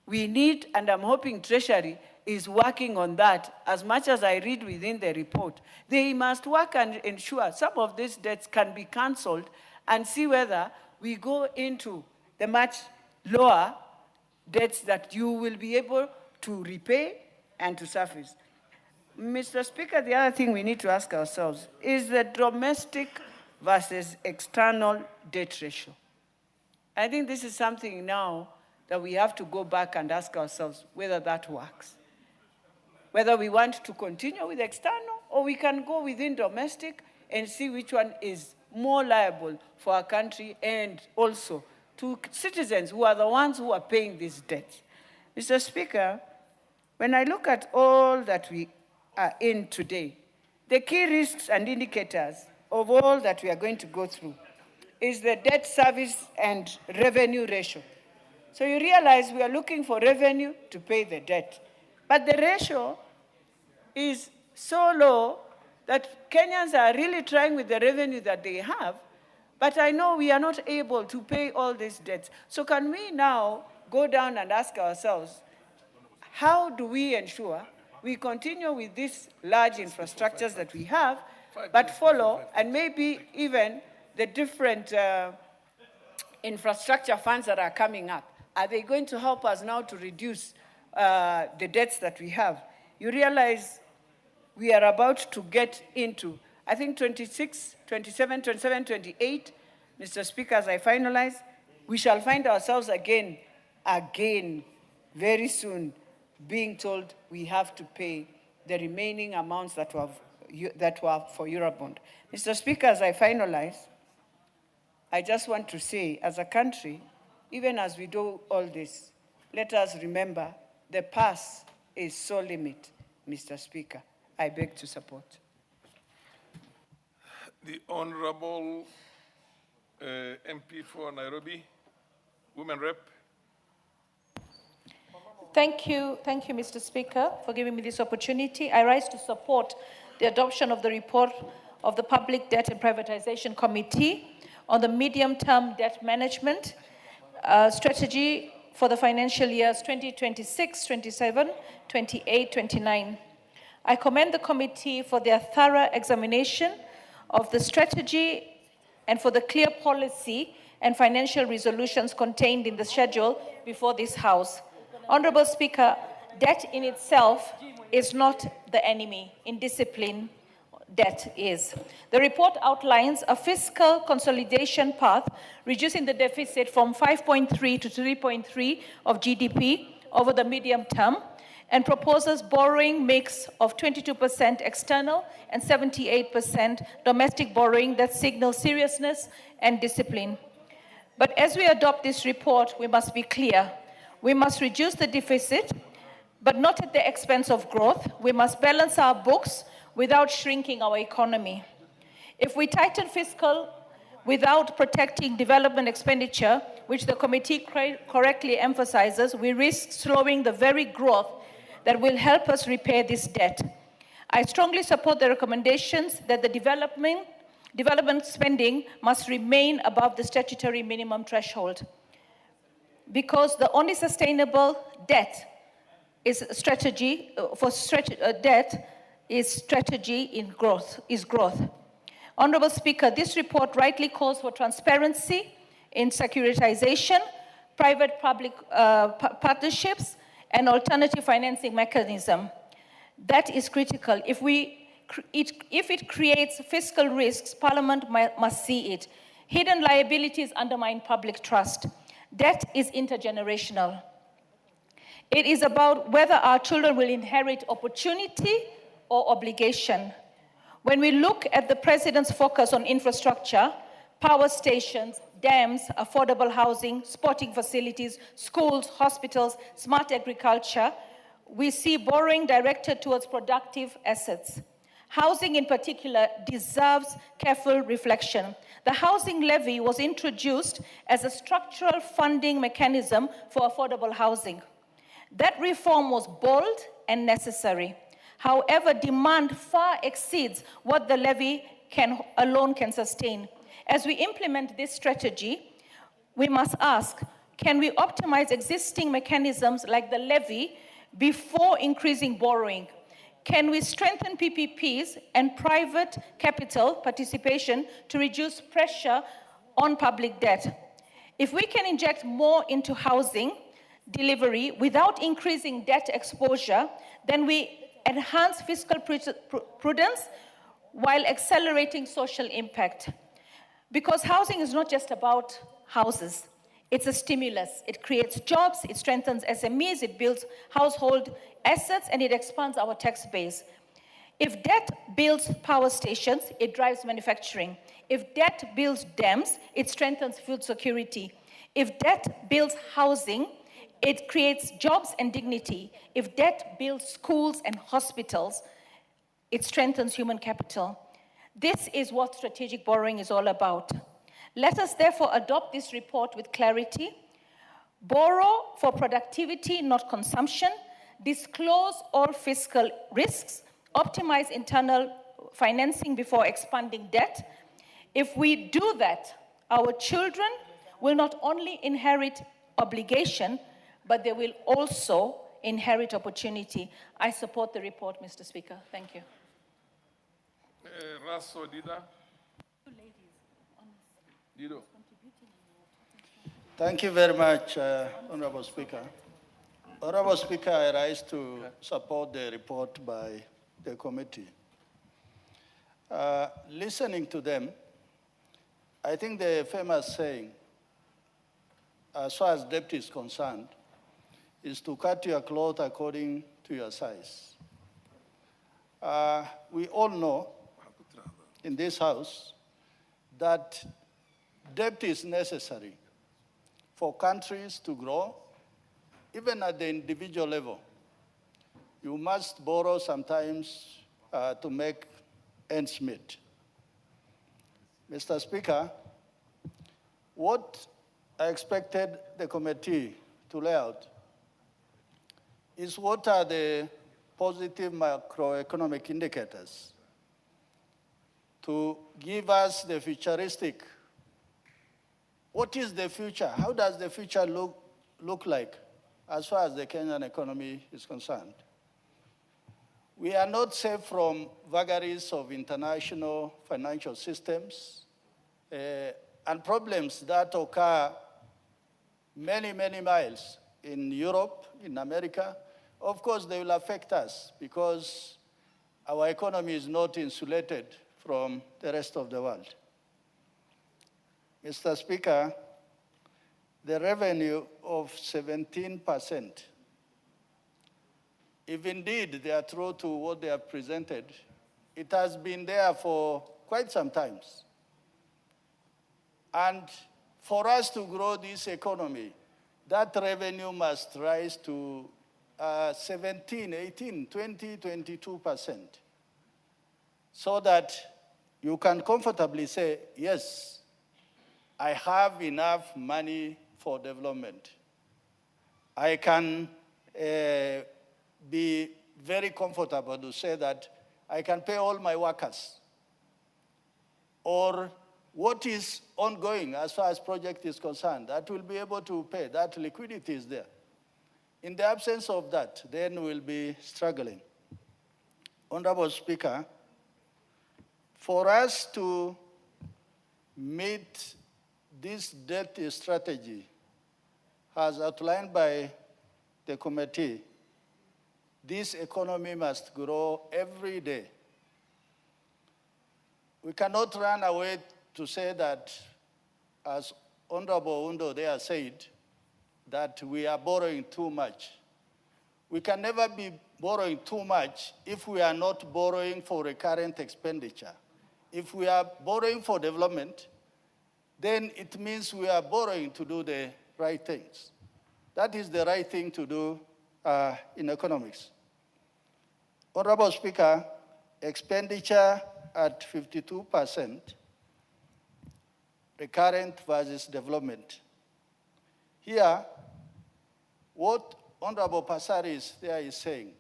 [SPEAKER 6] We need, and I'm hoping Treasury is working on that. As much as I read within the report, they must work and ensure some of these debts can be cancelled and see whether we go into the much lower debts that you will be able to repay and to service. Mr. Speaker, the other thing we need to ask ourselves is the domestic versus external debt ratio. I think this is something now that we have to go back and ask ourselves whether that works. Whether we want to continue with external or we can go within domestic and see which one is more liable for our country and also to citizens who are the ones who are paying these debts. Mr. Speaker, when I look at all that we are in today, the key risks and indicators of all that we are going to go through is the debt service and revenue ratio. So you realize we are looking for revenue to pay the debt. But the ratio is so low that Kenyans are really trying with the revenue that they have, but I know we are not able to pay all these debts. So can we now go down and ask ourselves, how do we ensure we continue with these large infrastructures that we have, but follow, and maybe even the different infrastructure funds that are coming up? Are they going to help us now to reduce the debts that we have? You realize we are about to get into, I think 26, 27, 27, 28, Mr. Speaker, as I finalize, we shall find ourselves again, very soon, being told we have to pay the remaining amounts that were for Eurobond. Mr. Speaker, as I finalize, I just want to say, as a country, even as we do all this, let us remember the purse is so limited, Mr. Speaker. I beg to support.
[SPEAKER 8] The Honorable MP for Nairobi, Women Rep.
[SPEAKER 1] Thank you, Mr. Speaker, for giving me this opportunity. I rise to support the adoption of the report of the Public Debt and Privatization Committee on the medium-term debt management strategy for the financial years 2026, 27, 28, 29. I commend the committee for their thorough examination of the strategy and for the clear policy and financial resolutions contained in the schedule before this House. Honorable Speaker, debt in itself is not the enemy. Indiscipline, debt is. The report outlines a fiscal consolidation path, reducing the deficit from 5.3 to 3.3 of GDP over the medium term, and proposes borrowing mix of 22% external and 78% domestic borrowing that signals seriousness and discipline. But as we adopt this report, we must be clear. We must reduce the deficit, but not at the expense of growth. We must balance our books without shrinking our economy. If we tighten fiscal without protecting development expenditure, which the committee correctly emphasizes, we risk slowing the very growth that will help us repay this debt. I strongly support the recommendations that the development spending must remain above the statutory minimum threshold, because the only sustainable debt is strategy in growth. Honorable Speaker, this report rightly calls for transparency in securitization, private-public partnerships, and alternative financing mechanism. That is critical. If it creates fiscal risks, Parliament must see it. Hidden liabilities undermine public trust. Debt is intergenerational. It is about whether our children will inherit opportunity or obligation. When we look at the President's focus on infrastructure, power stations, dams, affordable housing, sporting facilities, schools, hospitals, smart agriculture, we see borrowing directed towards productive assets. Housing in particular deserves careful reflection. The housing levy was introduced as a structural funding mechanism for affordable housing. That reform was bold and necessary. However, demand far exceeds what the levy alone can sustain. As we implement this strategy, we must ask, can we optimize existing mechanisms like the levy before increasing borrowing? Can we strengthen PPPs and private capital participation to reduce pressure on public debt? If we can inject more into housing delivery without increasing debt exposure, then we enhance fiscal prudence while accelerating social impact. Because housing is not just about houses. It's a stimulus. It creates jobs, it strengthens SMEs, it builds household assets, and it expands our tax base. If debt builds power stations, it drives manufacturing. If debt builds dams, it strengthens food security. If debt builds housing, it creates jobs and dignity. If debt builds schools and hospitals, it strengthens human capital. This is what strategic borrowing is all about. Let us therefore adopt this report with clarity, borrow for productivity, not consumption, disclose all fiscal risks, optimize internal financing before expanding debt. If we do that, our children will not only inherit obligation, but they will also inherit opportunity. I support the report, Mr. Speaker. Thank you.
[SPEAKER 8] Raso Dida. Dido.
[SPEAKER 13] Thank you very much, Honorable Speaker. Honorable Speaker, I rise to support the report by the committee. Listening to them, I think the famous saying, as far as debt is concerned, is to cut your cloth according to your size. We all know in this house that debt is necessary for countries to grow, even at the individual level. You must borrow sometimes to make ends meet. Mr. Speaker, what I expected the committee to lay out is what are the positive macroeconomic indicators to give us the futuristic. What is the future? How does the future look like as far as the Kenyan economy is concerned? We are not safe from vagaries of international financial systems and problems that occur many, many miles in Europe, in America. Of course, they will affect us because our economy is not insulated from the rest of the world. Mr. Speaker, the revenue of 17% if indeed they are true to what they have presented, it has been there for quite some time. And for us to grow this economy, that revenue must rise to 17, 18, 20, 22%, so that you can comfortably say, yes, I have enough money for development. I can be very comfortable to say that I can pay all my workers. Or what is ongoing as far as project is concerned, that will be able to pay, that liquidity is there. In the absence of that, then we'll be struggling. Honorable Speaker, for us to meet this debt strategy as outlined by the committee, this economy must grow every day. We cannot run away to say that, as Honorable Undo there said, that we are borrowing too much. We can never be borrowing too much if we are not borrowing for recurrent expenditure. If we are borrowing for development, then it means we are borrowing to do the right things. That is the right thing to do in economics. Honorable Speaker, expenditure at 52%, recurrent versus development. Here, what Honorable Passaris there is saying,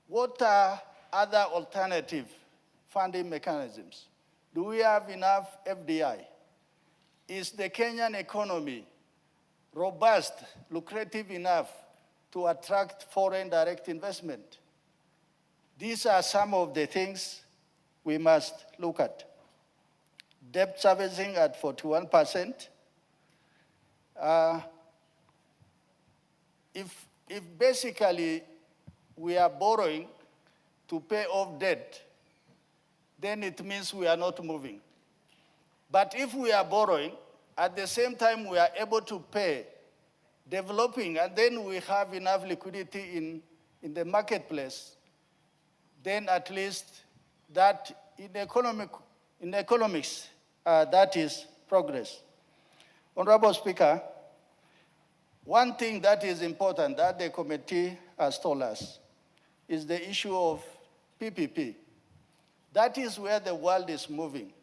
[SPEAKER 13] what are other alternative funding mechanisms? Do we have enough FDI? Is the Kenyan economy robust, lucrative enough to attract foreign direct investment? These are some of the things we must look at. Debt servicing at 41%. If basically we are borrowing to pay off debt, then it means we are not moving. But if we are borrowing, at the same time we are able to pay, developing, and then we have enough liquidity in the marketplace, then at least that in economics, that is progress. Honorable Speaker, one thing that is important that the committee has told us is the issue of PPP. That is where the world is moving.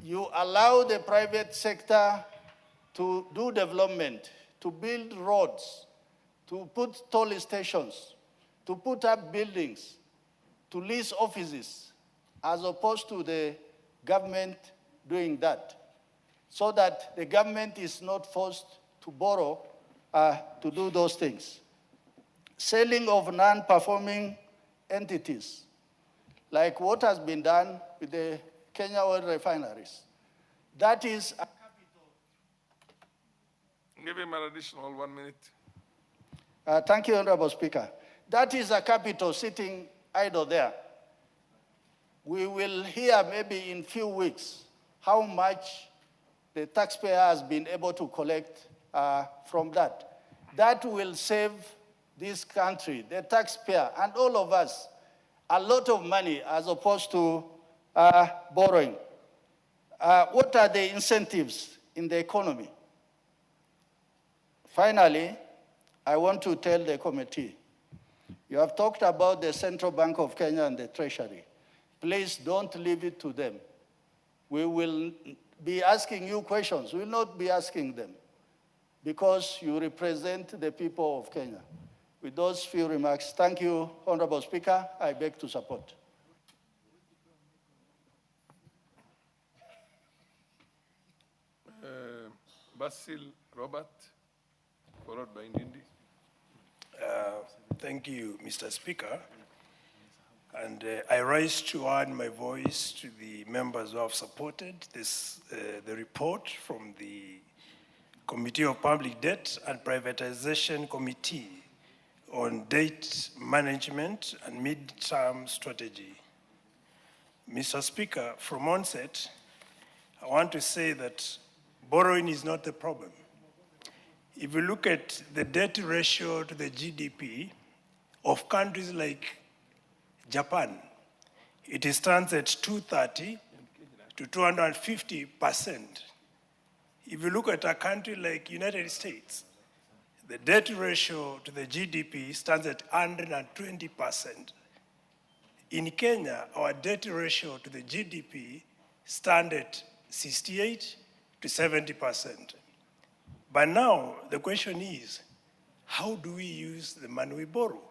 [SPEAKER 13] You allow the private sector to do development, to build roads, to put toll stations, to put up buildings, to lease offices, as opposed to the government doing that, so that the government is not forced to borrow to do those things. Selling of non-performing entities, like what has been done with the Kenya oil refineries. That is a capital.
[SPEAKER 8] Give him an additional 1 minute.
[SPEAKER 13] Thank you, Honorable Speaker. That is a capital sitting idle there. We will hear maybe in few weeks how much the taxpayer has been able to collect from that. That will save this country, the taxpayer, and all of us a lot of money as opposed to borrowing. What are the incentives in the economy? Finally, I want to tell the committee, you have talked about the Central Bank of Kenya and the Treasury. Please don't leave it to them. We will be asking you questions. We will not be asking them because you represent the people of Kenya. With those few remarks, thank you, Honorable Speaker. I beg to support.
[SPEAKER 8] Basil Robert, followed by Ndindi.
[SPEAKER 15] Thank you, Mr. Speaker. And I rise to add my voice to the members who have supported this, the report from the Committee of Public Debt and Privatization Committee on Debt Management and Mid-Term Strategy. Mr. Speaker, from onset, I want to say that borrowing is not the problem. If you look at the debt ratio to the GDP, of countries like Japan. It stands at 230 to 250%. If you look at a country like United States, the debt ratio to the GDP stands at 120%. In Kenya, our debt ratio to the GDP stands at 68 to 70%. But now the question is, how do we use the money we borrow?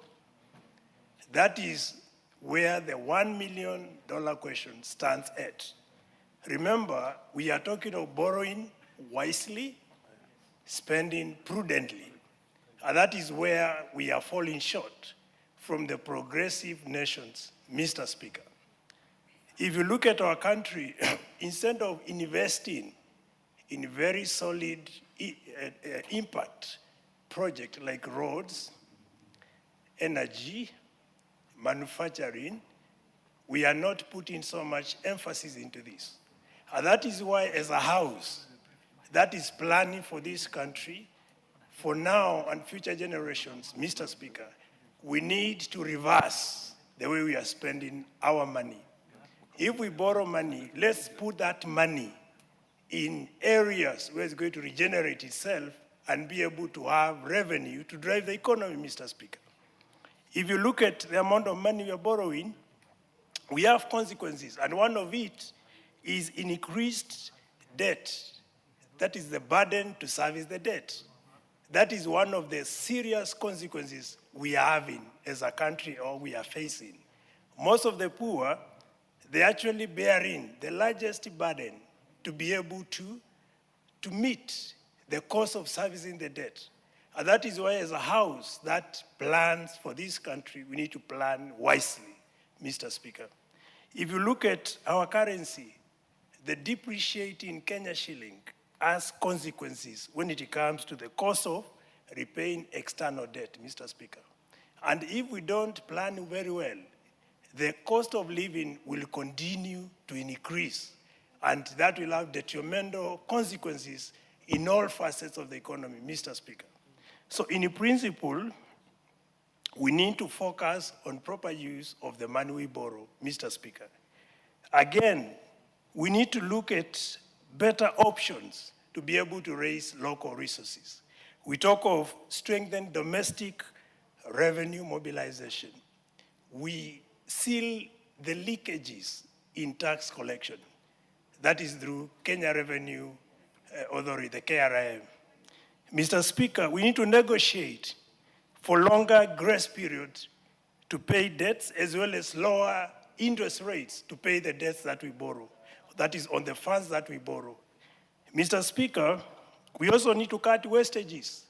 [SPEAKER 15] That is where the $1 million question stands at. Remember, we are talking of borrowing wisely, spending prudently. And that is where we are falling short from the progressive nations, Mr. Speaker. If you look at our country, instead of investing in very solid impact projects like roads, energy, manufacturing, we are not putting so much emphasis into this. And that is why, as a house that is planning for this country, for now and future generations, Mr. Speaker, we need to reverse the way we are spending our money. If we borrow money, let's put that money in areas where it's going to regenerate itself and be able to have revenue to drive the economy, Mr. Speaker. If you look at the amount of money we are borrowing, we have consequences, and one of it is increased debt. That is the burden to service the debt. That is one of the serious consequences we are having as a country, or we are facing. Most of the poor, they're actually bearing the largest burden to be able to meet the cost of servicing the debt. And that is why, as a house that plans for this country, we need to plan wisely, Mr. Speaker. If you look at our currency, the depreciating Kenya shilling has consequences when it comes to the cost of repaying external debt, Mr. Speaker. And if we don't plan very well, the cost of living will continue to increase, and that will have detrimental consequences in all facets of the economy, Mr. Speaker. So in principle, we need to focus on proper use of the money we borrow, Mr. Speaker. Again, we need to look at better options to be able to raise local resources. We talk of strengthened domestic revenue mobilization. We seal the leakages in tax collection. That is through Kenya Revenue Authority, the KRIM. Mr. Speaker, we need to negotiate for longer grace periods to pay debts, as well as lower interest rates to pay the debts that we borrow. That is on the funds that we borrow. Mr. Speaker, we also need to cut wastages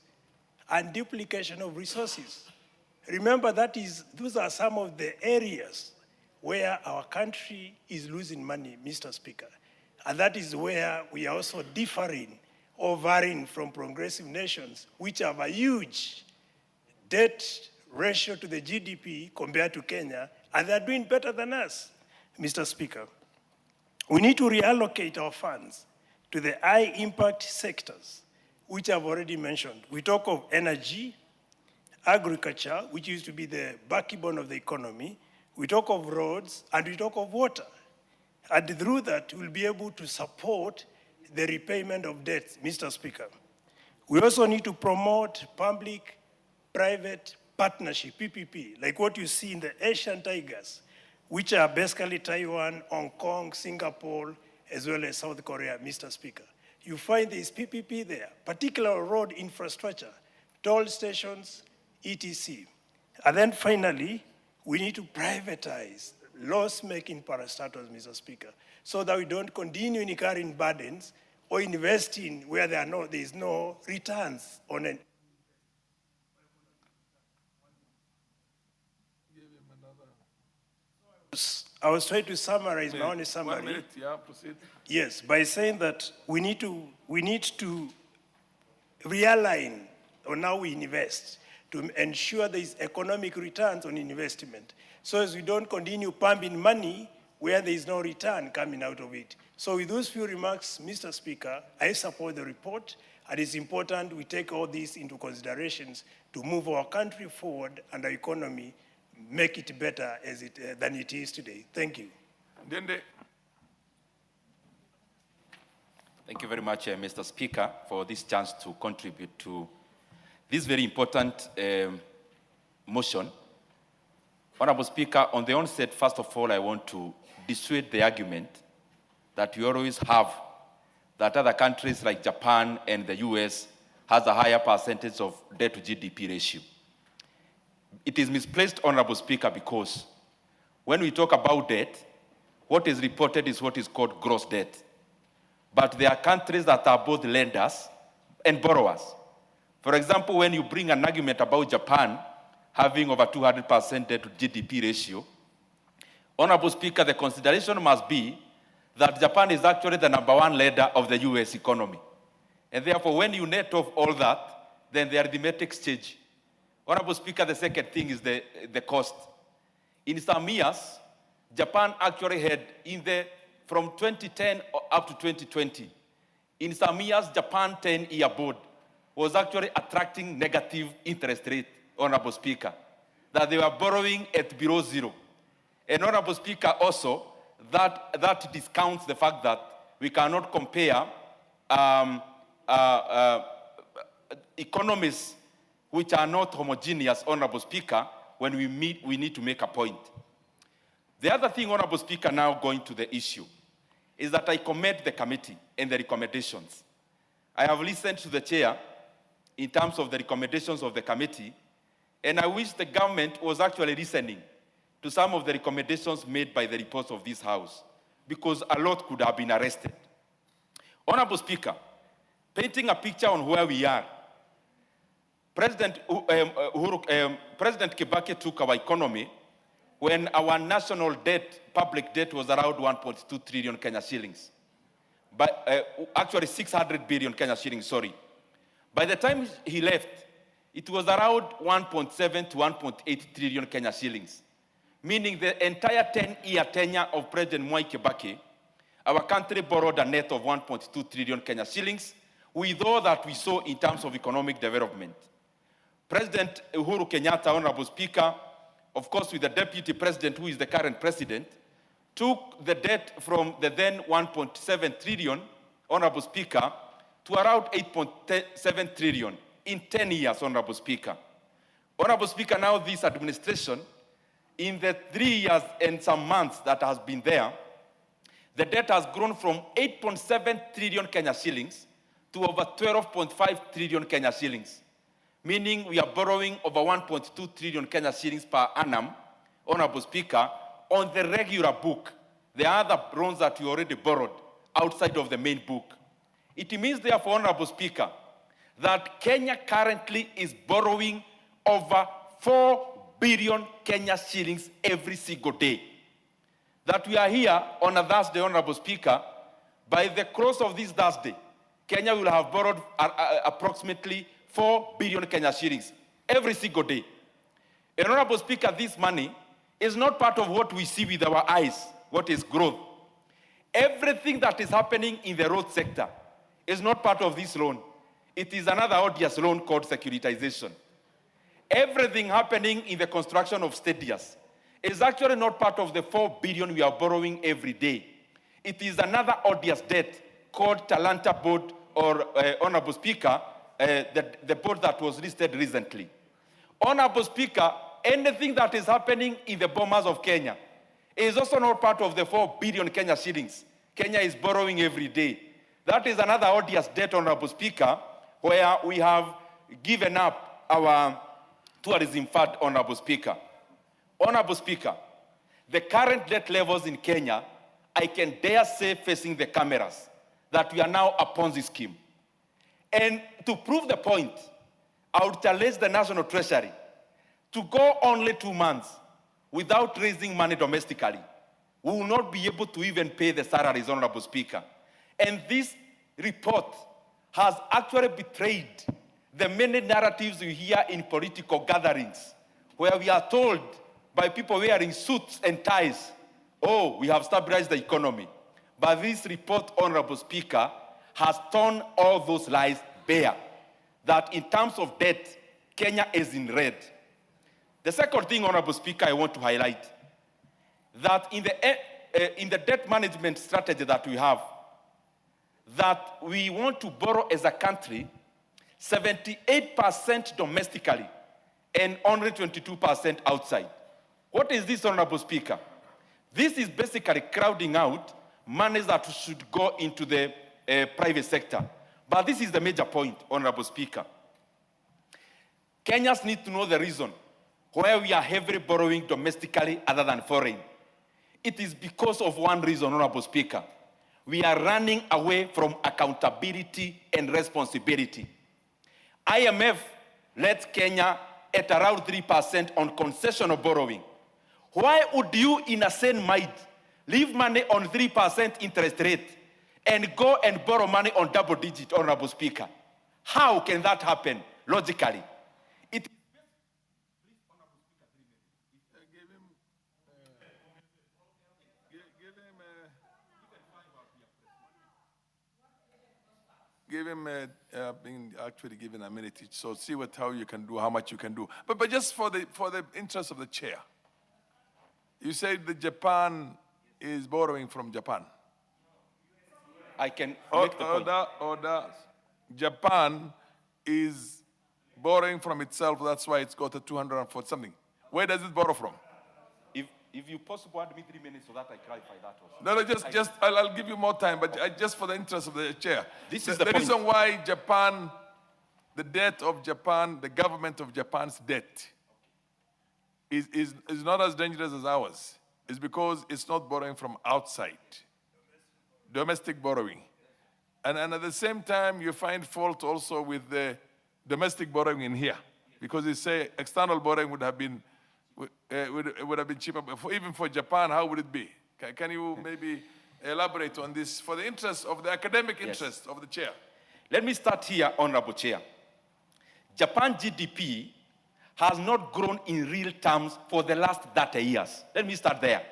[SPEAKER 15] and duplication of resources. Remember, those are some of the areas where our country is losing money, Mr. Speaker. And that is where we are also differing or varying from progressive nations, which have a huge debt ratio to the GDP compared to Kenya, and they're doing better than us, Mr. Speaker. We need to reallocate our funds to the high-impact sectors, which I've already mentioned. We talk of energy, agriculture, which used to be the backbone of the economy. We talk of roads, and we talk of water. And through that, we'll be able to support the repayment of debts, Mr. Speaker. We also need to promote public-private partnership, PPP, like what you see in the Asian Tigers, which are basically Taiwan, Hong Kong, Singapore, as well as South Korea, Mr. Speaker. You find this PPP there, particular road infrastructure, toll stations, etc. And then finally, we need to privatize loss-making parastatals, Mr. Speaker, so that we don't continue incurring burdens or investing where there is no returns on an. I was trying to summarize my own summary.
[SPEAKER 8] 1 minute, yeah, proceed.
[SPEAKER 15] Yes, by saying that we need to realign on how we invest to ensure there is economic returns on investment, so as we don't continue pumping money where there is no return coming out of it. So with those few remarks, Mr. Speaker, I support the report, and it's important we take all these into considerations to move our country forward and our economy, make it better than it is today. Thank you.
[SPEAKER 11] Thank you very much, Mr. Speaker, for this chance to contribute to this very important motion. Honorable Speaker, on the onset, first of all, I want to dissuade the argument that we always have that other countries like Japan and the US has a higher percentage of debt to GDP ratio. It is misplaced, Honorable Speaker, because when we talk about debt, what is reported is what is called gross debt. But there are countries that are both lenders and borrowers. For example, when you bring an argument about Japan having over 200% debt to GDP ratio, Honorable Speaker, the consideration must be that Japan is actually the #1 lender of the US economy. And therefore, when you net off all that, then the arithmetic stage. Honorable Speaker, the second thing is the cost. In some years, Japan actually had from 2010 up to 2020, in some years, Japan 10-year board was actually attracting negative interest rate, Honorable Speaker, that they were borrowing at below zero. And Honorable Speaker, also, that discounts the fact that we cannot compare economies which are not homogeneous, Honorable Speaker, when we need to make a point. The other thing, Honorable Speaker, now going to the issue, is that I commend the committee and the recommendations. I have listened to the chair in terms of the recommendations of the committee, and I wish the government was actually listening to some of the recommendations made by the reports of this House, because a lot could have been arrested. Honorable Speaker, painting a picture on where we are, President Kibaki took our economy when our national debt, public debt, was around 1.2 trillion Kenya shillings. But actually 600 billion Kenya shillings, sorry. By the time he left, it was around 1.7 to 1.8 trillion Kenya shillings. Meaning the entire 10-year tenure of President Mwai Kibaki, our country borrowed a net of 1.2 trillion Kenya shillings with all that we saw in terms of economic development. President Uhuru Kenyatta, Honorable Speaker, of course with the Deputy President, who is the current President, took the debt from the then 1.7 trillion, Honorable Speaker, to around 8.7 trillion in 10 years, Honorable Speaker. Honorable Speaker, now this administration, in the 3 years and some months that has been there, the debt has grown from 8.7 trillion Kenya shillings to over 12.5 trillion Kenya shillings, meaning we are borrowing over 1.2 trillion Kenya shillings per annum, Honorable Speaker, on the regular book. There are other loans that we already borrowed outside of the main book. It means, therefore, Honorable Speaker, that Kenya currently is borrowing over 4 billion Kenya shillings every single day. That we are here on a Thursday, Honorable Speaker, by the close of this Thursday, Kenya will have borrowed approximately 4 billion Kenya shillings every single day. And Honorable Speaker, this money is not part of what we see with our eyes, what is growth. Everything that is happening in the road sector is not part of this loan. It is another odious loan called securitization. Everything happening in the construction of stadiums is actually not part of the 4 billion we are borrowing every day. It is another odious debt called Talanta Board, or Honorable Speaker, the board that was listed recently. Honorable Speaker, anything that is happening in the bombers of Kenya is also not part of the 4 billion Kenya shillings Kenya is borrowing every day. That is another odious debt, Honorable Speaker, where we have given up our tourism fund, Honorable Speaker. Honorable Speaker, the current debt levels in Kenya, I can dare say facing the cameras, that we are now a Ponzi scheme. And to prove the point, I would challenge the National Treasury to go only 2 months without raising money domestically. We will not be able to even pay the salaries, Honorable Speaker. And this report has actually betrayed the many narratives we hear in political gatherings, where we are told by people wearing suits and ties oh, we have stabilized the economy. But this report, Honorable Speaker, has torn all those lies bare, that in terms of debt, Kenya is in red. The second thing, Honorable Speaker, I want to highlight, that in the debt management strategy that we have, that we want to borrow as a country 78% domestically and only 22% outside. What is this, Honorable Speaker? This is basically crowding out money that should go into the private sector. But this is the major point, Honorable Speaker. Kenyans need to know the reason why we are heavily borrowing domestically other than foreign. It is because of one reason, Honorable Speaker. We are running away from accountability and responsibility. IMF lets Kenya at around 3% on concessional borrowing. Why would you, in a sane mind, leave money on 3% interest rate and go and borrow money on double digit, Honorable Speaker? How can that happen logically?
[SPEAKER 8] Give him being actually given a minute each, so see how you can do, how much you can do. But just for the interest of the chair, you said that Japan is borrowing from Japan.
[SPEAKER 11] I can make the point.
[SPEAKER 8] Japan is borrowing from itself. That's why it's got a 240 something. Where does it borrow from?
[SPEAKER 11] If you possibly add me 3 minutes so that I clarify that also.
[SPEAKER 8] No, I'll give you more time, but just for the interest of the chair.
[SPEAKER 11] This is the point.
[SPEAKER 8] reason why Japan, the debt of Japan, the government of Japan's debt is not as dangerous as ours. It's because it's not borrowing from outside. Domestic borrowing. And at the same time, you find fault also with the domestic borrowing in here. Because they say external borrowing would have been cheaper. Even for Japan, how would it be? Can you maybe elaborate on this for the interest of the academic interest of the chair?
[SPEAKER 11] Let me start here, Honorable Chair. Japan GDP has not grown in real terms for the last 30 years. Let me start there.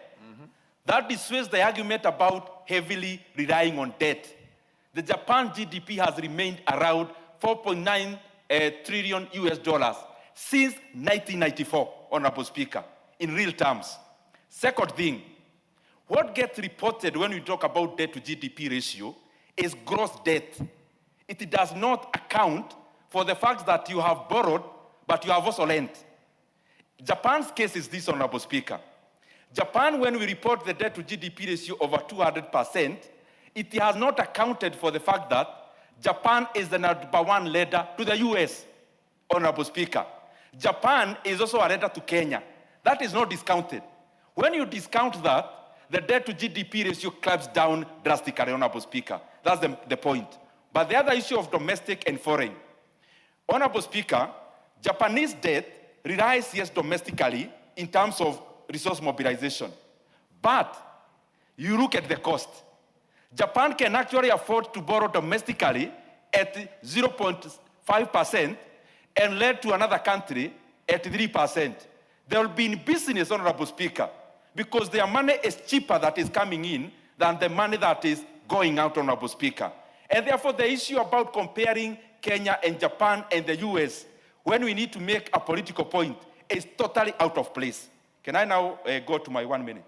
[SPEAKER 11] That dissuades the argument about heavily relying on debt. The Japan GDP has remained around 4.9 trillion US dollars since 1994, Honorable Speaker, in real terms. Second thing, what gets reported when we talk about debt to GDP ratio is gross debt. It does not account for the fact that you have borrowed, but you have also lent. Japan's case is this, Honorable Speaker. Japan, when we report the debt to GDP ratio over 200%, it has not accounted for the fact that Japan is the number one lender to the US, Honorable Speaker. Japan is also a lender to Kenya. That is not discounted. When you discount that, the debt to GDP ratio climbs down drastically, Honorable Speaker. That's the point. But the other issue of domestic and foreign. Honorable Speaker, Japanese debt relies, yes, domestically in terms of resource mobilization. But you look at the cost. Japan can actually afford to borrow domestically at 0.5% and lend to another country at 3%. They will be in business, Honorable Speaker, because their money is cheaper that is coming in than the money that is going out, Honorable Speaker. And therefore, the issue about comparing Kenya and Japan and the US, when we need to make a political point, is totally out of place. Can I now go to my 1 minute?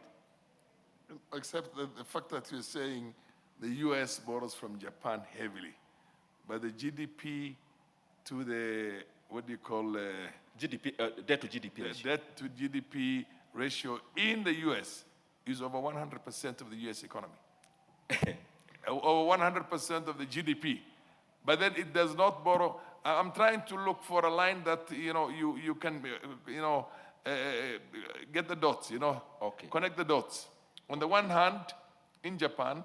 [SPEAKER 8] Except the fact that you're saying the US borrows from Japan heavily, but the GDP to the, what do you call?
[SPEAKER 11] GDP, debt to GDP ratio.
[SPEAKER 8] Debt to GDP ratio in the US is over 100% of the US economy. Over 100% of the GDP. But then it does not borrow. I'm trying to look for a line that, you can, get the dots,
[SPEAKER 11] Okay.
[SPEAKER 8] Connect the dots. On the one hand, in Japan,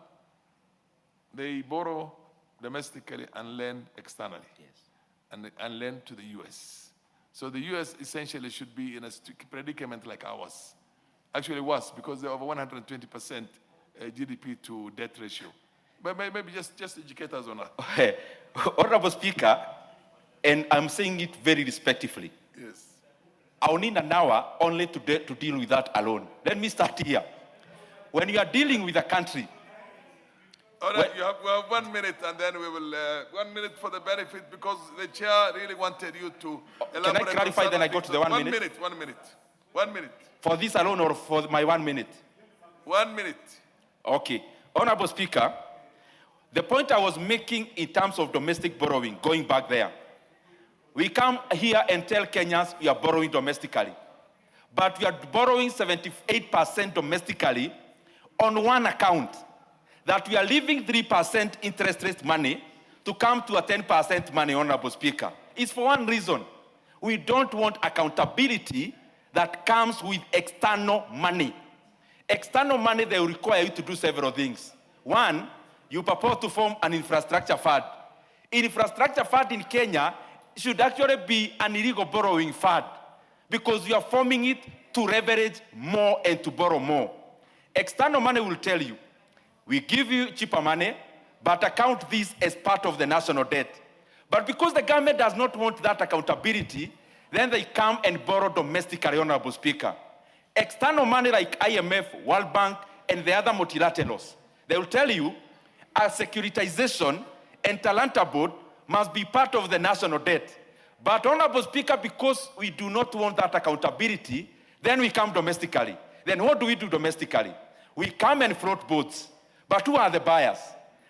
[SPEAKER 8] they borrow domestically and lend externally. Yes. And lend to the US. So the US essentially should be in a predicament like ours. Actually worse, because they're over 120% GDP to debt ratio. But maybe just educate us on that.
[SPEAKER 11] Honorable Speaker, and I'm saying it very respectfully.
[SPEAKER 8] Yes.
[SPEAKER 11] I'll need an hour only to deal with that alone. Let me start here. when you are dealing with a country.
[SPEAKER 8] All right, we have 1 minute, and then we will 1 minute for the benefit, because the chair really wanted you to elaborate.
[SPEAKER 11] Can I clarify, then I go to the 1 minute?
[SPEAKER 8] 1 minute. 1 minute.
[SPEAKER 11] For this alone or for my 1 minute?
[SPEAKER 8] 1 minute.
[SPEAKER 11] Okay. Honorable Speaker, the point I was making in terms of domestic borrowing, going back there, we come here and tell Kenyans we are borrowing domestically, but we are borrowing 78% domestically on one account, that we are leaving 3% interest rate money to come to a 10% money, Honorable Speaker. It's for one reason. We don't want accountability that comes with external money. External money, they will require you to do several things. One, you propose to form an infrastructure fund. Infrastructure fund in Kenya should actually be an illegal borrowing fund, because you are forming it to leverage more and to borrow more. External money will tell you, we give you cheaper money, but account this as part of the national debt. But because the government does not want that accountability, then they come and borrow domestically, Honorable Speaker. External money like IMF, World Bank, and the other multilaterals, they will tell you a securitization and Talanta board must be part of the national debt. But Honorable Speaker, because we do not want that accountability, then we come domestically. Then what do we do domestically? We come and float boards. But who are the buyers?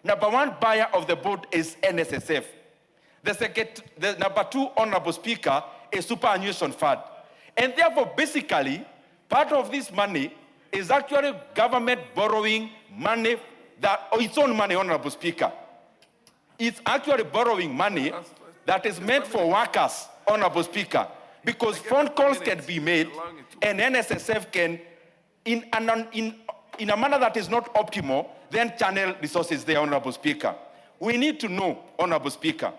[SPEAKER 11] Number one buyer of the board is NSSF. The number two, Honorable Speaker, is superannuation fund. And therefore, basically, part of this money is actually government borrowing money, its own money, Honorable Speaker. It's actually borrowing money that is meant for workers, Honorable Speaker, because phone calls can be made and NSSF can, in a manner that is not optimal, then channel resources there, Honorable Speaker. We need to know, Honorable Speaker,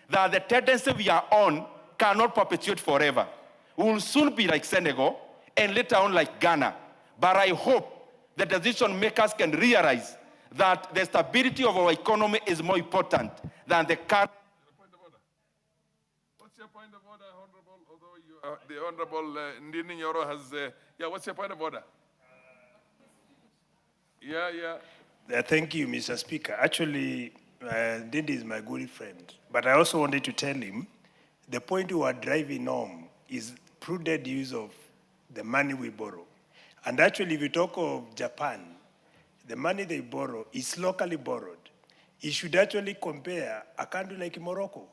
[SPEAKER 11] that the tendency we are on cannot perpetuate forever. We will soon be like Senegal and later on like Ghana. But I hope the decision makers can realize that the stability of our economy is more important than the current.
[SPEAKER 8] What's your point of order, Honorable? Although the Honorable Ndini Nyoro has, what's your point of order?
[SPEAKER 15] Thank you, Mr. Speaker. Actually, Ndini is my good friend, but I also wanted to tell him the point we are driving home is prudent use of the money we borrow. And actually, if you talk of Japan, the money they borrow is locally borrowed. You should actually compare a country like Morocco.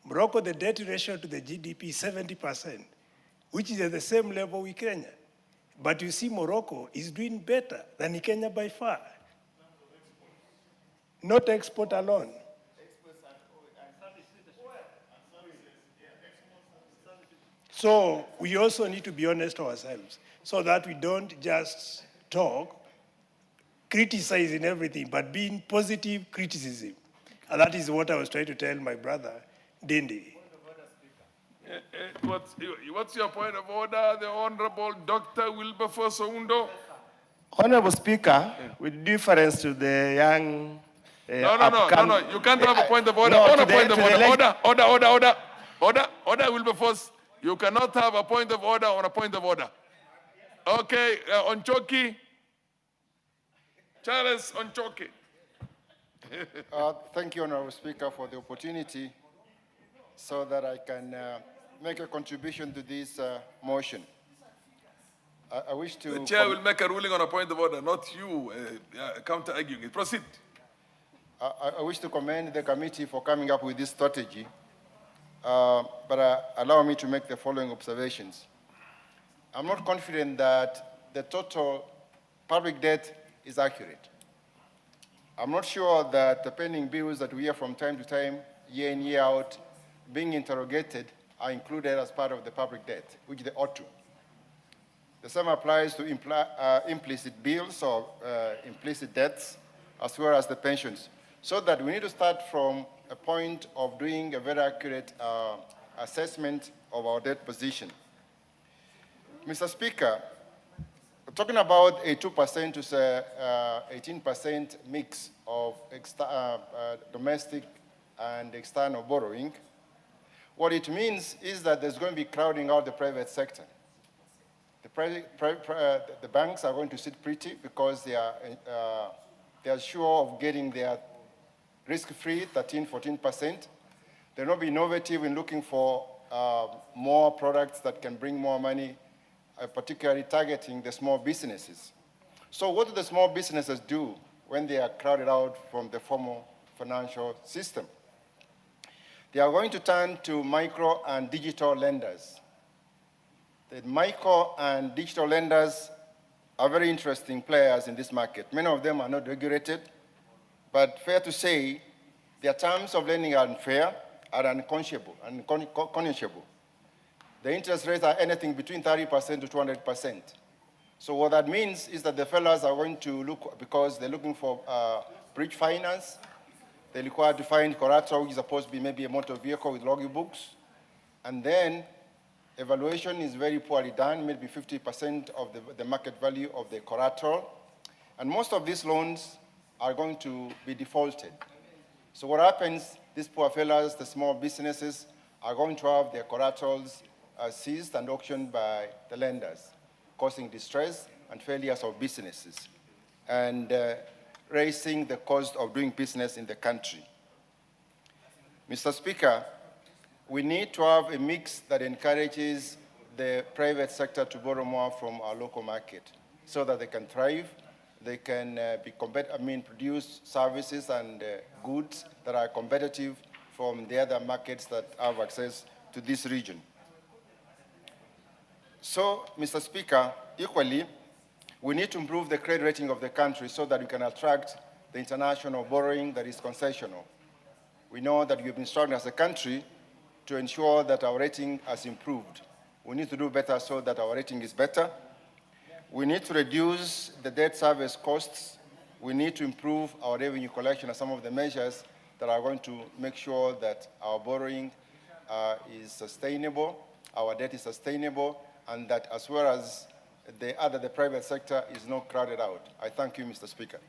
[SPEAKER 15] Morocco, the debt ratio to the GDP is 70%, which is at the same level with Kenya. But you see, Morocco is doing better than Kenya by far. Not export alone. So we also need to be honest to ourselves so that we don't just talk, criticizing everything, but being positive criticism. And that is what I was trying to tell my brother, Dindi.
[SPEAKER 8] What's your point of order, the Honorable Dr. Wilberforce Oundo?
[SPEAKER 22] Honorable Speaker, with deference to the young...
[SPEAKER 8] No. You can't have a point of order. Order, Wilberforce. You cannot have a point of order on a point of order. Okay, Onchoki. Charles Onchoki.
[SPEAKER 7] Thank you, Honorable Speaker, for the opportunity so that I can make a contribution to this motion. I wish to...
[SPEAKER 8] The chair will make a ruling on a point of order, not you counter-arguing it. Proceed.
[SPEAKER 7] I wish to commend the committee for coming up with this strategy, but allow me to make the following observations. I'm not confident that the total public debt is accurate. I'm not sure that the pending bills that we hear from time to time, year in, year out, being interrogated are included as part of the public debt, which they ought to. The same applies to implicit bills or implicit debts, as well as the pensions. So that we need to start from a point of doing a very accurate assessment of our debt position. Mr. Speaker, talking about a 2% to 18% mix of domestic and external borrowing, what it means is that there's going to be crowding out the private sector. the banks are going to sit pretty because they are sure of getting their risk-free 13, 14%. They'll not be innovative in looking for more products that can bring more money, particularly targeting the small businesses. So what do the small businesses do when they are crowded out from the formal financial system? They are going to turn to micro and digital lenders. The micro and digital lenders are very interesting players in this market. Many of them are not regulated, but fair to say, their terms of lending are unfair, are unconscionable. The interest rates are anything between 30% to 200%. So what that means is that the fellows are going to look, because they're looking for bridge finance, they're required to find collateral, which is supposed to be maybe a motor vehicle with logbooks, and then evaluation is very poorly done, maybe 50% of the market value of the collateral, and most of these loans are going to be defaulted. So what happens, these poor fellows, the small businesses, are going to have their collaterals seized and auctioned by the lenders, causing distress and failures of businesses, and raising the cost of doing business in the country. Mr. Speaker, we need to have a mix that encourages the private sector to borrow more from our local market so that they can thrive, they can produce services and goods that are competitive from the other markets that have access to this region. So, Mr. Speaker, equally, we need to improve the credit rating of the country so that we can attract the international borrowing that is concessional. We know that we've been struggling as a country to ensure that our rating has improved. We need to do better so that our rating is better. We need to reduce the debt service costs. We need to improve our revenue collection and some of the measures that are going to make sure that our borrowing is sustainable, our debt is sustainable, and that as well as the private sector is not crowded out. I thank you, Mr. Speaker.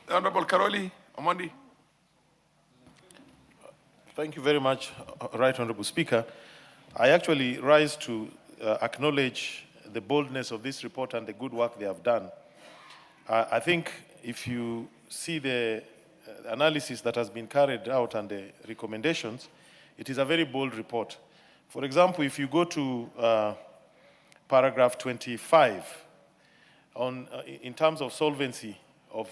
[SPEAKER 8] The Honorable Karoli Omondi.
[SPEAKER 16] Thank you very much, Right Honorable Speaker. I actually rise to acknowledge the boldness of this report and the good work they have done. I think if you see the analysis that has been carried out and the recommendations, it is a very bold report. For example, if you go to paragraph 25, in terms of solvency of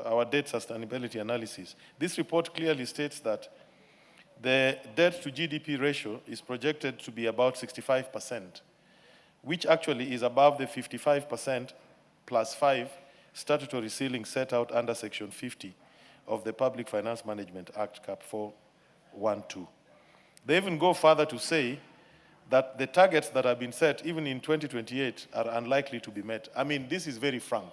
[SPEAKER 16] our debt sustainability analysis, this report clearly states that the debt to GDP ratio is projected to be about 65%, which actually is above the 55% plus 5 statutory ceiling set out under Section 50 of the Public Finance Management Act, Cap 412. They even go further to say that the targets that have been set, even in 2028, are unlikely to be met. I mean, this is very frank.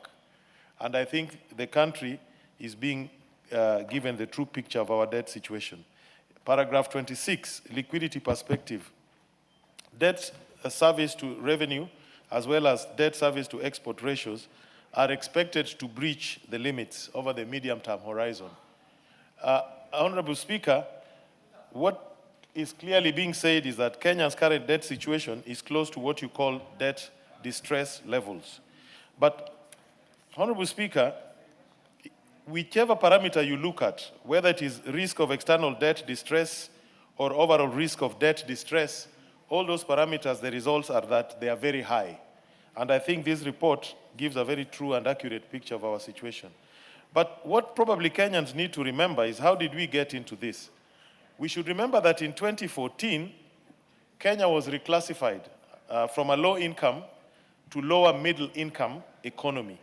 [SPEAKER 16] And I think the country is being given the true picture of our debt situation. Paragraph 26, liquidity perspective. Debt service to revenue, as well as debt service to export ratios, are expected to breach the limits over the medium-term horizon. Honorable Speaker, what is clearly being said is that Kenya's current debt situation is close to what you call debt distress levels. But, Honorable Speaker, whichever parameter you look at, whether it is risk of external debt distress or overall risk of debt distress, all those parameters, the results are that they are very high. And I think this report gives a very true and accurate picture of our situation. But what probably Kenyans need to remember is, how did we get into this? We should remember that in 2014, Kenya was reclassified from a low income to lower middle income economy.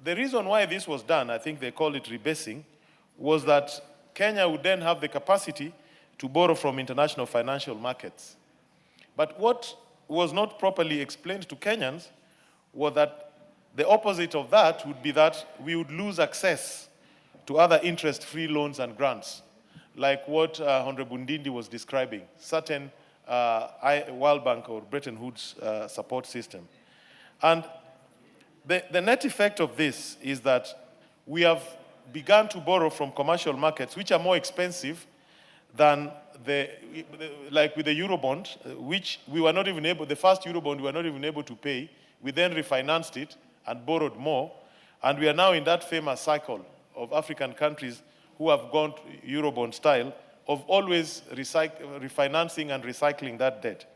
[SPEAKER 16] The reason why this was done, I think they call it rebasing, was that Kenya would then have the capacity to borrow from international financial markets. But what was not properly explained to Kenyans was that the opposite of that would be that we would lose access to other interest-free loans and grants, like what Honorable Ndindi was describing, certain World Bank or Bretton Woods support system. And the net effect of this is that we have begun to borrow from commercial markets, which are more expensive than like with the Eurobond, which we were not even able, the first Eurobond we were not even able to pay. We then refinanced it and borrowed more. And we are now in that famous cycle of African countries who have gone to Eurobond style of always refinancing and recycling that debt.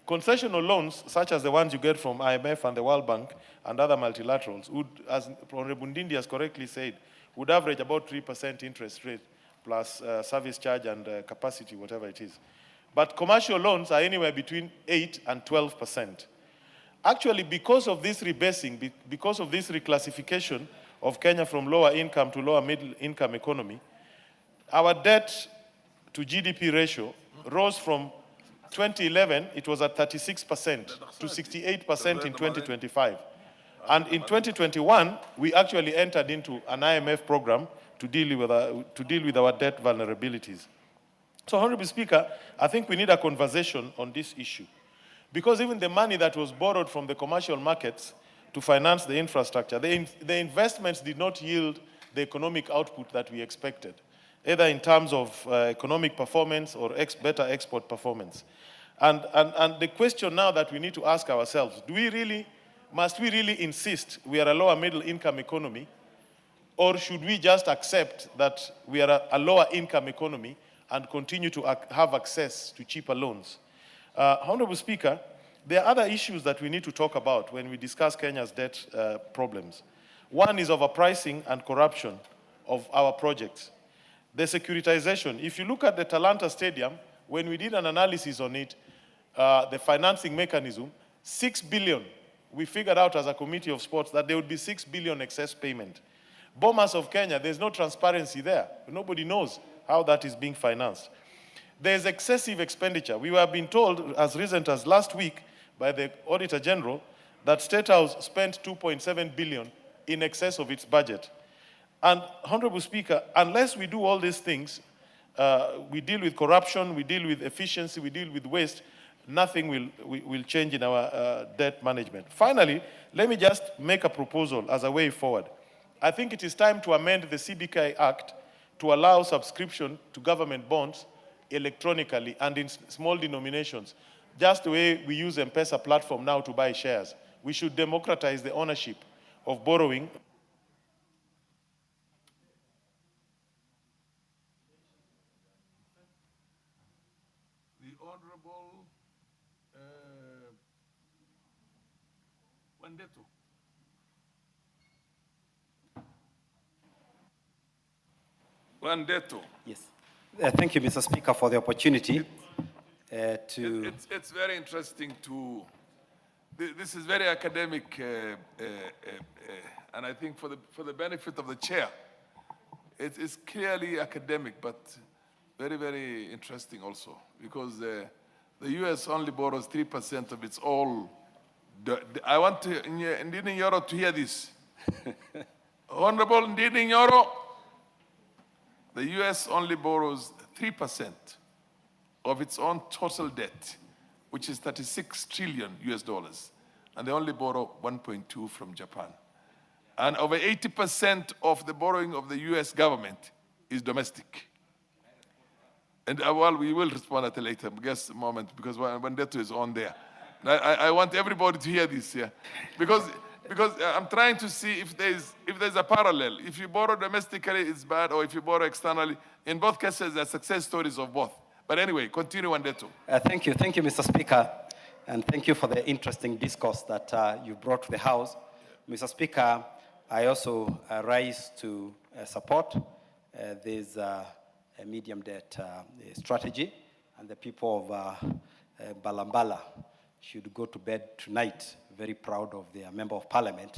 [SPEAKER 16] Concessional loans, such as the ones you get from IMF and the World Bank and other multilaterals, would, as Honorable Ndindi has correctly said, would average about 3% interest rate plus service charge and capacity, whatever it is. But commercial loans are anywhere between 8 and 12%. Actually, because of this rebasing, because of this reclassification of Kenya from lower income to lower middle income economy, our debt to GDP ratio rose from 2011, it was at 36% to 68% in 2025. And in 2021, we actually entered into an IMF program to deal with our debt vulnerabilities. So, Honorable Speaker, I think we need a conversation on this issue. Because even the money that was borrowed from the commercial markets to finance the infrastructure, the investments did not yield the economic output that we expected, either in terms of economic performance or better export performance. And the question now that we need to ask ourselves, must we really insist we are a lower middle income economy, or should we just accept that we are a lower income economy and continue to have access to cheaper loans? Honorable Speaker, there are other issues that we need to talk about when we discuss Kenya's debt problems. One is overpricing and corruption of our projects. The securitization, if you look at the Talanta Stadium, when we did an analysis on it, the financing mechanism, 6 billion, we figured out as a committee of sports that there would be 6 billion excess payment. Bomas of Kenya, there's no transparency there. Nobody knows how that is being financed. There's excessive expenditure. We were being told as recent as last week by the Auditor General that State House spent 2.7 billion in excess of its budget. And Honorable Speaker, unless we do all these things, we deal with corruption, we deal with efficiency, we deal with waste, nothing will change in our debt management. Finally, let me just make a proposal as a way forward. I think it is time to amend the CBK Act to allow subscription to government bonds electronically and in small denominations, just the way we use M-Pesa platform now to buy shares. We should democratize the ownership of borrowing.
[SPEAKER 8] The Honorable Wandeto. Wandeto.
[SPEAKER 17] Yes. Thank you, Mr. Speaker, for the opportunity to...
[SPEAKER 8] It's very interesting to... This is very academic, and I think for the benefit of the chair, it is clearly academic, but very, very interesting also, because the U.S. only borrows 3% of its all. I want Ndini Nyoro to hear this. Honorable Ndini Nyoro, the U.S. only borrows 3% of its own total debt, which is 36 trillion US dollars, and they only borrow 1.2 from Japan. And over 80% of the borrowing of the US government is domestic. And well, we will respond at a later moment, because Wandeto is on there. I want everybody to hear this here, because I'm trying to see if there's a parallel. If you borrow domestically, it's bad, or if you borrow externally. In both cases, there are success stories of both. But anyway, continue, Wandeto.
[SPEAKER 17] Thank you, Mr. Speaker, and thank you for the interesting discourse that you brought to the House. Mr. Speaker, I also rise to support this medium debt strategy, and the people of Balambala should go to bed tonight very proud of their Member of Parliament.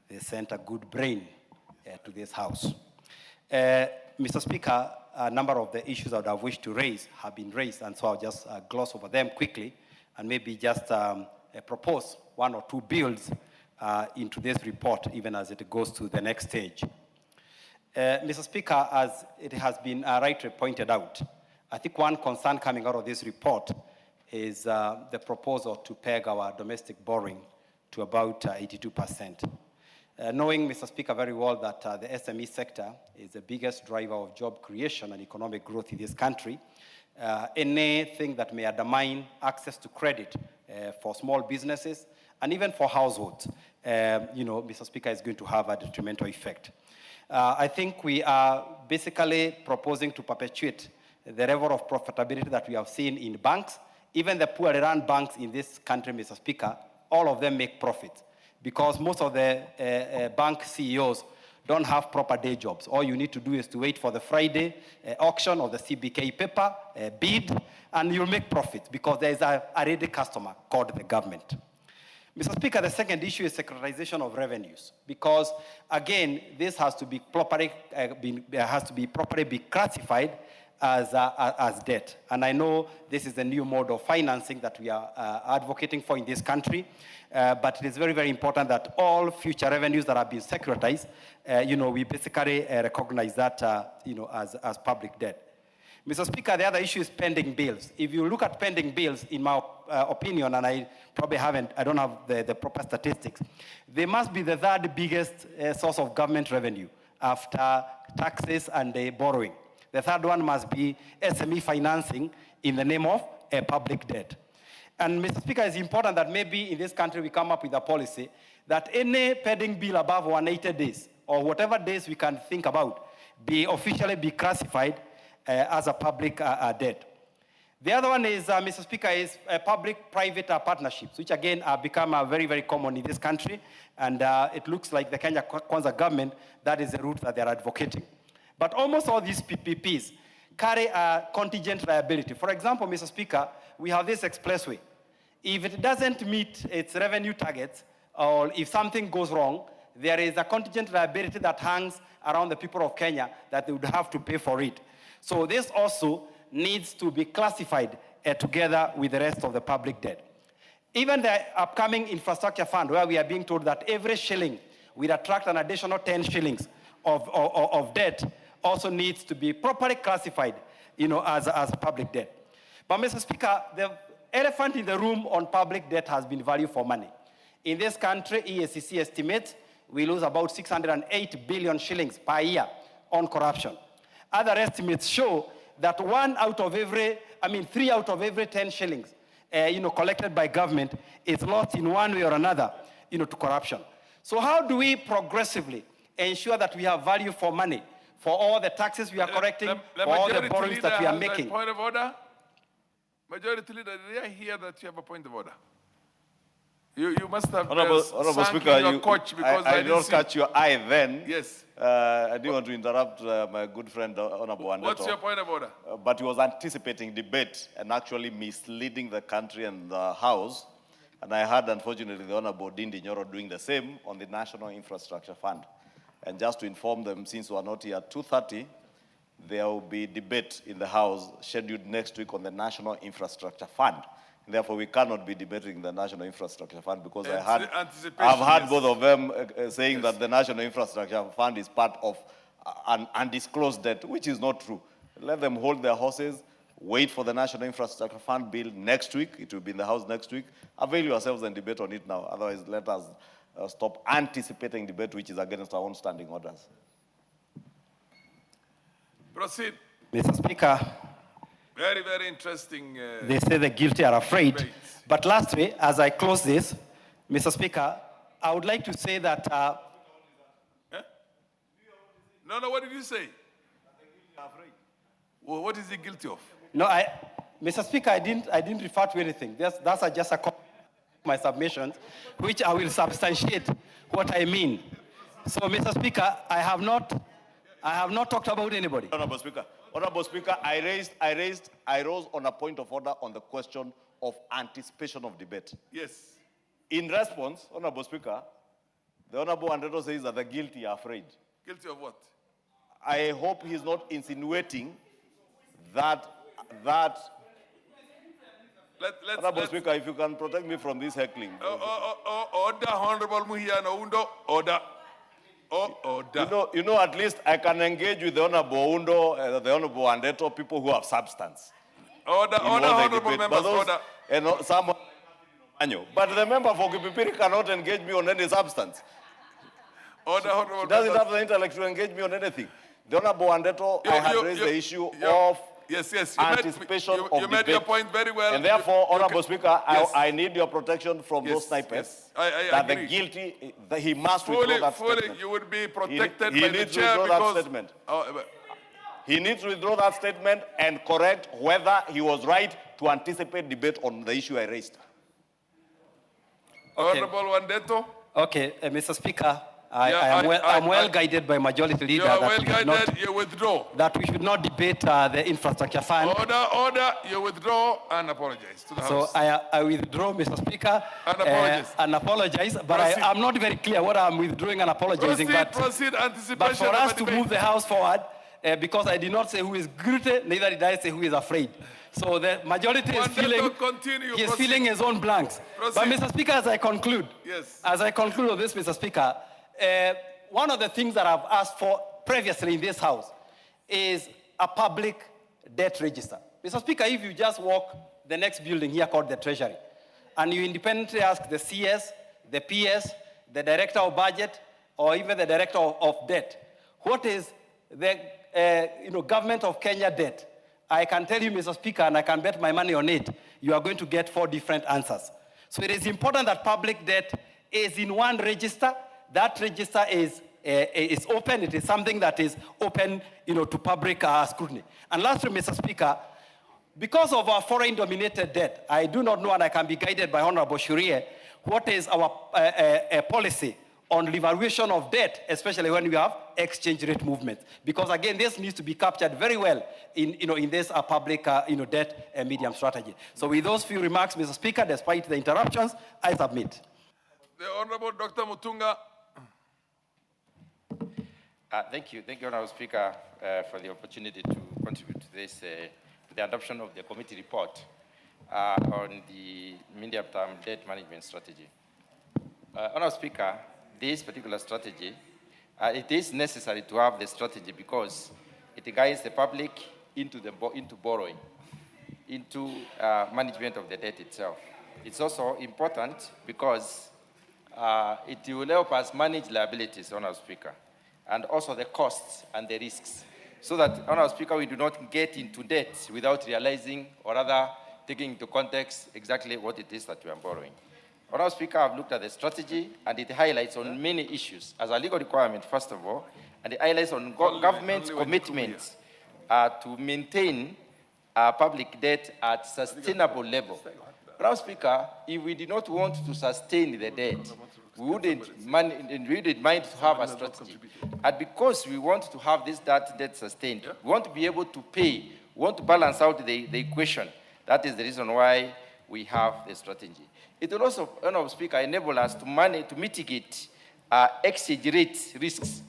[SPEAKER 17] They sent a good brain to this House. Mr. Speaker, a number of the issues I would have wished to raise have been raised, and so I'll just gloss over them quickly and maybe just propose one or two bills into this report, even as it goes to the next stage. Mr. Speaker, as it has been rightly pointed out, I think one concern coming out of this report is the proposal to peg our domestic borrowing to about 82%. knowing, Mr. Speaker, very well that the SME sector is the biggest driver of job creation and economic growth in this country. Anything that may undermine access to credit for small businesses and even for households, Mr. Speaker, is going to have a detrimental effect. I think we are basically proposing to perpetuate the level of profitability that we have seen in banks. Even the poorly run banks in this country, Mr. Speaker, all of them make profits because most of the bank CEOs don't have proper day jobs. All you need to do is to wait for the Friday auction of the CBK paper, bid, and you'll make profit because there is a ready customer called the government. Mr. Speaker, the second issue is securitization of revenues because, again, this has to be properly be classified as debt. And I know this is a new mode of financing that we are advocating for in this country, but it is very, very important that all future revenues that have been securitized, we basically recognize that, as public debt. Mr. Speaker, the other issue is pending bills. If you look at pending bills, in my opinion, and I don't have the proper statistics, they must be the third biggest source of government revenue after taxes and borrowing. The third one must be SME financing in the name of public debt. And Mr. Speaker, it's important that maybe in this country we come up with a policy that any pending bill above 180 days, or whatever days we can think about, officially be classified as a public debt. The other one is, Mr. Speaker, is public-private partnerships, which again have become very, very common in this country. And it looks like the Kenya Kwanza government, that is the route that they're advocating. But almost all these PPPs carry a contingent liability. For example, Mr. Speaker, we have this expressway. If it doesn't meet its revenue targets, or if something goes wrong, there is a contingent liability that hangs around the people of Kenya that they would have to pay for it. So this also needs to be classified together with the rest of the public debt. Even the upcoming infrastructure fund, where we are being told that every shilling will attract an additional 10 shillings of debt, also needs to be properly classified, as public debt. But Mr. Speaker, the elephant in the room on public debt has been value for money. In this country, EACC estimates we lose about 608 billion shillings per year on corruption. Other estimates show that 3 out of every 10 shillings, collected by government is lost in one way or another, to corruption. So how do we progressively ensure that we have value for money for all the taxes we are collecting, for all the borrowings that we are making?
[SPEAKER 8] Point of order. Majority Leader, did I hear that you have a point of order? You must have
[SPEAKER 20] Honorable Speaker,
[SPEAKER 8] your coach because
[SPEAKER 20] I did not catch your eye then.
[SPEAKER 8] Yes.
[SPEAKER 20] I didn't want to interrupt my good friend, Honorable Wandeto.
[SPEAKER 8] What's your point of order?
[SPEAKER 20] But he was anticipating debate and actually misleading the country and the House. And I heard, unfortunately, the Honorable Dindi Nyoro doing the same on the National Infrastructure Fund. And just to inform them, since we are not here at 2:30, there will be debate in the House scheduled next week on the National Infrastructure Fund. Therefore, we cannot be debating the National Infrastructure Fund because I've heard both of them saying that the National Infrastructure Fund is part of an undisclosed debt, which is not true. Let them hold their horses, wait for the National Infrastructure Fund bill next week. It will be in the House next week. Avail yourselves and debate on it now. Otherwise, let us stop anticipating debate, which is against our own standing orders.
[SPEAKER 8] Proceed.
[SPEAKER 17] Mr. Speaker,
[SPEAKER 8] very, very interesting.
[SPEAKER 17] They say the guilty are afraid.
[SPEAKER 8] Debate.
[SPEAKER 17] But lastly, as I close this, Mr. Speaker, I would like to say that...
[SPEAKER 8] No, what did you say? Well, what is he guilty of?
[SPEAKER 17] No, Mr. Speaker, I didn't refer to anything. That's just a copy of my submissions, which I will substantiate what I mean. So, Mr. Speaker, I have not talked about anybody.
[SPEAKER 20] Honorable Speaker, I rose on a point of order on the question of anticipation of debate.
[SPEAKER 8] Yes.
[SPEAKER 20] In response, Honorable Speaker, the Honorable Wandeto says that the guilty are afraid.
[SPEAKER 8] Guilty of what?
[SPEAKER 20] I hope he's not insinuating that Honorable Speaker, if you can protect me from this heckling.
[SPEAKER 8] Order, Honorable Muhiano Undo, order.
[SPEAKER 20] You know, at least I can engage with the Honorable Undo, the Honorable Wandeto, people who have substance.
[SPEAKER 8] Order, Honorable members, order.
[SPEAKER 20] But the member for Kipipiri cannot engage me on any substance.
[SPEAKER 12] Order,
[SPEAKER 20] She doesn't have the intellect to engage me on anything. The Honorable Wandeto, I have raised the issue of
[SPEAKER 12] Yes, you
[SPEAKER 20] anticipation
[SPEAKER 12] made,
[SPEAKER 20] of
[SPEAKER 12] you made your point very well.
[SPEAKER 20] And therefore, Honorable Speaker, I need your protection from those snipers.
[SPEAKER 12] Yes, I
[SPEAKER 20] that
[SPEAKER 12] agree.
[SPEAKER 20] the guilty, that he must
[SPEAKER 12] Fully,
[SPEAKER 20] withdraw that
[SPEAKER 12] fully,
[SPEAKER 20] statement.
[SPEAKER 12] you would be protected
[SPEAKER 20] He
[SPEAKER 12] by the
[SPEAKER 20] needs to
[SPEAKER 12] chair
[SPEAKER 20] withdraw
[SPEAKER 12] because...
[SPEAKER 20] that statement. He needs to withdraw that statement and correct whether he was right to anticipate debate on the issue I raised.
[SPEAKER 12] Honorable Wandeto.
[SPEAKER 17] Okay, Mr. Speaker, I'm well guided by Majority Leader
[SPEAKER 12] You withdraw.
[SPEAKER 17] that we should not debate the infrastructure fund.
[SPEAKER 12] Order, you withdraw and apologize to the
[SPEAKER 17] So
[SPEAKER 12] House.
[SPEAKER 17] I withdraw, Mr. Speaker,
[SPEAKER 12] And apologize.
[SPEAKER 17] but I'm not very clear what I'm withdrawing and apologizing.
[SPEAKER 12] Proceed, anticipation
[SPEAKER 17] But for us
[SPEAKER 12] of
[SPEAKER 17] to
[SPEAKER 12] the
[SPEAKER 17] move the House forward, because I did not say who is guilty, neither did I say who is afraid. So the majority is filling his own blanks. But Mr. Speaker, as I conclude, on this, Mr. Speaker, one of the things that I've asked for previously in this House is a public debt register. Mr. Speaker, if you just walk the next building here called the Treasury, and you independently ask the CS, the PS, the Director of Budget, or even the Director of Debt, what is the government of Kenya debt? I can tell you, Mr. Speaker, and I can bet my money on it, you are going to get 4 different answers. So it is important that public debt is in one register. That register is open. It is something that is open, to public scrutiny. And lastly, Mr. Speaker, because of our foreign-dominated debt, I do not know, and I can be guided by Honorable Shurie, what is our policy on revaluation of debt, especially when we have exchange rate movement. Because again, this needs to be captured very well in this public debt medium strategy. So with those few remarks, Mr. Speaker, despite the interruptions, I submit.
[SPEAKER 12] The Honorable Dr. Mutunga.
[SPEAKER 18] Thank you, Honorable Speaker, for the opportunity to contribute to this, the adoption of the committee report on the medium-term debt management strategy. Honorable Speaker, this particular strategy, it is necessary to have the strategy because it guides the public into borrowing, into management of the debt itself. It's also important because it will help us manage liabilities, Honorable Speaker, and also the costs and the risks, so that, Honorable Speaker, we do not get into debt without realizing or rather taking into context exactly what it is that we are borrowing. Honorable Speaker, I've looked at the strategy, and it highlights on many issues as a legal requirement, first of all, and it highlights on government's commitment to maintain public debt at sustainable level. Honorable Speaker, if we did not want to sustain the debt, we wouldn't mind to have a strategy. And because we want to have this debt sustained, we want to be able to pay, we want to balance out the equation. That is the reason why we have the strategy. It will also, Honorable Speaker, enable us to mitigate exchange rate risks.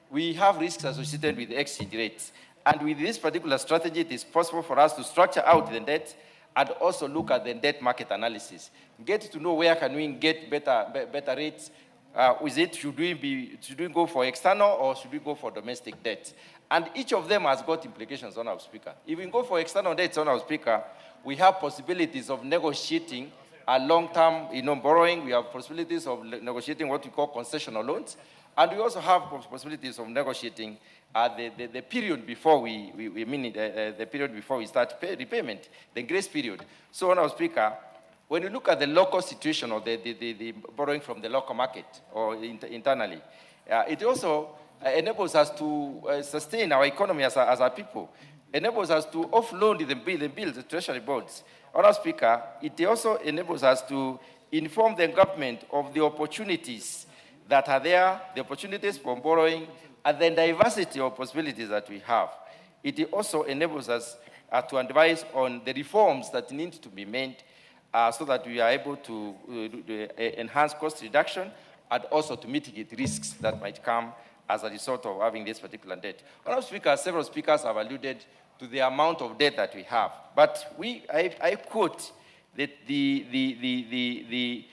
[SPEAKER 18] We have risks associated with exchange rates. And with this particular strategy, it is possible for us to structure out the debt and also look at the debt market analysis. Get to know where can we get better rates. Should we go for external or should we go for domestic debt? And each of them has got implications, Honorable Speaker. If we go for external debt, Honorable Speaker, we have possibilities of negotiating a long-term borrowing. We have possibilities of negotiating what we call concessional loans. And we also have possibilities of negotiating the period before the period before we start repayment, the grace period. So, Honorable Speaker, when you look at the local situation or the borrowing from the local market or internally, it also enables us to sustain our economy as a people, enables us to offload the bills, the treasury bonds. Honorable Speaker, it also enables us to inform the government of the opportunities that are there, the opportunities for borrowing, and the diversity of possibilities that we have. It also enables us to advise on the reforms that need to be made so that we are able to enhance cost reduction and also to mitigate risks that might come as a result of having this particular debt. Honorable Speaker, several speakers have alluded to the amount of debt that we have. But I quote that the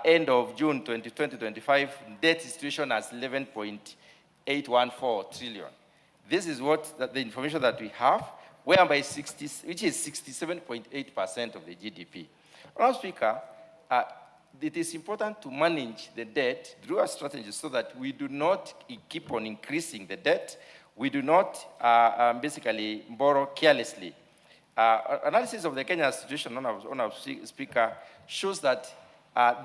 [SPEAKER 18] end of June 2025 debt situation as 11.814 trillion. This is the information that we have, whereby which is 67.8% of the GDP. Honorable Speaker, it is important to manage the debt through a strategy so that we do not keep on increasing the debt. We do not basically borrow carelessly. Analysis of the Kenya situation, Honorable Speaker, shows that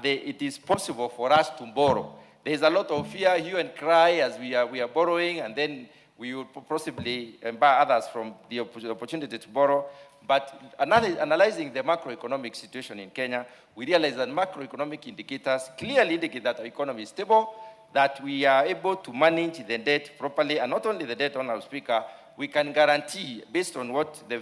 [SPEAKER 18] it is possible for us to borrow. There is a lot of fear, hue and cry as we are borrowing, and then we will possibly buy others from the opportunity to borrow. But analyzing the macroeconomic situation in Kenya, we realize that macroeconomic indicators clearly indicate that our economy is stable, that we are able to manage the debt properly, and not only the debt, Honorable Speaker, we can guarantee, based on what the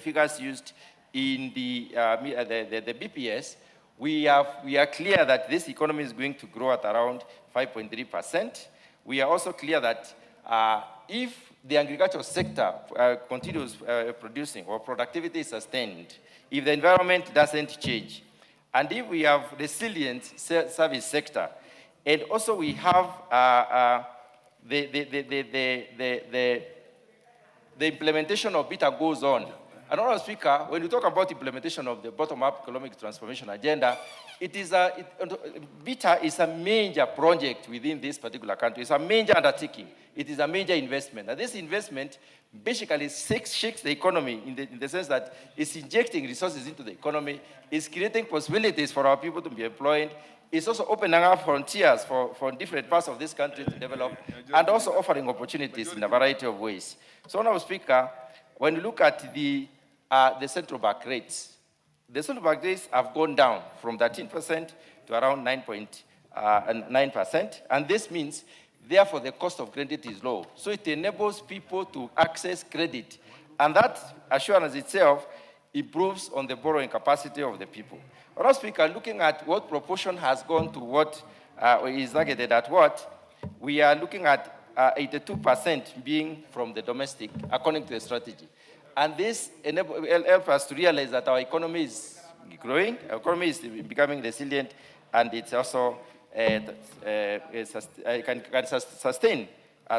[SPEAKER 18] figures used in the BPS, we are clear that this economy is going to grow at around 5.3%. We are also clear that if the agricultural sector continues producing or productivity is sustained, if the environment doesn't change, and if we have resilient service sector, and also we have the implementation of BETA goes on. And Honorable Speaker, when you talk about implementation of the bottom-up economic transformation agenda, BETA is a major project within this particular country. It's a major undertaking. It is a major investment. And this investment basically shakes the economy in the sense that it's injecting resources into the economy, it's creating possibilities for our people to be employed, it's also opening up frontiers for different parts of this country to develop, and also offering opportunities in a variety of ways. So, Honorable Speaker, when you look at the central bank rates, the central bank rates have gone down from 13% to around 9.9%, and this means, therefore, the cost of credit is low. So it enables people to access credit, and that assurance itself improves on the borrowing capacity of the people. Honorable Speaker, looking at what proportion has gone to what is targeted at what, we are looking at 82% being from the domestic, according to the strategy. And this helps us to realize that our economy is growing, our economy is becoming resilient, and it's also can sustain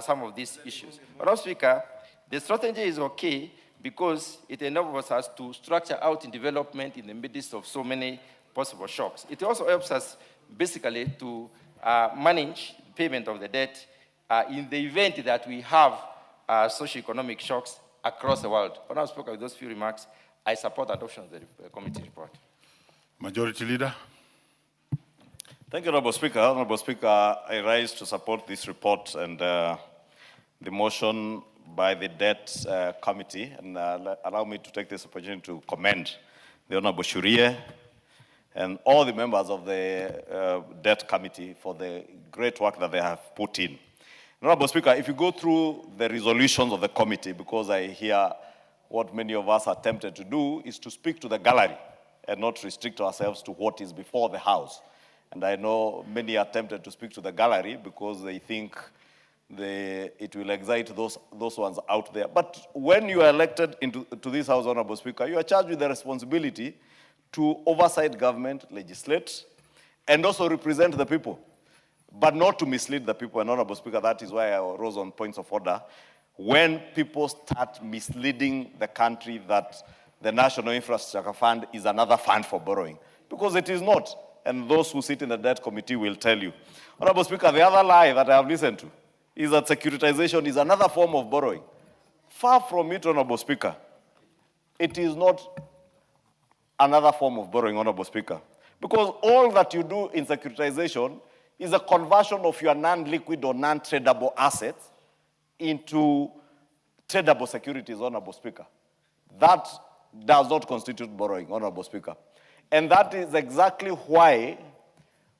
[SPEAKER 18] some of these issues. Honorable Speaker, the strategy is okay because it enables us to structure out in development in the midst of so many possible shocks. It also helps us basically to manage payment of the debt in the event that we have socioeconomic shocks across the world. Honorable Speaker, with those few remarks, I support adoption of the committee report.
[SPEAKER 12] Majority Leader.
[SPEAKER 20] Thank you, Honorable Speaker. Honorable Speaker, I rise to support this report and the motion by the Debt Committee, and allow me to take this opportunity to commend the Honorable Shurie and all the members of the Debt Committee for the great work that they have put in. Honorable Speaker, if you go through the resolutions of the committee, because I hear what many of us are tempted to do is to speak to the gallery and not restrict ourselves to what is before the House. And I know many are tempted to speak to the gallery because they think it will excite those ones out there. But when you are elected to this House, Honorable Speaker, you are charged with the responsibility to oversight government, legislate, and also represent the people, but not to mislead the people. And Honorable Speaker, that is why I rose on points of order. When people start misleading the country that the National Infrastructure Fund is another fund for borrowing, because it is not. And those who sit in the Debt Committee will tell you. Honorable Speaker, the other lie that I have listened to is that securitization is another form of borrowing. Far from it, Honorable Speaker. It is not another form of borrowing, Honorable Speaker. Because all that you do in securitization is a conversion of your non-liquid or non-tradable assets into tradable securities, Honorable Speaker. That does not constitute borrowing, Honorable Speaker. And that is exactly why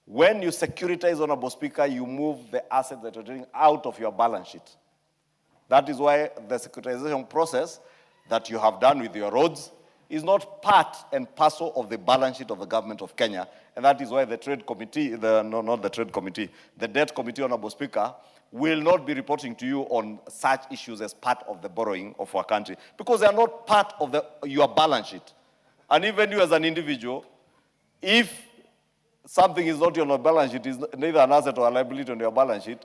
[SPEAKER 20] when you securitize, Honorable Speaker, you move the assets that you're doing out of your balance sheet. That is why the securitization process that you have done with your roads is not part and parcel of the balance sheet of the government of Kenya. And that is why the Debt Committee, Honorable Speaker, will not be reporting to you on such issues as part of the borrowing of our country, because they are not part of your balance sheet. And even you as an individual, if something is not on your balance sheet, is neither an asset or a liability on your balance sheet,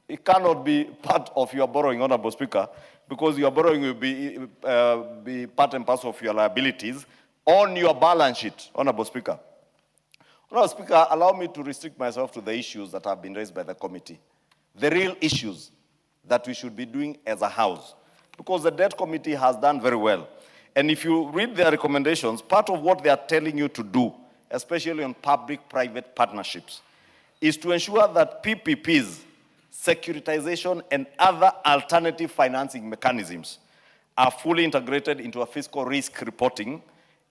[SPEAKER 20] it cannot be part of your borrowing, Honorable Speaker, because your borrowing will be part and parcel of your liabilities on your balance sheet, Honorable Speaker. Honorable Speaker, allow me to restrict myself to the issues that have been raised by the committee. The real issues that we should be doing as a House, because the Debt Committee has done very well. And if you read their recommendations, part of what they are telling you to do, especially on public-private partnerships, is to ensure that PPPs, securitization, and other alternative financing mechanisms are fully integrated into a fiscal risk reporting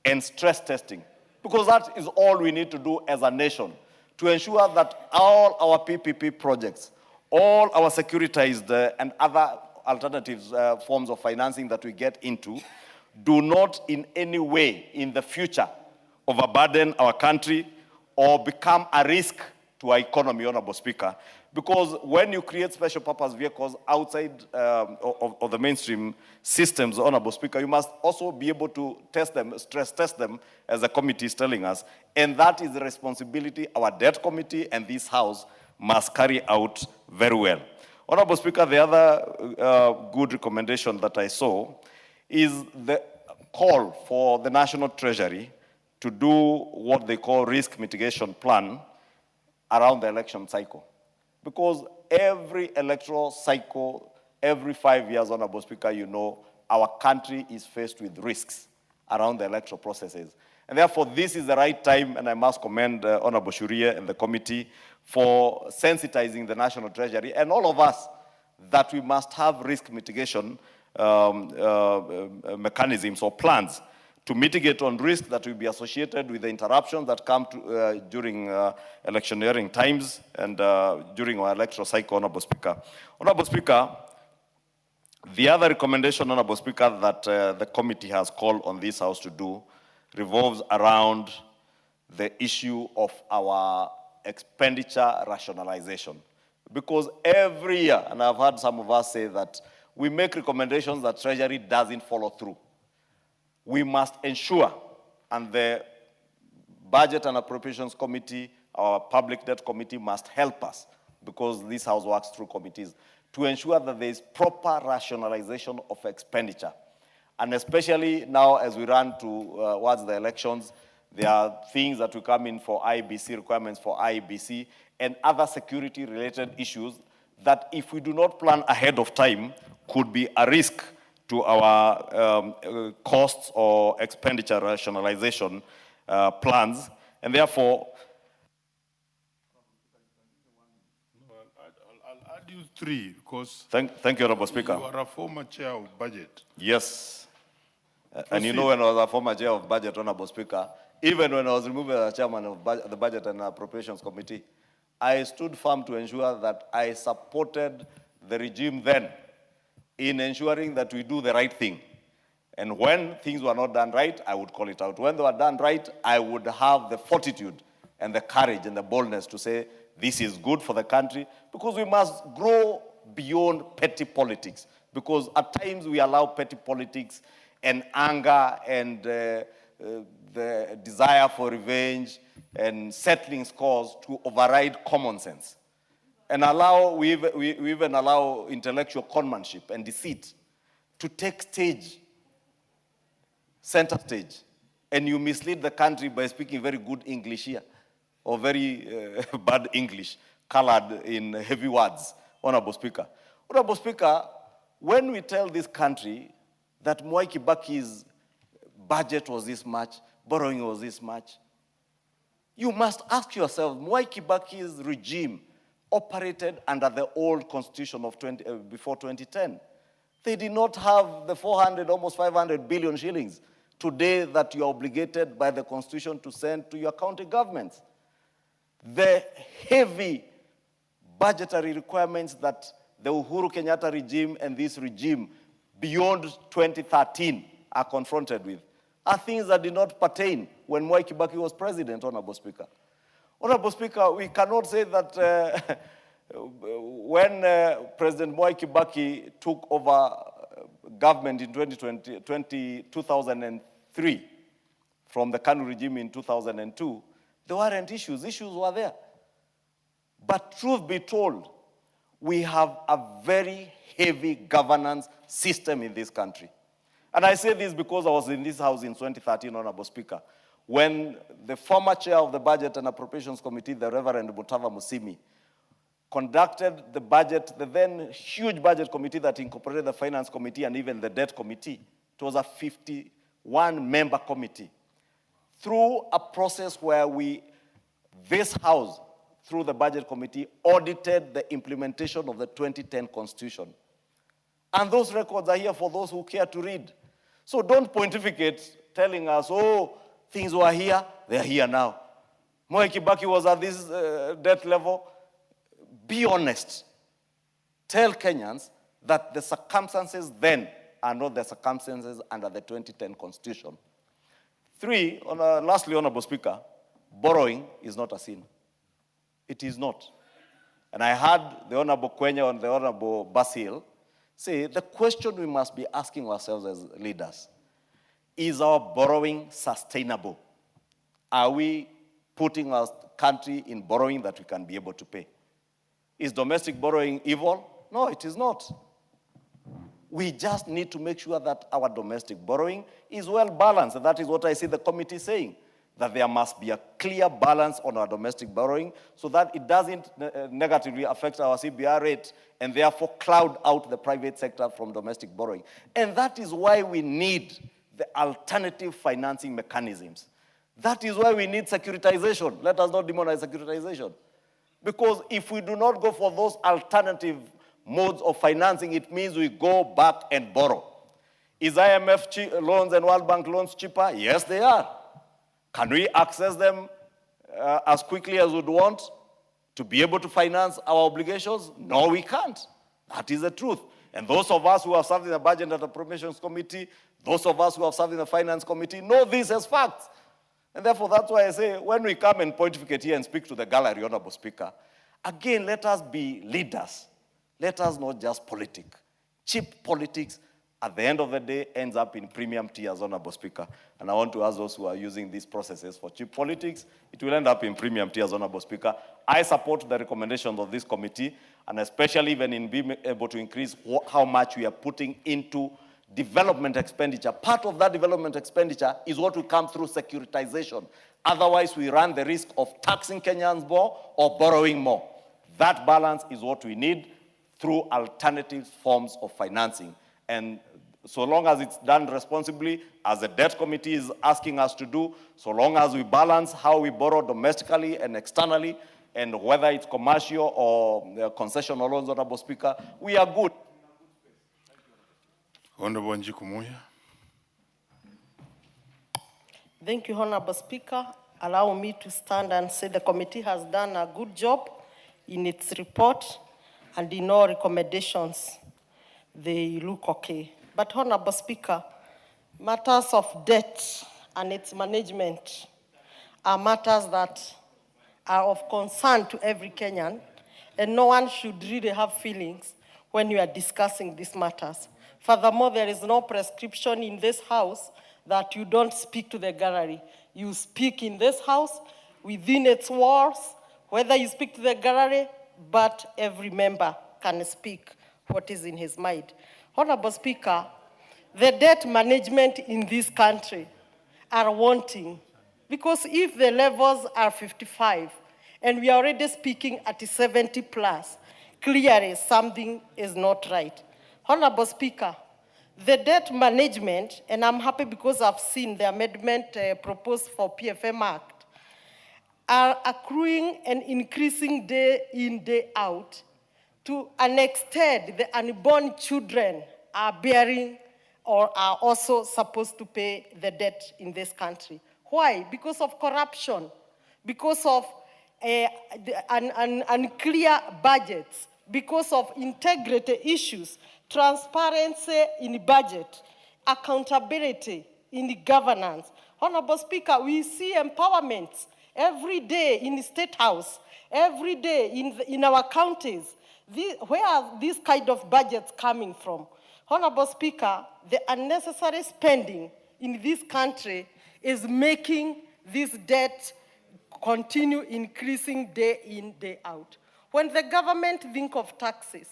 [SPEAKER 20] and stress testing, because that is all we need to do as a nation to ensure that all our PPP projects, all our securitized and other alternatives forms of financing that we get into do not in any way in the future overburden our country or become a risk to our economy, Honorable Speaker. Because when you create special purpose vehicles outside of the mainstream systems, Honorable Speaker, you must also be able to test them, stress test them, as the committee is telling us. And that is the responsibility our Debt Committee and this House must carry out very well. Honorable Speaker, the other good recommendation that I saw is the call for the National Treasury to do what they call risk mitigation plan around the election cycle. Because every electoral cycle, every 5 years, Honorable Speaker, you know, our country is faced with risks around the electoral processes. And therefore, this is the right time, and I must commend Honorable Shuria and the committee for sensitizing the National Treasury and all of us that we must have risk mitigation mechanisms or plans to mitigate on risk that will be associated with the interruptions that come to, during electioneering times and during our electoral cycle, Honorable Speaker. Honorable Speaker, the other recommendation, Honorable Speaker, that the committee has called on this House to do revolves around the issue of our expenditure rationalization. Because every year, and I've heard some of us say that we make recommendations that Treasury doesn't follow through. We must ensure, and the Budget and Appropriations Committee, our Public Debt Committee must help us, because this House works through committees, to ensure that there is proper rationalization of expenditure. And especially now as we run towards the elections, there are things that will come in for IBC, requirements for IBC, and other security-related issues that if we do not plan ahead of time could be a risk to our costs or expenditure rationalization plans. And therefore,
[SPEAKER 12] I'll add you three, because
[SPEAKER 20] thank you, Honorable Speaker.
[SPEAKER 12] You are a former chair of budget.
[SPEAKER 20] Yes. And you know, when I was a former chair of budget, Honorable Speaker, even when I was removed as chairman of the Budget and Appropriations Committee, I stood firm to ensure that I supported the regime then in ensuring that we do the right thing. And when things were not done right, I would call it out. When they were done right, I would have the fortitude and the courage and the boldness to say, this is good for the country, because we must grow beyond petty politics. Because at times we allow petty politics and anger and the desire for revenge and settling scores to override common sense. And we even allow intellectual conmanship and deceit to take center stage. And you mislead the country by speaking very good English here, or very bad English, colored in heavy words, Honorable Speaker. Honorable Speaker, when we tell this country that Mwai Kibaki's budget was this much, borrowing was this much, you must ask yourself, Mwai Kibaki's regime operated under the old constitution of before 2010. They did not have the 400, almost 500 billion shillings today that you are obligated by the constitution to send to your county governments. The heavy budgetary requirements that the Uhuru Kenyatta regime and this regime beyond 2013 are confronted with are things that did not pertain when Mwai Kibaki was president, Honorable Speaker. Honorable Speaker, we cannot say that when President Mwai Kibaki took over government in 2003 from the KANU regime in 2002, there weren't issues. Issues were there. But truth be told, we have a very heavy governance system in this country. And I say this because I was in this House in 2013, Honorable Speaker, when the former chair of the Budget and Appropriations Committee, the Reverend Mutava Musimi, conducted the budget, the then huge budget committee that incorporated the Finance Committee and even the Debt Committee. It was a 51-member committee. Through a process where this House, through the Budget Committee, audited the implementation of the 2010 Constitution. And those records are here for those who care to read. So don't pontificate telling us, oh, things were here, they're here now. Moi Kibaki was at this debt level. Be honest. Tell Kenyans that the circumstances then are not the circumstances under the 2010 Constitution. Lastly, Honorable Speaker, borrowing is not a sin. It is not. And I heard the Honorable Kwenya and the Honorable Basil say the question we must be asking ourselves as leaders, is our borrowing sustainable? Are we putting our country in borrowing that we can be able to pay? Is domestic borrowing evil? No, it is not. We just need to make sure that our domestic borrowing is well balanced. And that is what I see the committee saying, that there must be a clear balance on our domestic borrowing so that it doesn't negatively affect our CBR rate and therefore cloud out the private sector from domestic borrowing. And that is why we need the alternative financing mechanisms. That is why we need securitization. Let us not demonize securitization. Because if we do not go for those alternative modes of financing, it means we go back and borrow. Is IMF loans and World Bank loans cheaper? Yes, they are. Can we access them as quickly as we'd want to be able to finance our obligations? No, we can't. That is the truth. And those of us who have served in the Budget and Appropriations Committee, those of us who have served in the Finance Committee, know this as facts. And therefore, that's why I say, when we come and pontificate here and speak to the gallery, Honorable Speaker, again, let us be leaders. Let us not just politic. Cheap politics, at the end of the day, ends up in premium tiers, Honorable Speaker. And I want to ask those who are using these processes for cheap politics, it will end up in premium tiers, Honorable Speaker. I support the recommendations of this committee, and especially even in being able to increase how much we are putting into development expenditure. Part of that development expenditure is what will come through securitization. Otherwise, we run the risk of taxing Kenyans more or borrowing more. That balance is what we need through alternative forms of financing. And so long as it's done responsibly, as the debt committee is asking us to do, so long as we balance how we borrow domestically and externally, and whether it's commercial or concessional loans, Honorable Speaker, we are good.
[SPEAKER 12] Honorable Njiku Muya.
[SPEAKER 19] Thank you, Honorable Speaker. Allow me to stand and say the committee has done a good job in its report and in all recommendations. They look okay. But Honorable Speaker, matters of debt and its management are matters that are of concern to every Kenyan, and no one should really have feelings when you are discussing these matters. Furthermore, there is no prescription in this House that you don't speak to the gallery. You speak in this House, within its walls, whether you speak to the gallery, but every member can speak what is in his mind. Honorable Speaker, the debt management in this country are wanting, because if the levels are 55 and we are already speaking at 70 plus, clearly something is not right. Honorable Speaker, the debt management, and I'm happy because I've seen the amendment proposed for PFM Act, are accruing and increasing day in, day out. To an extent, the unborn children are bearing or are also supposed to pay the debt in this country. Why? Because of corruption, because of unclear budgets, because of integrity issues, transparency in budget, accountability in governance. Honorable Speaker, we see empowerment every day in the State House, every day in our counties. Where are these kind of budgets coming from? Honorable Speaker, the unnecessary spending in this country is making this debt continue increasing day in, day out. When the government think of taxes,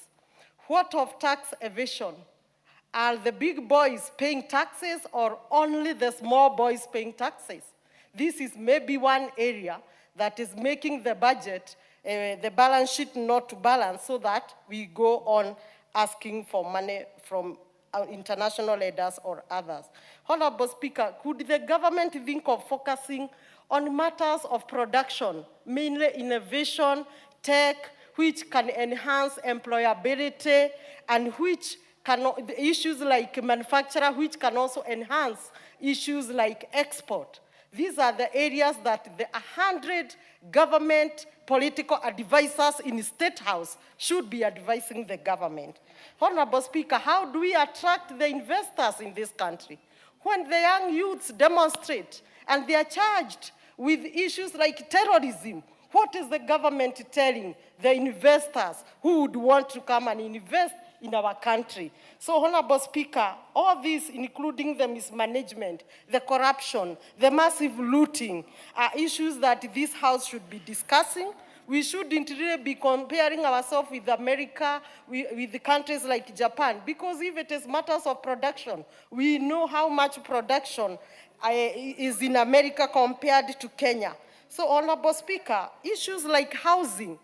[SPEAKER 19] what of tax evasion? Are the big boys paying taxes or only the small boys paying taxes? This is maybe one area that is making the budget, the balance sheet not to balance, so that we go on asking for money from international aiders or others. Honorable Speaker, could the government think of focusing on matters of production, mainly innovation, tech, which can enhance employability, and which can, issues like manufacturer, which can also enhance issues like export? These are the areas that the 100 government political advisors in the State House should be advising the government. Honorable Speaker, how do we attract the investors in this country? When the young youths demonstrate and they are charged with issues like terrorism, what is the government telling the investors who would want to come and invest in our country? So, Honorable Speaker, all these, including the mismanagement, the corruption, the massive looting, are issues that this House should be discussing. We shouldn't really be comparing ourselves with America, with the countries like Japan, because if it is matters of production, we know how much production is in America compared to Kenya. So, Honorable Speaker, issues like housing.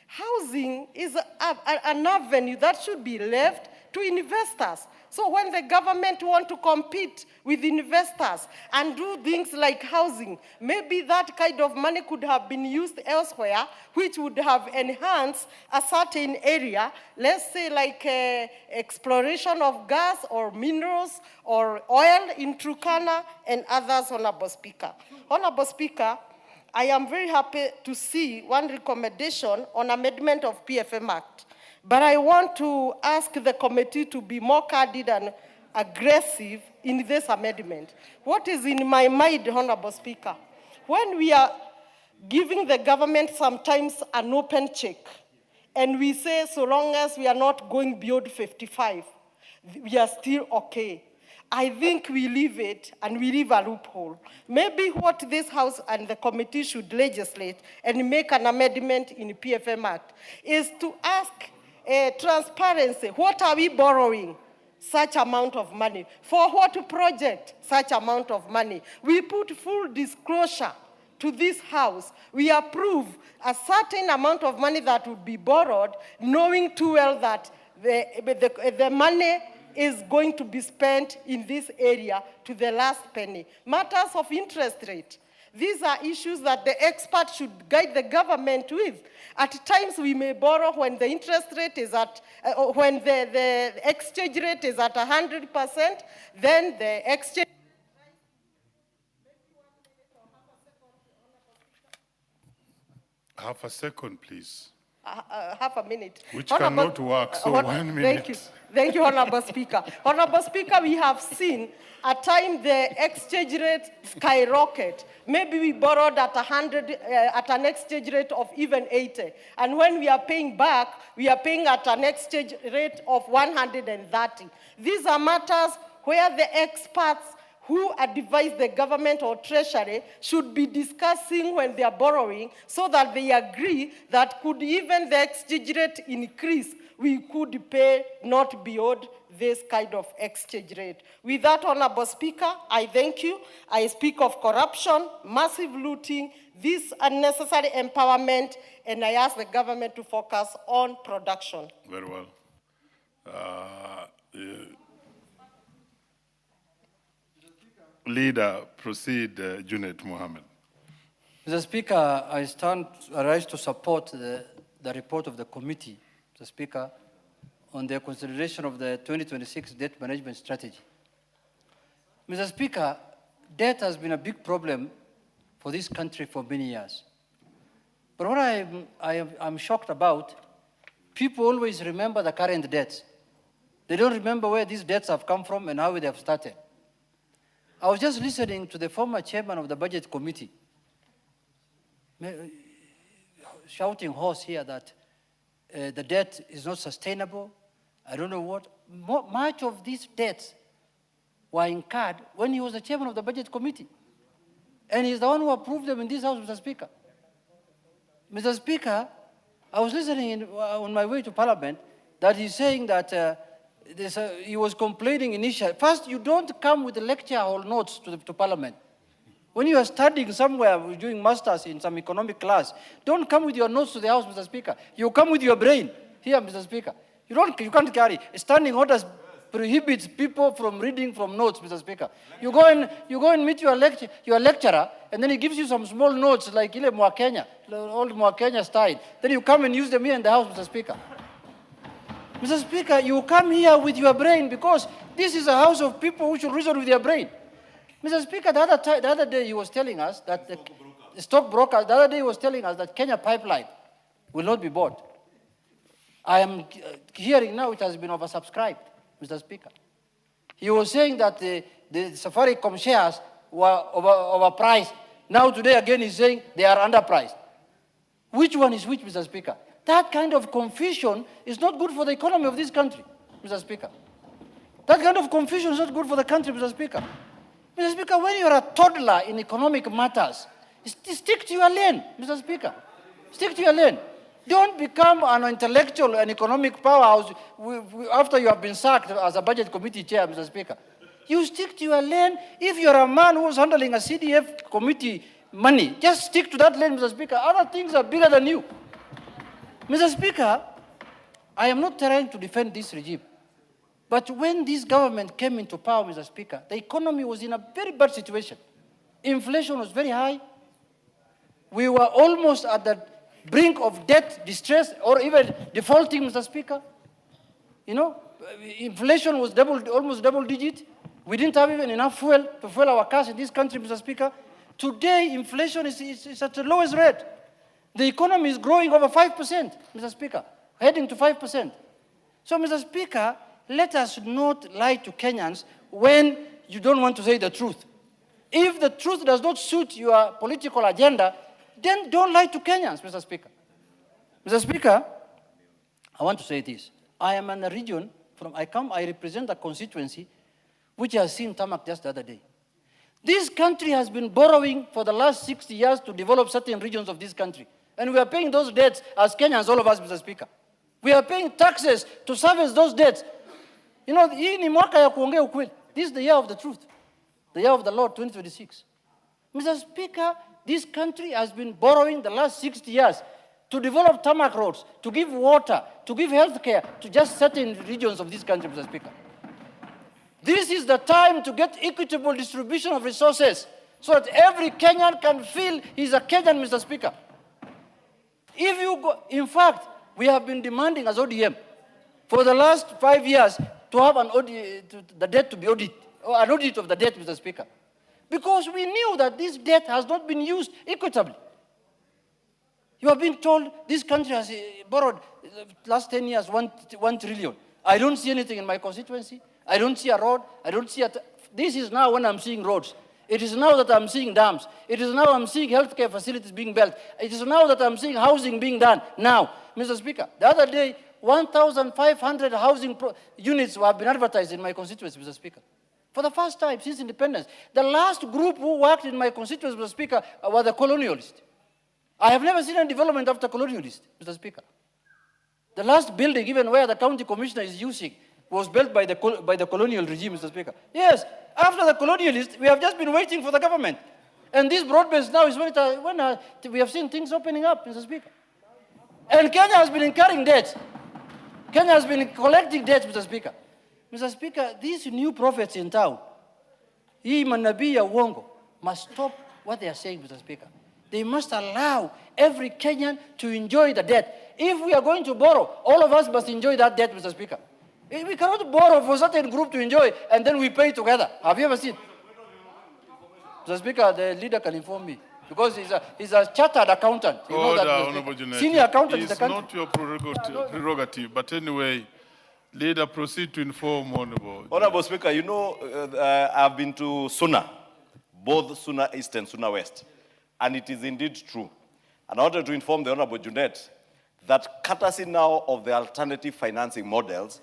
[SPEAKER 19] Housing is an avenue that should be left to investors. So when the government want to compete with investors and do things like housing, maybe that kind of money could have been used elsewhere, which would have enhanced a certain area, let's say like exploration of gas or minerals or oil in Turkana and others, Honorable Speaker. Honorable Speaker, I am very happy to see one recommendation on amendment of PFM Act. But I want to ask the committee to be more candid and aggressive in this amendment. What is in my mind, Honorable Speaker, when we are giving the government sometimes an open check, and we say so long as we are not going beyond 55, we are still okay. I think we leave it and we leave a loophole. Maybe what this House and the committee should legislate and make an amendment in the PFM Act is to ask transparency. What are we borrowing such amount of money? For what project such amount of money? We put full disclosure to this House. We approve a certain amount of money that would be borrowed, knowing too well that the money is going to be spent in this area to the last penny. Matters of interest rate. These are issues that the experts should guide the government with. At times we may borrow when the interest rate is at, when the exchange rate is at 100%, then the exchange.
[SPEAKER 12] Half a second, please.
[SPEAKER 19] Half a minute.
[SPEAKER 12] Which cannot work, so 1 minute.
[SPEAKER 19] Thank you. Thank you, Honorable Speaker. Honorable Speaker, we have seen at time the exchange rate skyrocket. Maybe we borrowed at 100, at an exchange rate of even 80. And when we are paying back, we are paying at an exchange rate of 130. These are matters where the experts who advise the government or treasury should be discussing when they are borrowing, so that they agree that could even the exchange rate increase, we could pay not beyond this kind of exchange rate. With that, Honorable Speaker, I thank you. I speak of corruption, massive looting, this unnecessary empowerment, and I ask the government to focus on production.
[SPEAKER 12] Very well. Leader, proceed, Junet Mohammed.
[SPEAKER 14] Mr. Speaker, I rise to support the report of the committee, Mr. Speaker, on the consideration of the 2026 debt management strategy. Mr. Speaker, debt has been a big problem for this country for many years. But what I'm shocked about, people always remember the current debts. They don't remember where these debts have come from and how they have started. I was just listening to the former chairman of the budget committee shouting hoarse here that the debt is not sustainable. I don't know what. Much of these debts were incurred when he was the chairman of the budget committee. And he's the one who approved them in this House, Mr. Speaker. Mr. Speaker, I was listening on my way to Parliament that he's saying that he was complaining initially. First, you don't come with the lecture hall notes to Parliament. When you are studying somewhere, doing masters in some economic class, don't come with your notes to the House, Mr. Speaker. You come with your brain here, Mr. Speaker. You can't carry. Standing orders prohibits people from reading from notes, Mr. Speaker. You go and meet your lecturer, and then he gives you some small notes like Ile Mwakenya, old Mwakenya style. Then you come and use them here in the House, Mr. Speaker. Mr. Speaker, you come here with your brain because this is a house of people who should reason with their brain. Mr. Speaker, the other day he was telling us that the stockbroker, the other day he was telling us that Kenya Pipeline will not be bought. I am hearing now it has been oversubscribed, Mr. Speaker. He was saying that the Safaricom shares were overpriced. Now today again he's saying they are underpriced. Which one is which, Mr. Speaker? That kind of confusion is not good for the economy of this country, Mr. Speaker. That kind of confusion is not good for the country, Mr. Speaker. Mr. Speaker, when you're a toddler in economic matters, stick to your lane, Mr. Speaker. Stick to your lane. Don't become an intellectual and economic powerhouse after you have been sacked as a budget committee chair, Mr. Speaker. You stick to your lane. If you're a man who's handling a CDF committee money, just stick to that lane, Mr. Speaker. Other things are bigger than you. Mr. Speaker, I am not trying to defend this regime. But when this government came into power, Mr. Speaker, the economy was in a very bad situation. Inflation was very high. We were almost at the brink of debt, distress, or even defaulting, Mr. Speaker. You know, inflation was almost double digit. We didn't have even enough fuel to fuel our cars in this country, Mr. Speaker. Today, inflation is at the lowest rate. The economy is growing over 5%, Mr. Speaker, heading to 5%. So, Mr. Speaker, let us not lie to Kenyans when you don't want to say the truth. If the truth does not suit your political agenda, then don't lie to Kenyans, Mr. Speaker. Mr. Speaker, I want to say this. I am in a region, I represent a constituency which has seen tarmac just the other day. This country has been borrowing for the last 60 years to develop certain regions of this country. And we are paying those debts as Kenyans, all of us, Mr. Speaker. We are paying taxes to service those debts. You know, hii ni mwaka ya kuongea ukweli. This is the year of the truth. The year of the Lord, 2026. Mr. Speaker, this country has been borrowing the last 60 years to develop tarmac roads, to give water, to give health care to just certain regions of this country, Mr. Speaker. This is the time to get equitable distribution of resources so that every Kenyan can feel he's a Kenyan, Mr. Speaker. If you go, in fact, we have been demanding as ODM for the last 5 years to have an audit, the debt to be audited, or an audit of the debt, Mr. Speaker. Because we knew that this debt has not been used equitably. You have been told this country has borrowed last 10 years 1 trillion. I don't see anything in my constituency. I don't see a road. I don't see this is now when I'm seeing roads. It is now that I'm seeing dams. It is now I'm seeing healthcare facilities being built. It is now that I'm seeing housing being done. Now, Mr. Speaker, the other day, 1,500 housing units have been advertised in my constituency, Mr. Speaker. For the first time since independence. The last group who worked in my constituency, Mr. Speaker, were the colonialists. I have never seen any development after colonialists, Mr. Speaker. The last building, even where the county commissioner is using, was built by the colonial regime, Mr. Speaker. Yes, after the colonialists, we have just been waiting for the government. And this broad-based now is when we have seen things opening up, Mr. Speaker. And Kenya has been incurring debts. Kenya has been collecting debts, Mr. Speaker. Mr. Speaker, these new prophets in town, hii manabii ya uongo, must stop what they are saying, Mr. Speaker. They must allow every Kenyan to enjoy the debt. If we are going to borrow, all of us must enjoy that debt, Mr. Speaker. We cannot borrow for a certain group to enjoy and then we pay together. Have you ever seen? Mr. Speaker, the leader can inform me. Because he's a chartered accountant. You know that,
[SPEAKER 12] Honorable Junet.
[SPEAKER 14] Senior accountant in the country.
[SPEAKER 12] It's not your prerogative, but anyway, leader, proceed to inform Honorable.
[SPEAKER 20] Honorable Speaker, you know, I've been to Suna, both Suna East and Suna West, and it is indeed true. And I wanted to inform the Honorable Junet that courtesy now of the alternative financing models,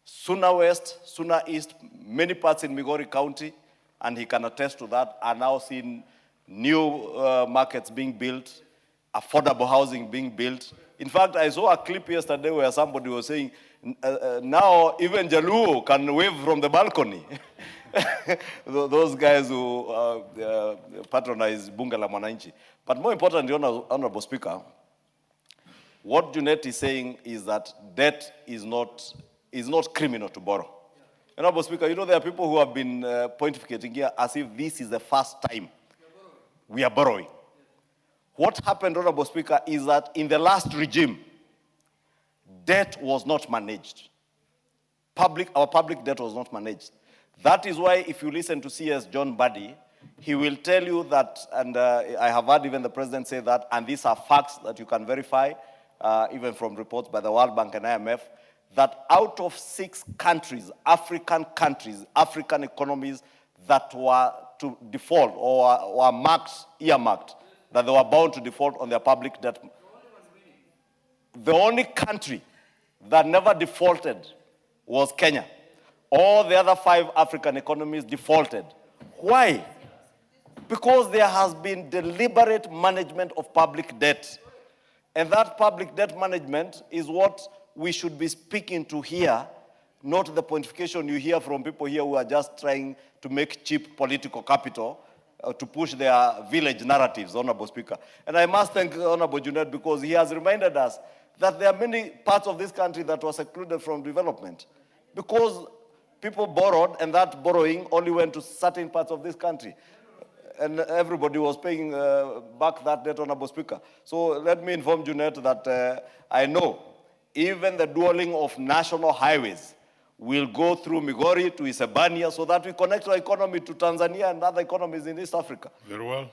[SPEAKER 20] Suna West, Suna East, many parts in Migori County, and he can attest to that, are now seeing new markets being built, affordable housing being built. In fact, I saw a clip yesterday where somebody was saying, now even Jaluo can wave from the balcony. those guys who patronize Bunge la Mwananchi. But more importantly, Honorable Speaker, what Junet is saying is that debt is not criminal to borrow. Honorable Speaker, you know there are people who have been pontificating here as if this is the first time we are borrowing. What happened, Honorable Speaker, is that in the last regime, debt was not managed. Our public debt was not managed. That is why if you listen to CS John Buddy, he will tell you that, and I have heard even the president say that, and these are facts that you can verify, even from reports by the World Bank and IMF, that out of 6 countries, African economies that were to default or were earmarked, that they were bound to default on their public debt. The only country that never defaulted was Kenya. All the other 5 African economies defaulted. Why? Because there has been deliberate management of public debt. And that public debt management is what we should be speaking to here, not the pontification you hear from people here who are just trying to make cheap political capital to push their village narratives, Honorable Speaker. And I must thank Honorable Junet because he has reminded us that there are many parts of this country that were secluded from development because people borrowed and that borrowing only went to certain parts of this country. And everybody was paying back that debt, Honorable Speaker. So let me inform Junet that I know even the dualing of national highways will go through Migori to Isebania so that we connect our economy to Tanzania and other economies in East Africa.
[SPEAKER 12] Very well.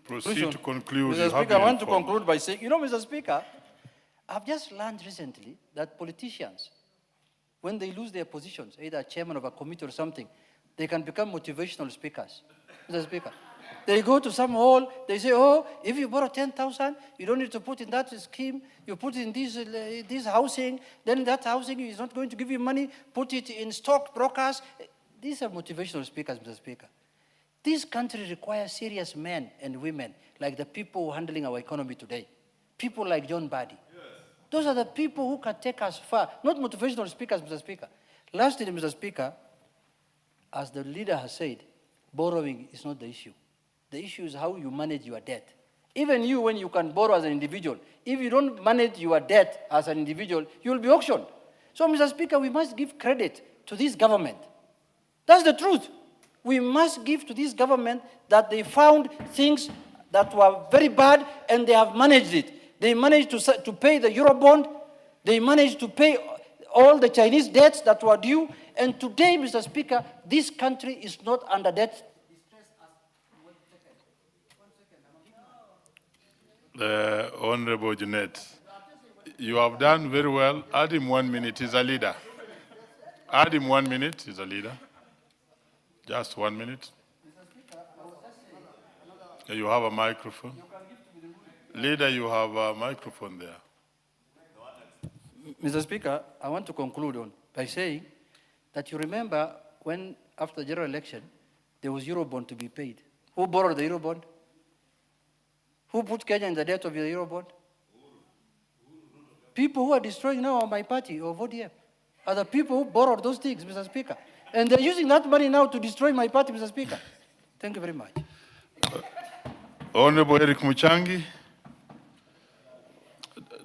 [SPEAKER 12] Proceed to conclude.
[SPEAKER 14] Mr. Speaker, I want to conclude by saying, you know, Mr. Speaker, I've just learned recently that politicians, when they lose their positions, either chairman of a committee or something, they can become motivational speakers. Mr. Speaker, they go to some hall, they say, oh, if you borrow 10,000, you don't need to put in that scheme, you put it in this housing, then that housing is not going to give you money, put it in stock brokers. These are motivational speakers, Mr. Speaker. This country requires serious men and women like the people handling our economy today. People like John Buddy. Yes. Those are the people who can take us far, not motivational speakers, Mr. Speaker. Lastly, Mr. Speaker, as the leader has said, borrowing is not the issue. The issue is how you manage your debt. Even you, when you can borrow as an individual, if you don't manage your debt as an individual, you will be auctioned. So, Mr. Speaker, we must give credit to this government. That's the truth. We must give to this government that they found things that were very bad and they have managed it. They managed to pay the Eurobond. They managed to pay all the Chinese debts that were due. And today, Mr. Speaker, this country is not under debt.
[SPEAKER 12] Honorable Jeanette, you have done very well. Add him 1 minute, he's a leader. Add him 1 minute, he's a leader. Just 1 minute. You have a microphone. Leader, you have a microphone there.
[SPEAKER 14] Mr. Speaker, I want to conclude by saying that you remember when, after the general election, there was Eurobond to be paid. Who borrowed the Eurobond? Who put Kenya in the debt of the Eurobond? People who are destroying now my party or ODM are the people who borrowed those things, Mr. Speaker. And they're using that money now to destroy my party, Mr. Speaker. Thank you very much.
[SPEAKER 12] Honorable Eric Muchangi,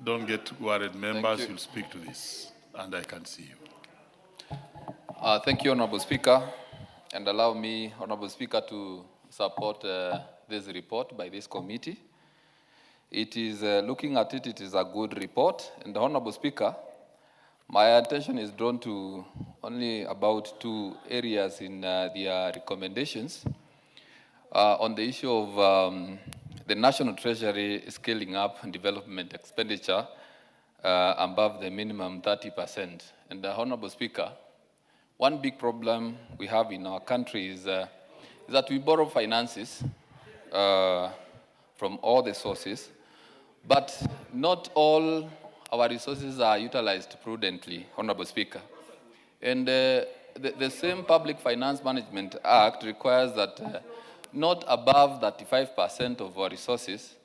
[SPEAKER 12] don't get worried. Members will speak to this, and I can see you.
[SPEAKER 4] Thank you, Honorable Speaker. And allow me, Honorable Speaker, to support this report by this committee. It is, looking at it, it is a good report. And Honorable Speaker, my attention is drawn to only about 2 areas in their recommendations. On the issue of the National Treasury scaling up development expenditure above the minimum 30%. And Honorable Speaker, one big problem we have in our country is that we borrow finances from all the sources, but not all our resources are utilized prudently, Honorable Speaker. And the same Public Finance Management Act requires that not above 35% of our resources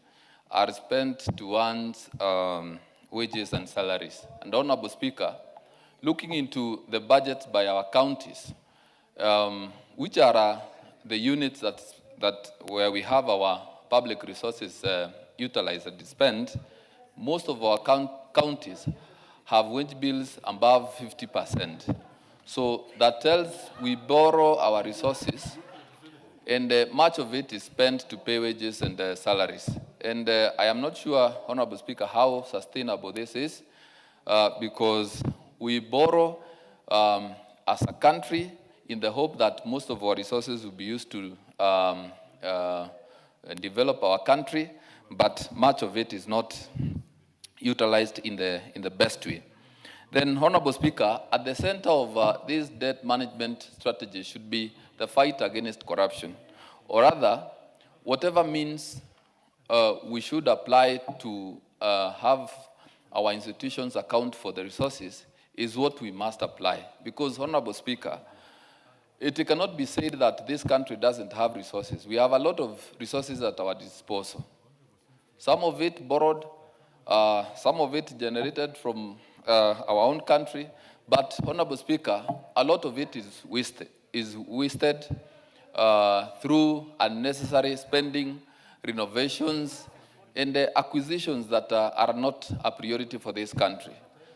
[SPEAKER 4] are spent towards wages and salaries. And Honorable Speaker, looking into the budgets by our counties, which are the units that where we have our public resources utilized and spent, most of our counties have wage bills above 50%. So that tells we borrow our resources, and much of it is spent to pay wages and salaries. And I am not sure, Honorable Speaker, how sustainable this is, because we borrow as a country in the hope that most of our resources will be used to develop our country, but much of it is not utilized in the best way. Then, Honorable Speaker, at the center of this debt management strategy should be the fight against corruption, or rather, whatever means we should apply to have our institutions account for the resources is what we must apply. Because, Honorable Speaker, it cannot be said that this country doesn't have resources. We have a lot of resources at our disposal. Some of it borrowed, some of it generated from our own country, but, Honorable Speaker, a lot of it is wasted through unnecessary spending, renovations, and acquisitions that are not a priority for this country.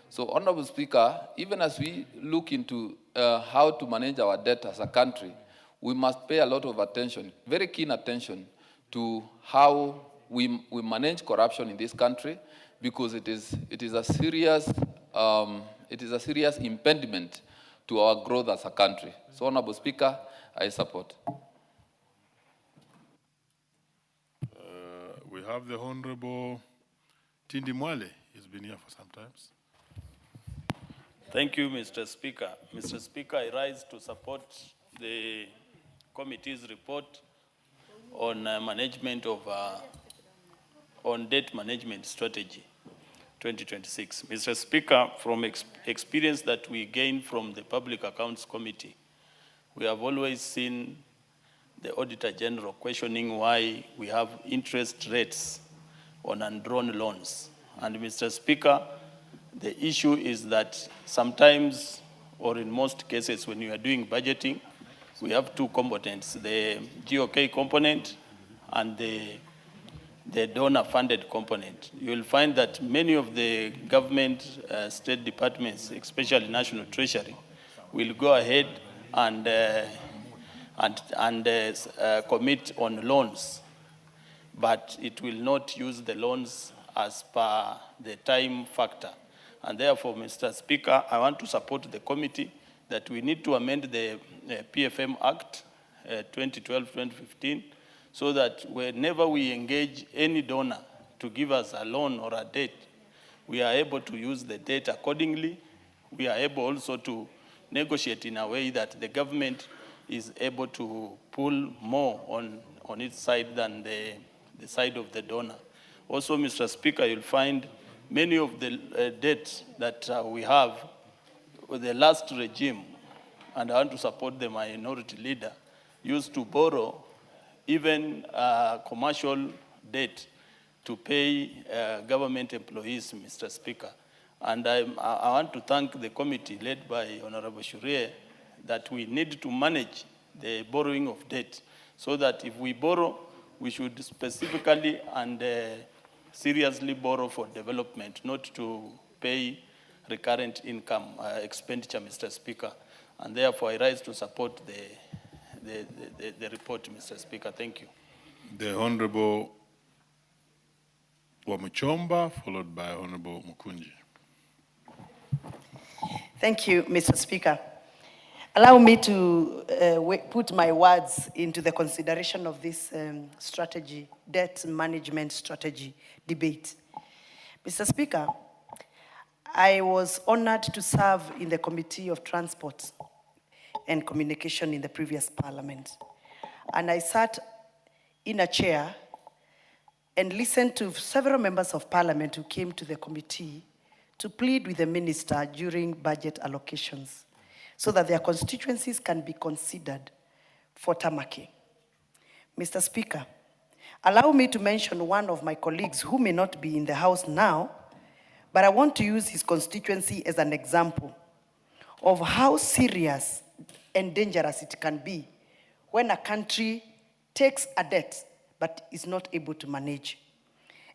[SPEAKER 4] So, Honorable Speaker, even as we look into how to manage our debt as a country, we must pay a lot of attention, very keen attention, to how we manage corruption in this country, because it is a serious impediment to our growth as a country. So, Honorable Speaker, I support.
[SPEAKER 12] We have the Honorable Tindi Mwale. He's been here for some time.
[SPEAKER 5] Thank you, Mr. Speaker. Mr. Speaker, I rise to support the committee's report on management of on debt management strategy 2026. Mr. Speaker, from experience that we gained from the Public Accounts Committee, we have always seen the Auditor General questioning why we have interest rates on undrawn loans. And Mr. Speaker, the issue is that sometimes, or in most cases, when you are doing budgeting, we have two components, the GOK component and the donor-funded component. You will find that many of the government state departments, especially National Treasury, will go ahead and commit on loans, but it will not use the loans as per the time factor. And therefore, Mr. Speaker, I want to support the committee that we need to amend the PFM Act 2012-2015 so that whenever we engage any donor to give us a loan or a debt, we are able to use the debt accordingly. We are able also to negotiate in a way that the government is able to pull more on its side than the side of the donor. Also, Mr. Speaker, you'll find many of the debts that we have with the last regime, and I want to support the minority leader, used to borrow even commercial debt to pay government employees, Mr. Speaker. And I want to thank the committee led by Honorable Shurie that we need to manage the borrowing of debt so that if we borrow, we should specifically and seriously borrow for development, not to pay recurrent income expenditure, Mr. Speaker. And therefore, I rise to support the report, Mr. Speaker. Thank you.
[SPEAKER 12] The Honorable Wamuchomba, followed by Honorable Mukunji.
[SPEAKER 9] Thank you, Mr. Speaker. Allow me to put my words into the consideration of this strategy, debt management strategy debate. Mr. Speaker, I was honored to serve in the Committee of Transport and Communication in the previous Parliament. And I sat in a chair and listened to several members of Parliament who came to the committee to plead with the minister during budget allocations so that their constituencies can be considered for tarmacking. Mr. Speaker, allow me to mention one of my colleagues who may not be in the House now, but I want to use his constituency as an example of how serious and dangerous it can be when a country takes a debt but is not able to manage.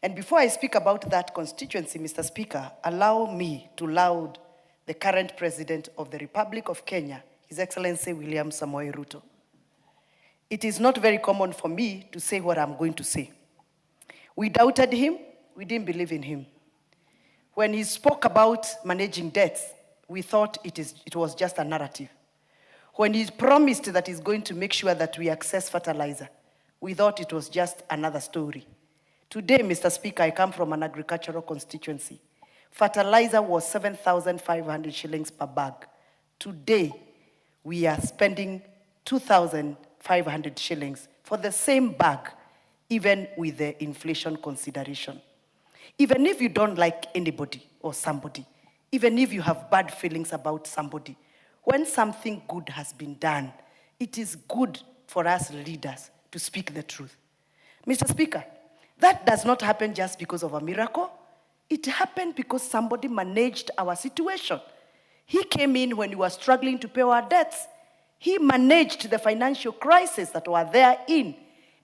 [SPEAKER 9] And before I speak about that constituency, Mr. Speaker, allow me to laud the current President of the Republic of Kenya, His Excellency William Samoei Ruto. It is not very common for me to say what I'm going to say. We doubted him, we didn't believe in him. When he spoke about managing debts, we thought it was just a narrative. When he promised that he's going to make sure that we access fertilizer, we thought it was just another story. Today, Mr. Speaker, I come from an agricultural constituency. Fertilizer was 7,500 shillings per bag. Today, we are spending 2,500 shillings for the same bag, even with the inflation consideration. Even if you don't like anybody or somebody, even if you have bad feelings about somebody, when something good has been done, it is good for us leaders to speak the truth. Mr. Speaker, that does not happen just because of a miracle. It happened because somebody managed our situation. He came in when we were struggling to pay our debts. He managed the financial crisis that were therein,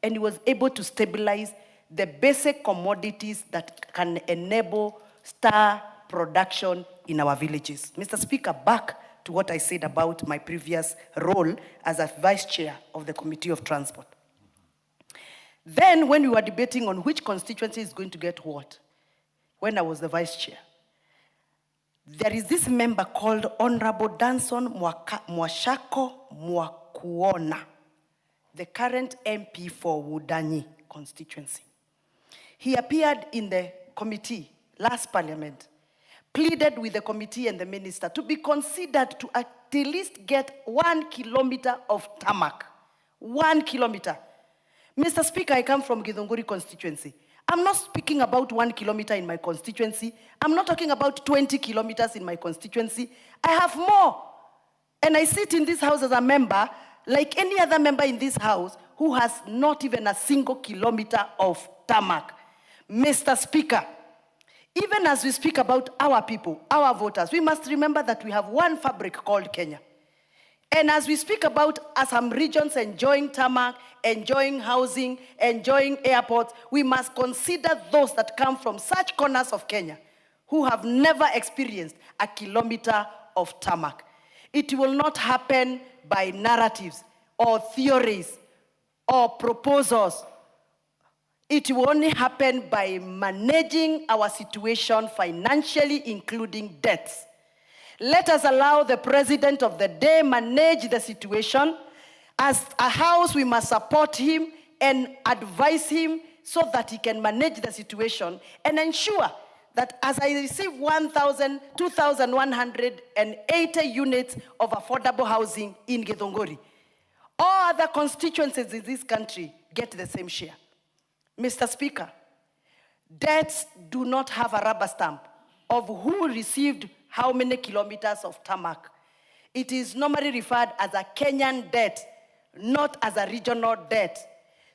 [SPEAKER 9] and he was able to stabilize the basic commodities that can enable star production in our villages. Mr. Speaker, back to what I said about my previous role as a vice chair of the Committee of Transport. Then when we were debating on which constituency is going to get what, when I was the vice chair, there is this member called Honorable Danson Mwashako Mwakuona, the current MP for Wudanyi constituency. He appeared in the committee last parliament, pleaded with the committee and the minister to be considered to at least get 1 kilometer of tarmac. 1 kilometer. Mr. Speaker, I come from Githunguri constituency. I'm not speaking about 1 kilometer in my constituency. I'm not talking about 20 kilometers in my constituency. I have more. And I sit in this house as a member, like any other member in this house, who has not even a single kilometer of tarmac. Mr. Speaker, even as we speak about our people, our voters, we must remember that we have one fabric called Kenya. And as we speak about some regions enjoying tarmac, enjoying housing, enjoying airports, we must consider those that come from such corners of Kenya who have never experienced a kilometer of tarmac. It will not happen by narratives or theories or proposals. It will only happen by managing our situation financially, including debts. Let us allow the president of the day manage the situation. As a house, we must support him and advise him so that he can manage the situation and ensure that as I receive 2,180 units of affordable housing in Githunguri, all other constituencies in this country get the same share. Mr. Speaker, debts do not have a rubber stamp of who received how many kilometers of tarmac. It is normally referred as a Kenyan debt, not as a regional debt.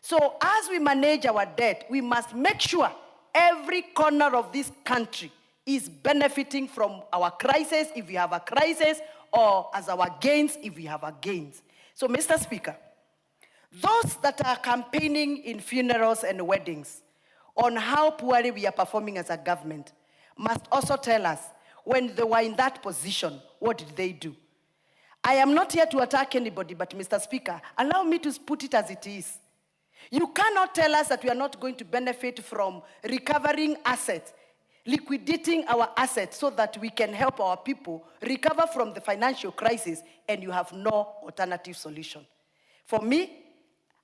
[SPEAKER 9] So as we manage our debt, we must make sure every corner of this country is benefiting from our crisis if we have a crisis, or as our gains if we have a gains. So, Mr. Speaker, those that are campaigning in funerals and weddings on how poorly we are performing as a government must also tell us, when they were in that position, what did they do? I am not here to attack anybody, but Mr. Speaker, allow me to put it as it is. You cannot tell us that we are not going to benefit from recovering assets, liquidating our assets so that we can help our people recover from the financial crisis, and you have no alternative solution. For me,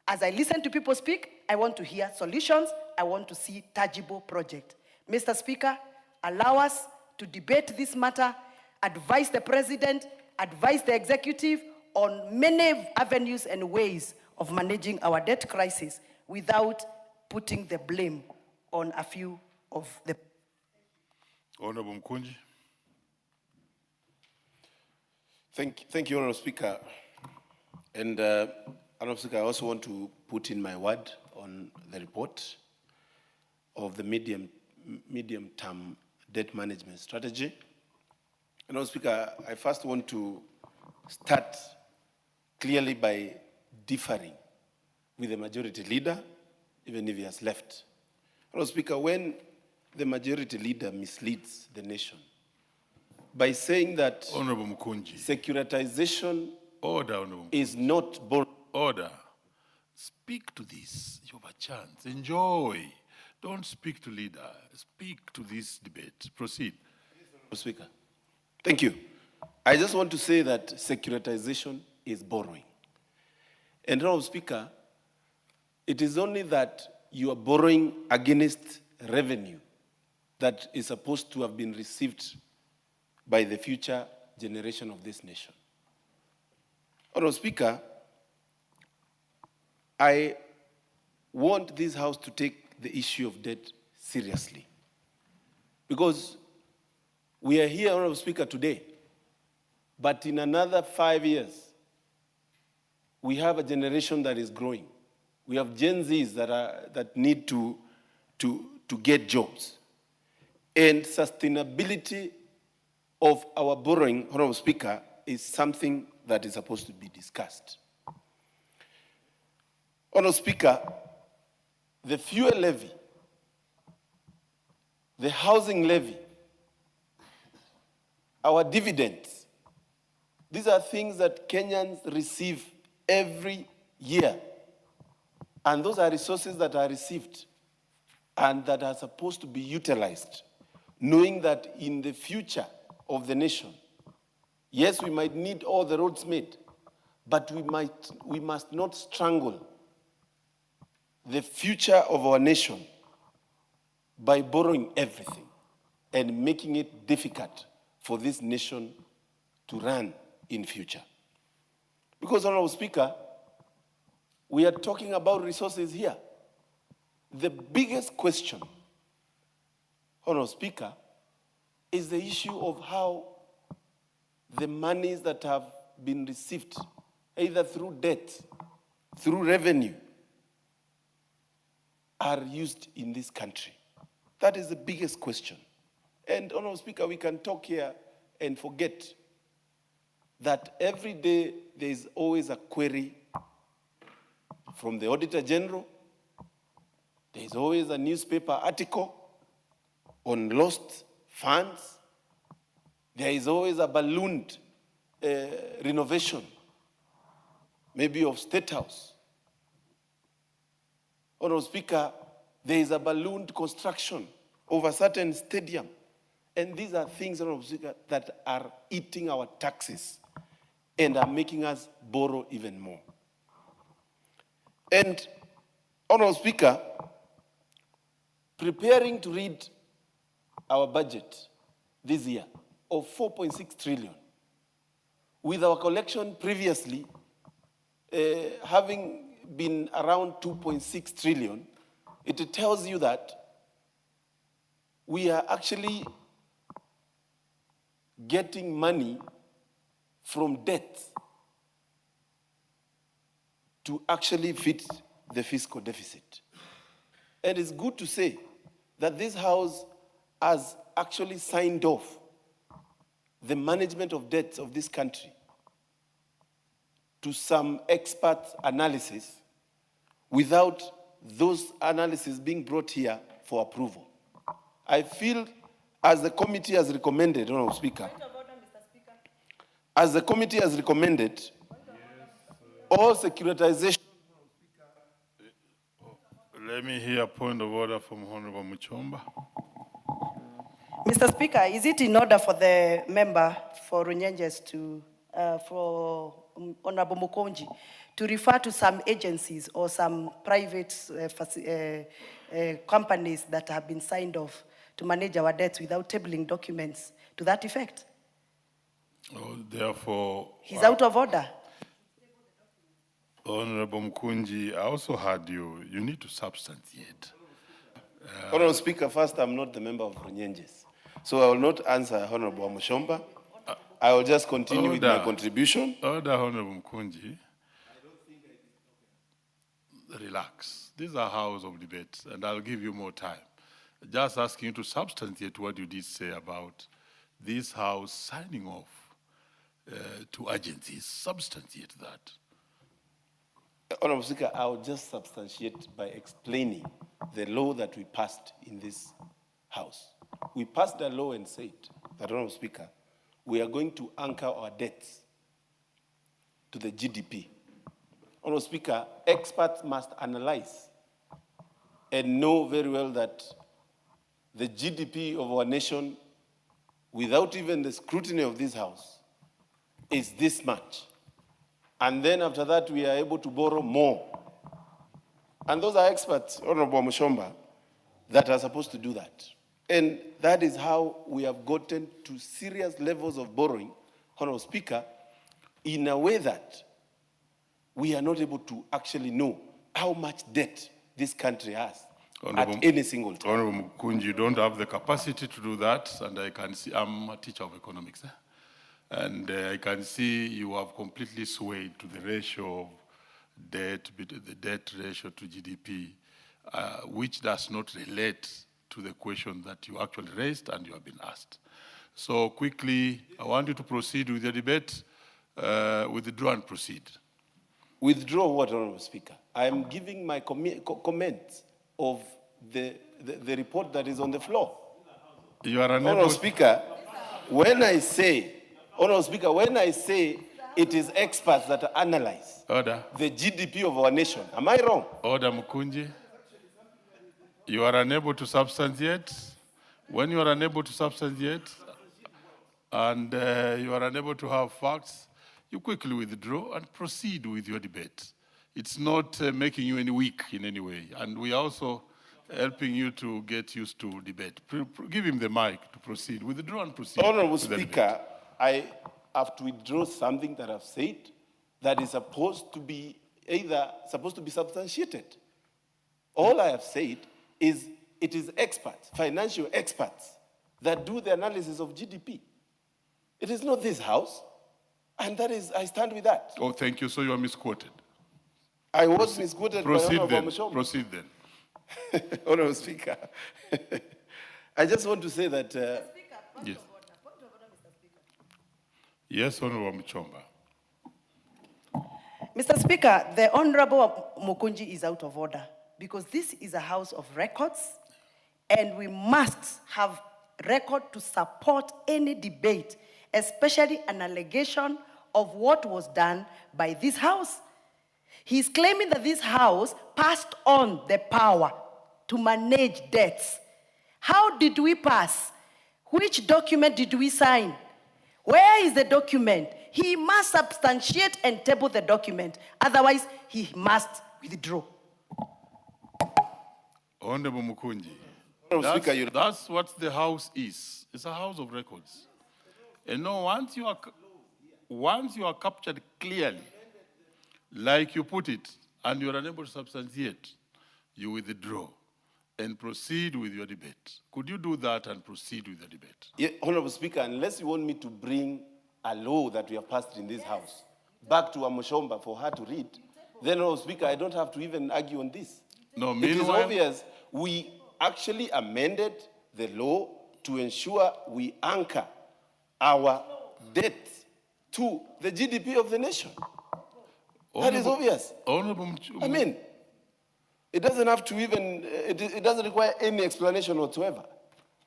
[SPEAKER 9] as I listen to people speak, I want to hear solutions. I want to see tangible projects. Mr. Speaker, allow us to debate this matter, advise the president, advise the executive on many avenues and ways of managing our debt crisis without putting the blame on a few of the...
[SPEAKER 12] Honorable Mkunji.
[SPEAKER 2] Thank you, Honorable Speaker. And Honorable Speaker, I also want to put in my word on the report of the medium-term debt management strategy. And Honorable Speaker, I first want to start clearly by differing with the majority leader, even if he has left. Honorable Speaker, when the majority leader misleads the nation by saying that
[SPEAKER 12] Honorable Mukunji.
[SPEAKER 2] securitization
[SPEAKER 12] Order, Honorable
[SPEAKER 2] is not borrowing.
[SPEAKER 12] Order. Speak to this. You have a chance. Enjoy. Don't speak to leader. Speak to this debate. Proceed.
[SPEAKER 2] Mr. Speaker. Thank you. I just want to say that securitization is borrowing. And Honorable Speaker, it is only that you are borrowing against revenue that is supposed to have been received by the future generation of this nation. Honorable Speaker, I want this House to take the issue of debt seriously. Because we are here, Honorable Speaker, today, but in another 5 years, we have a generation that is growing. We have Gen Zs that need to get jobs. And sustainability of our borrowing, Honorable Speaker, is something that is supposed to be discussed. Honorable Speaker, the fuel levy, the housing levy, our dividends, these are things that Kenyans receive every year. And those are resources that are received and that are supposed to be utilized, knowing that in the future of the nation, yes, we might need all the roads made, but we must not strangle the future of our nation by borrowing everything and making it difficult for this nation to run in future. Because, Honorable Speaker, we are talking about resources here. The biggest question, Honorable Speaker, is the issue of how the monies that have been received, either through debt, through revenue, are used in this country. That is the biggest question. And, Honorable Speaker, we can talk here and forget that every day there is always a query from the Auditor General. There is always a newspaper article on lost funds. There is always a ballooned renovation, maybe of State House. Honorable Speaker, there is a ballooned construction of a certain stadium. And these are things, Honorable Speaker, that are eating our taxes and are making us borrow even more. And, Honorable Speaker, preparing to read our budget this year of 4.6 trillion, with our collection previously having been around 2.6 trillion, it tells you that we are actually getting money from debt to actually fit the fiscal deficit. And it's good to say that this House has actually signed off the management of debts of this country to some expert analysis without those analyses being brought here for approval. I feel, as the committee has recommended, Honorable Speaker, as the committee has recommended, all securitization.
[SPEAKER 12] Let me hear a point of order from Honorable Muchomba.
[SPEAKER 9] Mr. Speaker, is it in order for the member for Runyenjes to, for Honorable Mukonji, to refer to some agencies or some private companies that have been signed off to manage our debts without tabling documents to that effect?
[SPEAKER 12] Oh, therefore,
[SPEAKER 9] He's out of order.
[SPEAKER 12] Honorable Mkunji, I also heard you. You need to substantiate.
[SPEAKER 2] Honorable Speaker, first, I'm not the member of Runyenjes, so I will not answer Honorable Mushomba. I will just continue with my contribution.
[SPEAKER 12] Order, Honorable Mkunji. Relax. This is a house of debate, and I'll give you more time. Just asking you to substantiate what you did say about this house signing off to agencies. Substantiate that.
[SPEAKER 2] Honorable Speaker, I'll just substantiate by explaining the law that we passed in this House. We passed a law and said that, Honorable Speaker, we are going to anchor our debts to the GDP. Honorable Speaker, experts must analyze and know very well that the GDP of our nation, without even the scrutiny of this House, is this much. And then after that, we are able to borrow more. And those are experts, Honorable Mushomba, that are supposed to do that. And that is how we have gotten to serious levels of borrowing, Honorable Speaker, in a way that we are not able to actually know how much debt this country has at any single time.
[SPEAKER 12] Honorable Mukunji, you don't have the capacity to do that, and I can see, I'm a teacher of economics, and I can see you have completely swayed to the ratio of debt, the debt ratio to GDP, which does not relate to the question that you actually raised and you have been asked. So quickly, I want you to proceed with your debate, withdraw and proceed.
[SPEAKER 2] Withdraw what, Honorable Speaker? I am giving my comments of the report that is on the floor.
[SPEAKER 12] You are unable.
[SPEAKER 2] Honorable Speaker, when I say, Honorable Speaker, when I say it is experts that analyze the GDP of our nation, am I wrong?
[SPEAKER 12] Order, Mukunji. You are unable to substantiate. When you are unable to substantiate and you are unable to have facts, you quickly withdraw and proceed with your debate. It's not making you any weak in any way. And we are also helping you to get used to debate. Give him the mic to proceed. Withdraw and proceed.
[SPEAKER 2] Honorable Speaker, I have to withdraw something that I've said that is supposed to be substantiated. All I have said is it is experts, financial experts, that do the analysis of GDP. It is not this House, and that is, I stand with that.
[SPEAKER 12] Oh, thank you. So you are misquoted.
[SPEAKER 2] I was misquoted by Honorable Mushomba.
[SPEAKER 12] Proceed then.
[SPEAKER 2] Honorable Speaker, I just want to say that...
[SPEAKER 12] yes. Yes, Honorable Muchomba.
[SPEAKER 9] Mr. Speaker, the Honorable Mukunji is out of order because this is a house of records and we must have record to support any debate, especially an allegation of what was done by this house. He's claiming that this house passed on the power to manage debts. How did we pass? Which document did we sign? Where is the document? He must substantiate and table the document. Otherwise, he must withdraw.
[SPEAKER 12] Honorable Mukunji,
[SPEAKER 2] Speaker,
[SPEAKER 12] that's what the House is. It's a house of records. And no, once you are captured clearly, like you put it, and you are unable to substantiate, you withdraw and proceed with your debate. Could you do that and proceed with the debate?
[SPEAKER 2] Yeah, Honorable Speaker, unless you want me to bring a law that we have passed in this House back to Amushomba for her to read, then, Honorable Speaker, I don't have to even argue on this.
[SPEAKER 12] No,
[SPEAKER 2] it is obvious we actually amended the law to ensure we anchor our debt to the GDP of the nation. That is obvious. I mean, it doesn't have to even, it doesn't require any explanation whatsoever.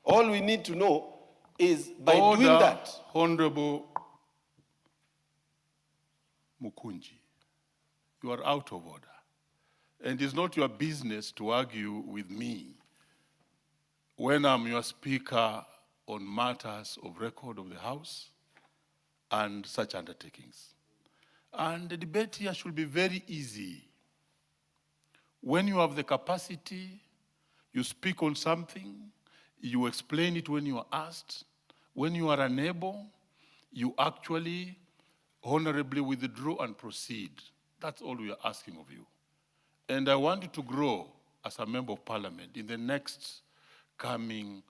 [SPEAKER 2] All we need to know is by doing that.
[SPEAKER 12] Honorable Mukunji, you are out of order. And it's not your business to argue with me when I'm your speaker on matters of record of the House and such undertakings. And the debate here should be very easy. When you have the capacity, you speak on something, you explain it when you are asked. When you are unable, you actually honorably withdraw and proceed. That's all we are asking of you. And I want you to grow as a member of parliament in the next coming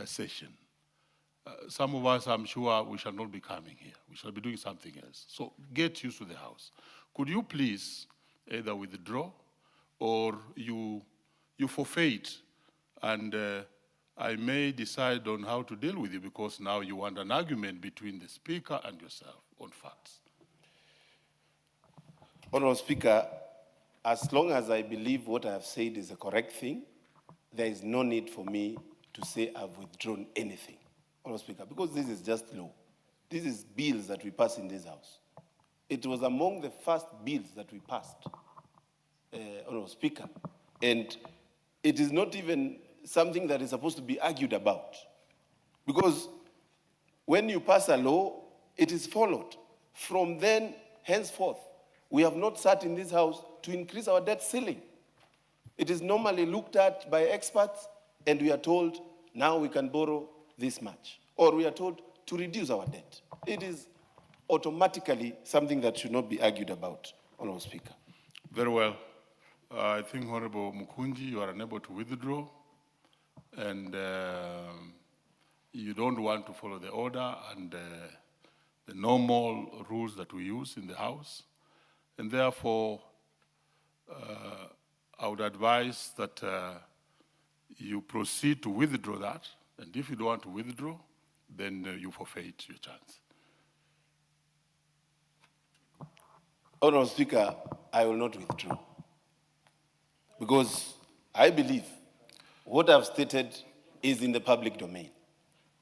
[SPEAKER 12] session. Some of us, I'm sure, we shall not be coming here. We shall be doing something else. So get used to the House. Could you please either withdraw or you forfeit, and I may decide on how to deal with you because now you want an argument between the Speaker and yourself on facts.
[SPEAKER 2] Honorable Speaker, as long as I believe what I have said is the correct thing, there is no need for me to say I've withdrawn anything, Honourable Speaker, because this is just law. This is bills that we pass in this house. It was among the first bills that we passed, Honourable Speaker, and it is not even something that is supposed to be argued about, because when you pass a law, it is followed. From then, henceforth, we have not sat in this house to increase our debt ceiling. It is normally looked at by experts, and we are told, now we can borrow this much, or we are told to reduce our debt. It is automatically something that should not be argued about, Honourable Speaker.
[SPEAKER 12] Very well. I think, Honourable Mukunji, you are unable to withdraw, and you don't want to follow the order and the normal rules that we use in the House. And therefore, I would advise that you proceed to withdraw that. And if you don't want to withdraw, then you forfeit your chance.
[SPEAKER 2] Honourable Speaker, I will not withdraw. Because I believe what I've stated is in the public domain.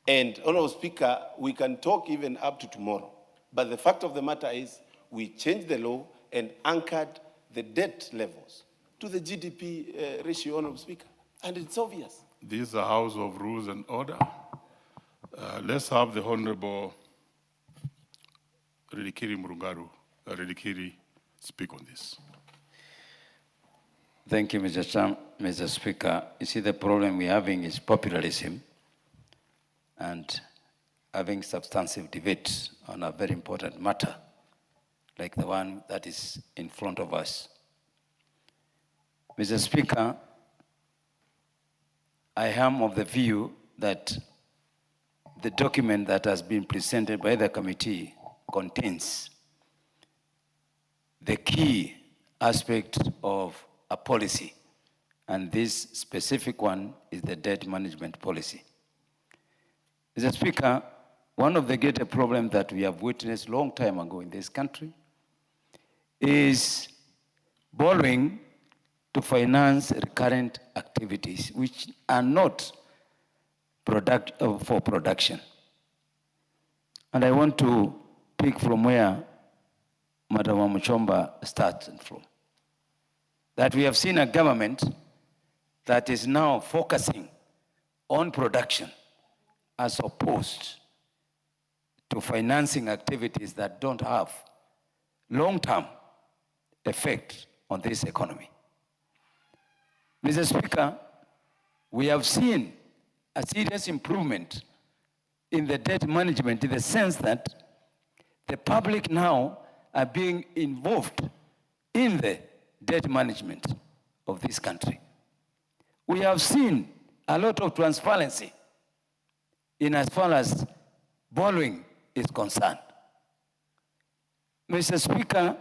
[SPEAKER 2] And, Honourable Speaker, we can talk even up to tomorrow. But the fact of the matter is we changed the law and anchored the debt levels to the GDP ratio, Honourable Speaker. And it's obvious.
[SPEAKER 12] This is a House of Rules and Order. Let's have the Honourable Ridikiri Murungaru, Ridikiri, speak on this.
[SPEAKER 3] Thank you, Mr. Speaker. You see, the problem we're having is populism and having substantive debate on a very important matter, like the one that is in front of us. Mr. Speaker, I am of the view that the document that has been presented by the committee contains the key aspect of a policy, and this specific one is the debt management policy. Mr. Speaker, one of the greater problems that we have witnessed a long time ago in this country is borrowing to finance recurrent activities which are not for production. And I want to pick from where Madam Muchomba started from. That we have seen a government that is now focusing on production as opposed to financing activities that don't have long-term effect on this economy. Mr. Speaker, we have seen a serious improvement in the debt management in the sense that the public now are being involved in the debt management of this country. We have seen a lot of transparency in as far as borrowing is concerned. Mr. Speaker,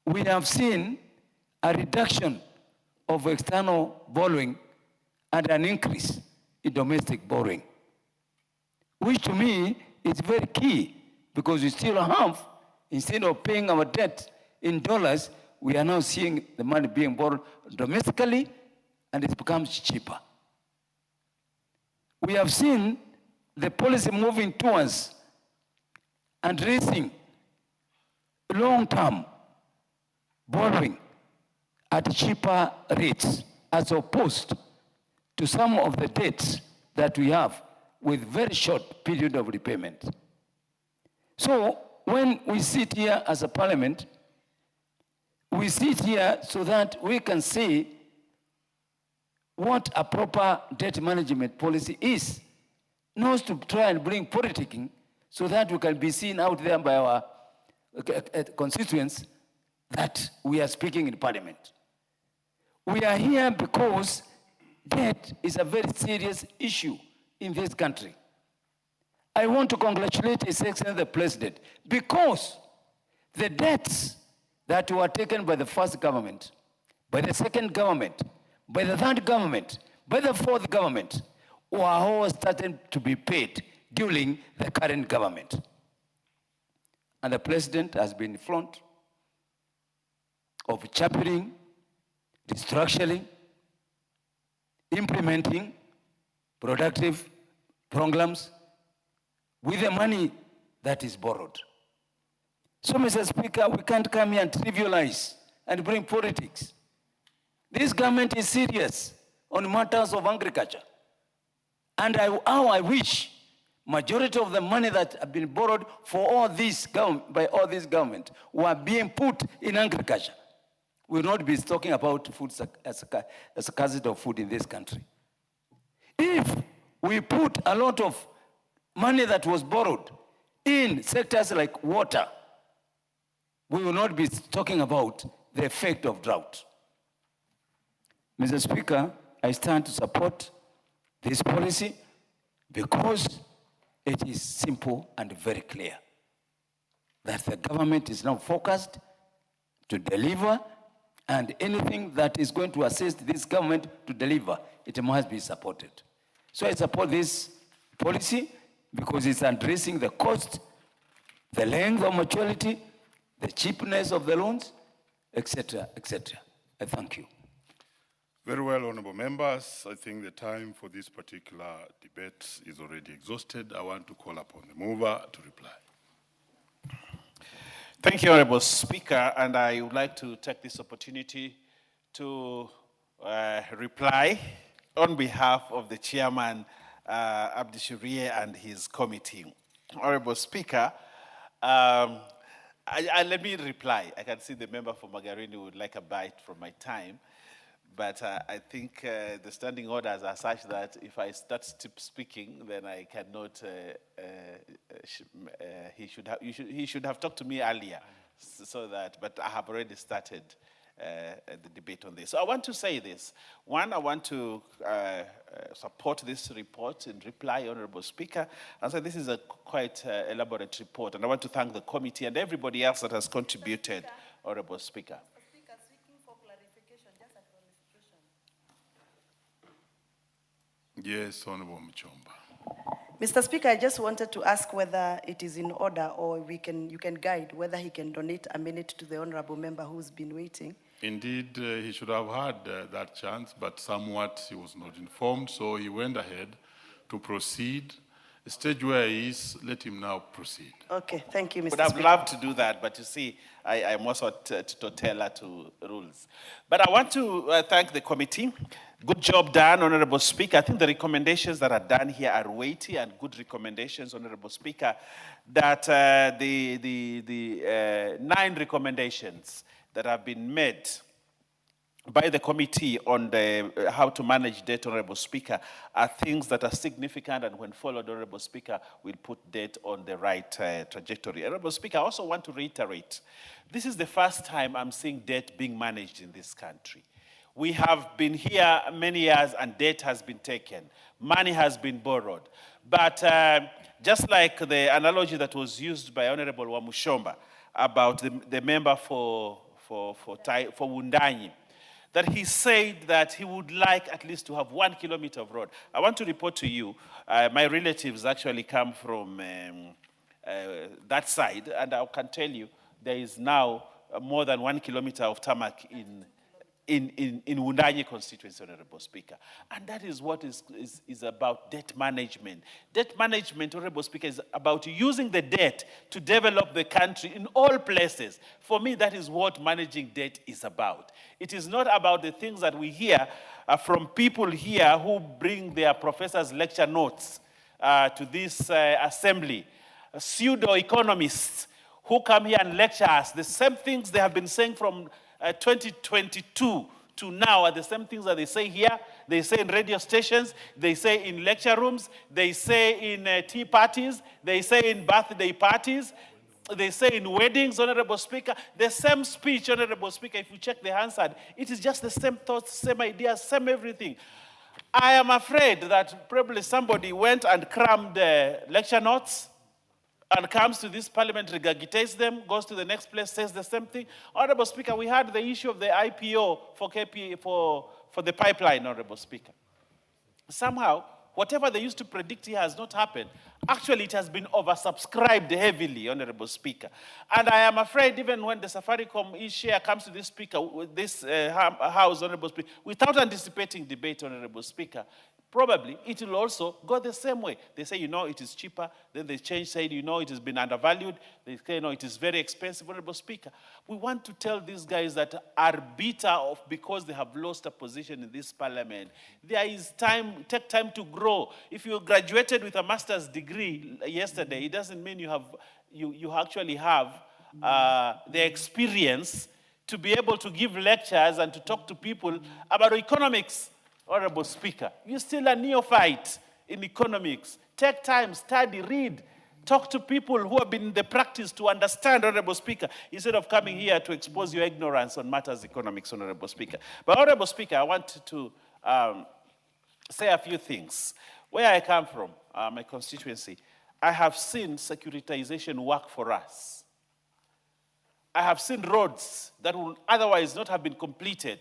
[SPEAKER 3] we have seen a reduction of external borrowing and an increase in domestic borrowing, which to me is very key because we still have, instead of paying our debt in dollars, we are now seeing the money being borrowed domestically and it becomes cheaper. We have seen the policy moving towards and raising long-term borrowing at cheaper rates as opposed to some of the debts that we have with very short period of repayment. So when we sit here as a parliament, we sit here so that we can see what a proper debt management policy is, not to try and bring politicking so that we can be seen out there by our constituents that we are speaking in parliament. We are here because debt is a very serious issue in this country. I want to congratulate His Excellency the President because the debts that were taken by the first government, by the second government, by the third government, by the fourth government, were all starting to be paid during the current government. And the President has been in front of championing, restructuring, implementing productive programs with the money that is borrowed. So, Mr. Speaker, we can't come here and trivialize and bring politics. This government is serious on matters of agriculture. And how I wish majority of the money that have been borrowed for all this by all this government were being put in agriculture. We will not be talking about food scarcity of food in this country. If we put a lot of money that was borrowed in sectors like water, we will not be talking about the effect of drought. Mr. Speaker, I stand to support this policy because it is simple and very clear that the government is now focused to deliver, and anything that is going to assist this government to deliver, it must be supported. So I support this policy because it's addressing the cost, the length of maturity, the cheapness of the loans, etc., etc. I thank you.
[SPEAKER 12] Very well, honorable members. I think the time for this particular debate is already exhausted. I want to call upon the mover to reply.
[SPEAKER 10] Thank you, Honorable Speaker, and I would like to take this opportunity to reply on behalf of the Chairman, Abdi Sharia, and his committee. Honorable Speaker, let me reply. I can see the member for Magarini would like a bite from my time. But I think the standing orders are such that if I start speaking, then I cannot. He should have talked to me earlier, so that. But I have already started the debate on this. So I want to say this. One, I want to support this report in reply, Honorable Speaker. And so this is a quite elaborate report, and I want to thank the committee and everybody else that has contributed, Honorable Speaker.
[SPEAKER 12] Yes, Honorable Mchomba.
[SPEAKER 9] Mr. Speaker, I just wanted to ask whether it is in order or you can guide whether he can donate a minute to the honorable member who's been waiting.
[SPEAKER 12] Indeed, he should have had that chance, but somewhat he was not informed, so he went ahead to proceed. The stage where he is, let him now proceed.
[SPEAKER 9] Okay, thank you, Mr.
[SPEAKER 10] Speaker. Would have loved to do that, but you see, I'm also teller to rules. But I want to thank the committee. Good job done, Honorable Speaker. I think the recommendations that are done here are weighty and good recommendations, Honorable Speaker, that the 9 recommendations that have been made by the committee on the how to manage debt, Honorable Speaker, are things that are significant, and when followed, Honorable Speaker, will put debt on the right trajectory. Honorable Speaker, I also want to reiterate, this is the first time I'm seeing debt being managed in this country. We have been here many years and debt has been taken. Money has been borrowed. But just like the analogy that was used by Honorable Wamushomba about the member for Wundanyi, that he said that he would like at least to have 1 kilometer of road. I want to report to you, my relatives actually come from that side, and I can tell you there is now more than 1 kilometer of tarmac in Wundanyi constituency, Honorable Speaker. And that is what is about debt management. Debt management, Honorable Speaker, is about using the debt to develop the country in all places. For me, that is what managing debt is about. It is not about the things that we hear from people here who bring their professors' lecture notes to this assembly, pseudo-economists who come here and lecture us. The same things they have been saying from 2022 to now are the same things that they say here, they say in radio stations, they say in lecture rooms, they say in tea parties, they say in birthday parties, they say in weddings, Honorable Speaker. The same speech, Honorable Speaker, if you check the Hansard, it is just the same thoughts, same ideas, same everything. I am afraid that probably somebody went and crammed lecture notes and comes to this parliament, regurgitates them, goes to the next place, says the same thing. Honorable Speaker, we had the issue of the IPO for the pipeline, Honorable Speaker. Somehow, Whatever they used to predict here has not happened. Actually, it has been oversubscribed heavily, Honorable Speaker. And I am afraid even when the Safaricom e-share comes to this speaker, this House, Honorable Speaker, without anticipating debate, Honorable Speaker, probably it will also go the same way. They say, it is cheaper. Then they change, say, it has been undervalued. They say, it is very expensive, Honorable Speaker. We want to tell these guys that are bitter off because they have lost a position in this parliament. There is time, take time to grow. If you graduated with a master's degree yesterday, it doesn't mean you actually have the experience to be able to give lectures and to talk to people about economics. Honorable Speaker, you're still a neophyte in economics. Take time, study, read. Talk to people who have been in the practice to understand, Honorable Speaker, instead of coming here to expose your ignorance on matters economics, Honorable Speaker. But Honorable Speaker, I want to say a few things. Where I come from, my constituency, I have seen securitization work for us. I have seen roads that would otherwise not have been completed.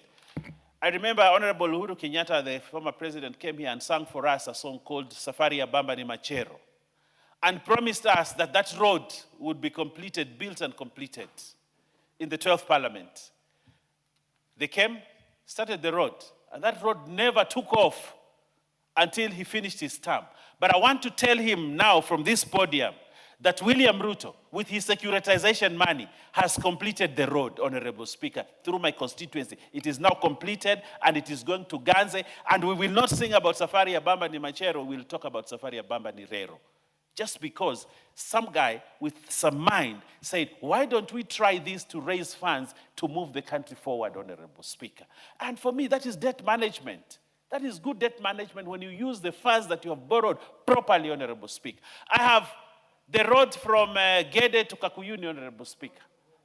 [SPEAKER 10] I remember Honorable Uhuru Kenyatta, the former president, came here and sang for us a song called Safari ya Bamba ni Machero, and promised us that that road would be completed, built and completed in the 12th Parliament. They came, started the road, and that road never took off until he finished his term. But I want to tell him now from this podium that William Ruto, with his securitization money, has completed the road, Honorable Speaker, through my constituency. It is now completed, and it is going to Ganze, and we will not sing about Safari ya Bamba ni Machero, we'll talk about Safari ya Bamba ni Rero. Just because some guy with some mind said, why don't we try this to raise funds to move the country forward, Honorable Speaker? And for me, that is debt management. That is good debt management when you use the funds that you have borrowed properly, Honorable Speaker. I have the road from Gede to Kakuyuni, Honorable Speaker,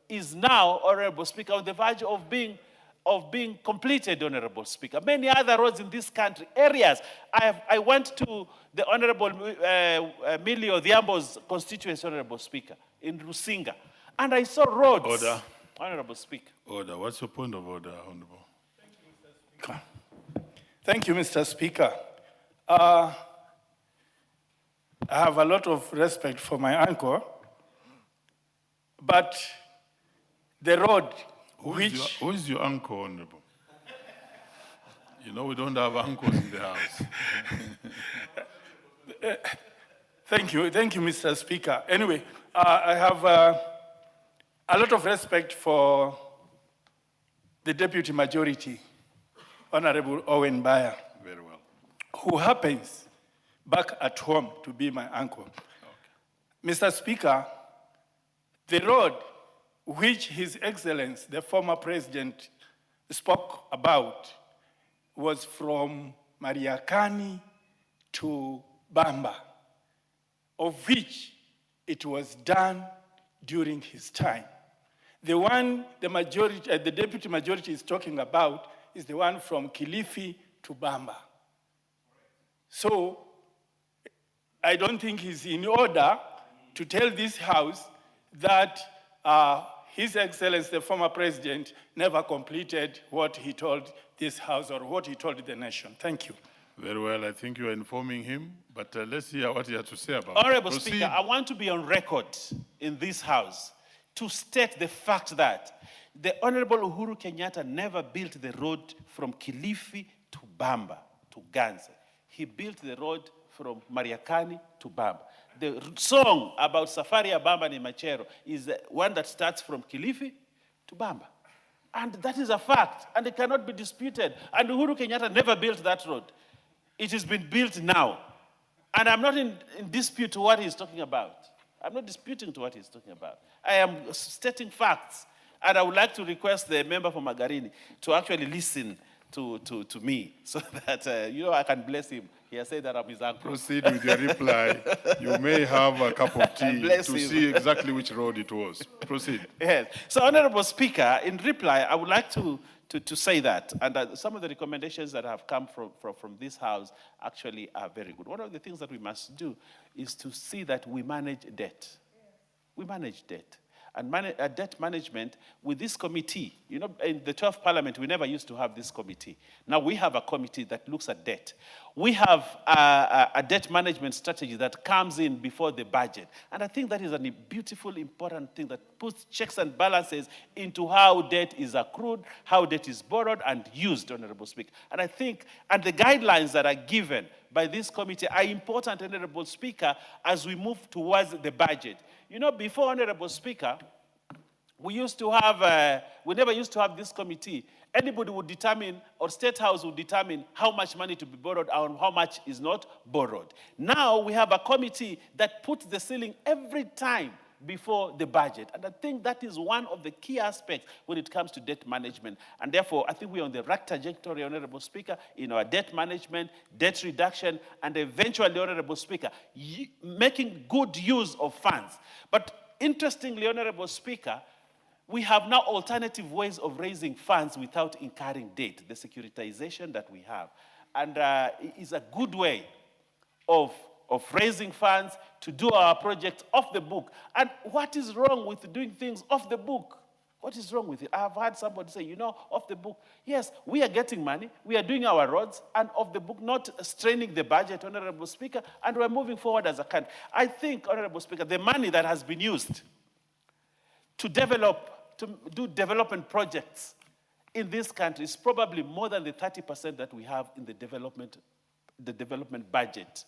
[SPEAKER 10] is now, Honorable Speaker, on the verge of being completed, Honorable Speaker. Many other roads in this country, areas. I went to the Honorable Millie Odhiambo's constituency, Honorable Speaker, in Rusinga, and I saw roads.
[SPEAKER 12] Order.
[SPEAKER 10] Honorable Speaker.
[SPEAKER 12] Order. What's your point of order, Honorable?
[SPEAKER 13] Thank you, Mr. Speaker. I have a lot of respect for my uncle, but the road
[SPEAKER 12] Who is your uncle, Honorable? We don't have uncles in the house.
[SPEAKER 13] Thank you, Mr. Speaker. Anyway, I have a lot of respect for the Deputy Majority, Honorable Owen Baya.
[SPEAKER 12] Very well.
[SPEAKER 13] Who happens back at home to be my uncle. Okay. Mr. Speaker, the road which His Excellency, the former president, spoke about was from Mariakani to Bamba, of which it was done during his time. The one the deputy majority is talking about is the one from Kilifi to Bamba. So, I don't think it's in order to tell this House that His Excellency, the former president, never completed what he told this House or what he told the nation. Thank you.
[SPEAKER 12] Very well. I think you are informing him, but let's hear what he has to say about
[SPEAKER 10] Honorable
[SPEAKER 12] it.
[SPEAKER 10] Speaker, I want to be on record in this House to state the fact that the Honorable Uhuru Kenyatta never built the road from Kilifi to Bamba, to Ganze. He built the road from Mariakani to Bamba. The song about Safari ya Bamba ni Machero is the one that starts from Kilifi to Bamba. And that is a fact, and it cannot be disputed. And Uhuru Kenyatta never built that road. It has been built now. And I'm not in dispute to what he's talking about. I'm not disputing to what he's talking about. I am stating facts. And I would like to request the member for Magarini to actually listen to me so that, I can bless him. He has said that I'm his uncle.
[SPEAKER 12] Proceed with your reply. You may have a cup of tea to see exactly which road it was. Proceed.
[SPEAKER 10] Yes. So, Honorable Speaker, in reply, I would like to say that, and some of the recommendations that have come from this House actually are very good. One of the things that we must do is to see that we manage debt. We manage debt. and debt management with this committee. You know, in the 12th Parliament, we never used to have this committee. Now we have a committee that looks at debt. We have a debt management strategy that comes in before the budget. And I think that is a beautiful, important thing that puts checks and balances into how debt is accrued, how debt is borrowed and used, Honorable Speaker. And I think, and the guidelines that are given by this committee are important, Honorable Speaker, as we move towards the budget. You know, before, Honorable Speaker, we never used to have this committee. Anybody would determine, or State House would determine how much money to be borrowed and how much is not borrowed. Now we have a committee that puts the ceiling every time before the budget. And I think that is one of the key aspects when it comes to debt management. And therefore, I think we're on the right trajectory, Honorable Speaker, in our debt management, debt reduction, and eventually, Honorable Speaker, making good use of funds. But interestingly, Honorable Speaker, we have now alternative ways of raising funds without incurring debt, the securitization that we have. And it is a good way of raising funds to do our projects off the book. And what is wrong with doing things off the book? What is wrong with it? I've had somebody say, you know, off the book, yes, we are getting money, we are doing our roads, and off the book, not straining the budget, Honorable Speaker, and we're moving forward as a country. I think, Honorable Speaker, the money that has been used to do development projects in this country is probably more than the 30% that we have in the development budget.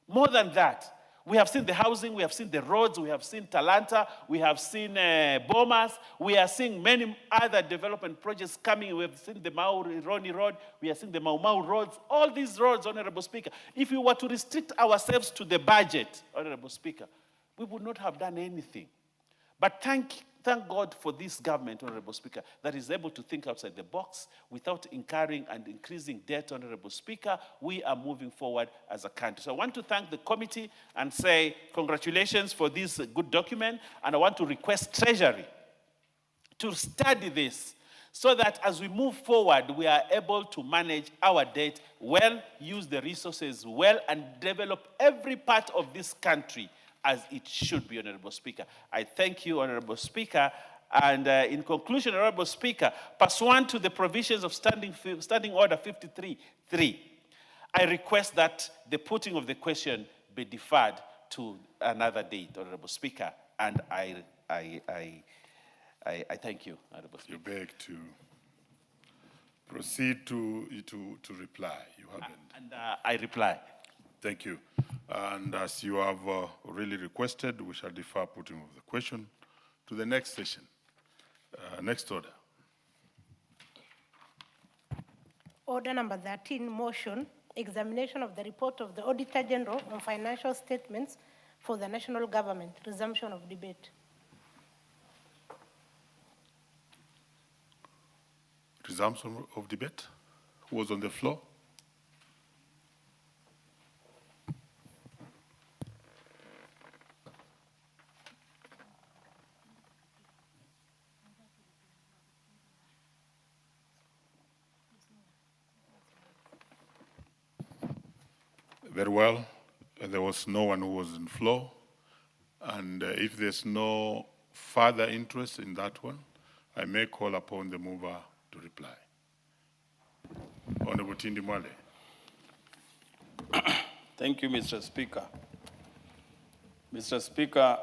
[SPEAKER 10] More than that. We have seen the housing, we have seen the roads, we have seen Talanta, we have seen Bomas, we are seeing many other development projects coming. We have seen the Roni Road, we are seeing the Mau Mau roads, all these roads, Honorable Speaker. If we were to restrict ourselves to the budget, Honorable Speaker, we would not have done anything. But thank God for this government, Honorable Speaker, that is able to think outside the box without incurring and increasing debt, Honorable Speaker. We are moving forward as a country. So I want to thank the committee and say congratulations for this good document. And I want to request Treasury to study this so that as we move forward, we are able to manage our debt well, use the resources well, and develop every part of this country as it should be, Honorable Speaker. I thank you, Honorable Speaker. And in conclusion, Honorable Speaker, pursuant to the provisions of Standing Order 53.3, I request that the putting of the question be deferred to another date, Honorable Speaker. And I thank you, Honorable Speaker.
[SPEAKER 12] You beg to proceed to reply. You haven't.
[SPEAKER 10] And I reply.
[SPEAKER 12] Thank you. And as you have really requested, we shall defer putting of the question to the next session. Next order.
[SPEAKER 6] Order number 13, motion, examination of the report of the Auditor General on financial statements for the national government, resumption of debate.
[SPEAKER 12] Resumption of debate. Who was on the floor? Very well. There was no one who was on the floor. And if there's no further interest in that one, I may call upon the mover to reply. Honorable Tindi Mwale.
[SPEAKER 21] Thank you, Mr. Speaker. Mr. Speaker,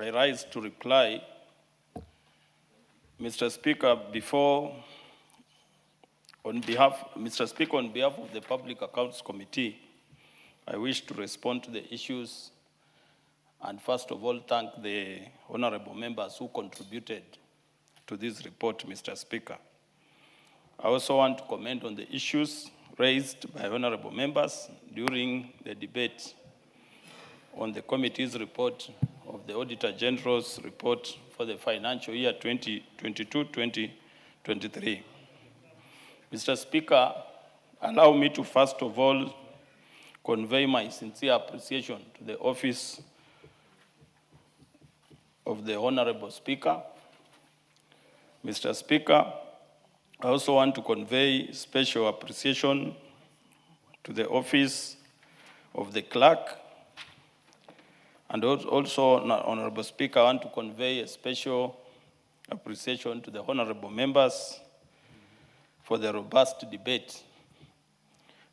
[SPEAKER 21] I rise to reply. Mr. Speaker, on behalf of the Public Accounts Committee, I wish to respond to the issues and first of all thank the honorable members who contributed to this report, Mr. Speaker. I also want to comment on the issues raised by honorable members during the debate on the committee's report of the Auditor General's report for the financial year 2022-2023. Mr. Speaker, allow me to first of all convey my sincere appreciation to the office of the Honorable Speaker. Mr. Speaker, I also want to convey special appreciation to the office of the clerk And also, Honorable Speaker, I want to convey a special appreciation to the honorable members for the robust debate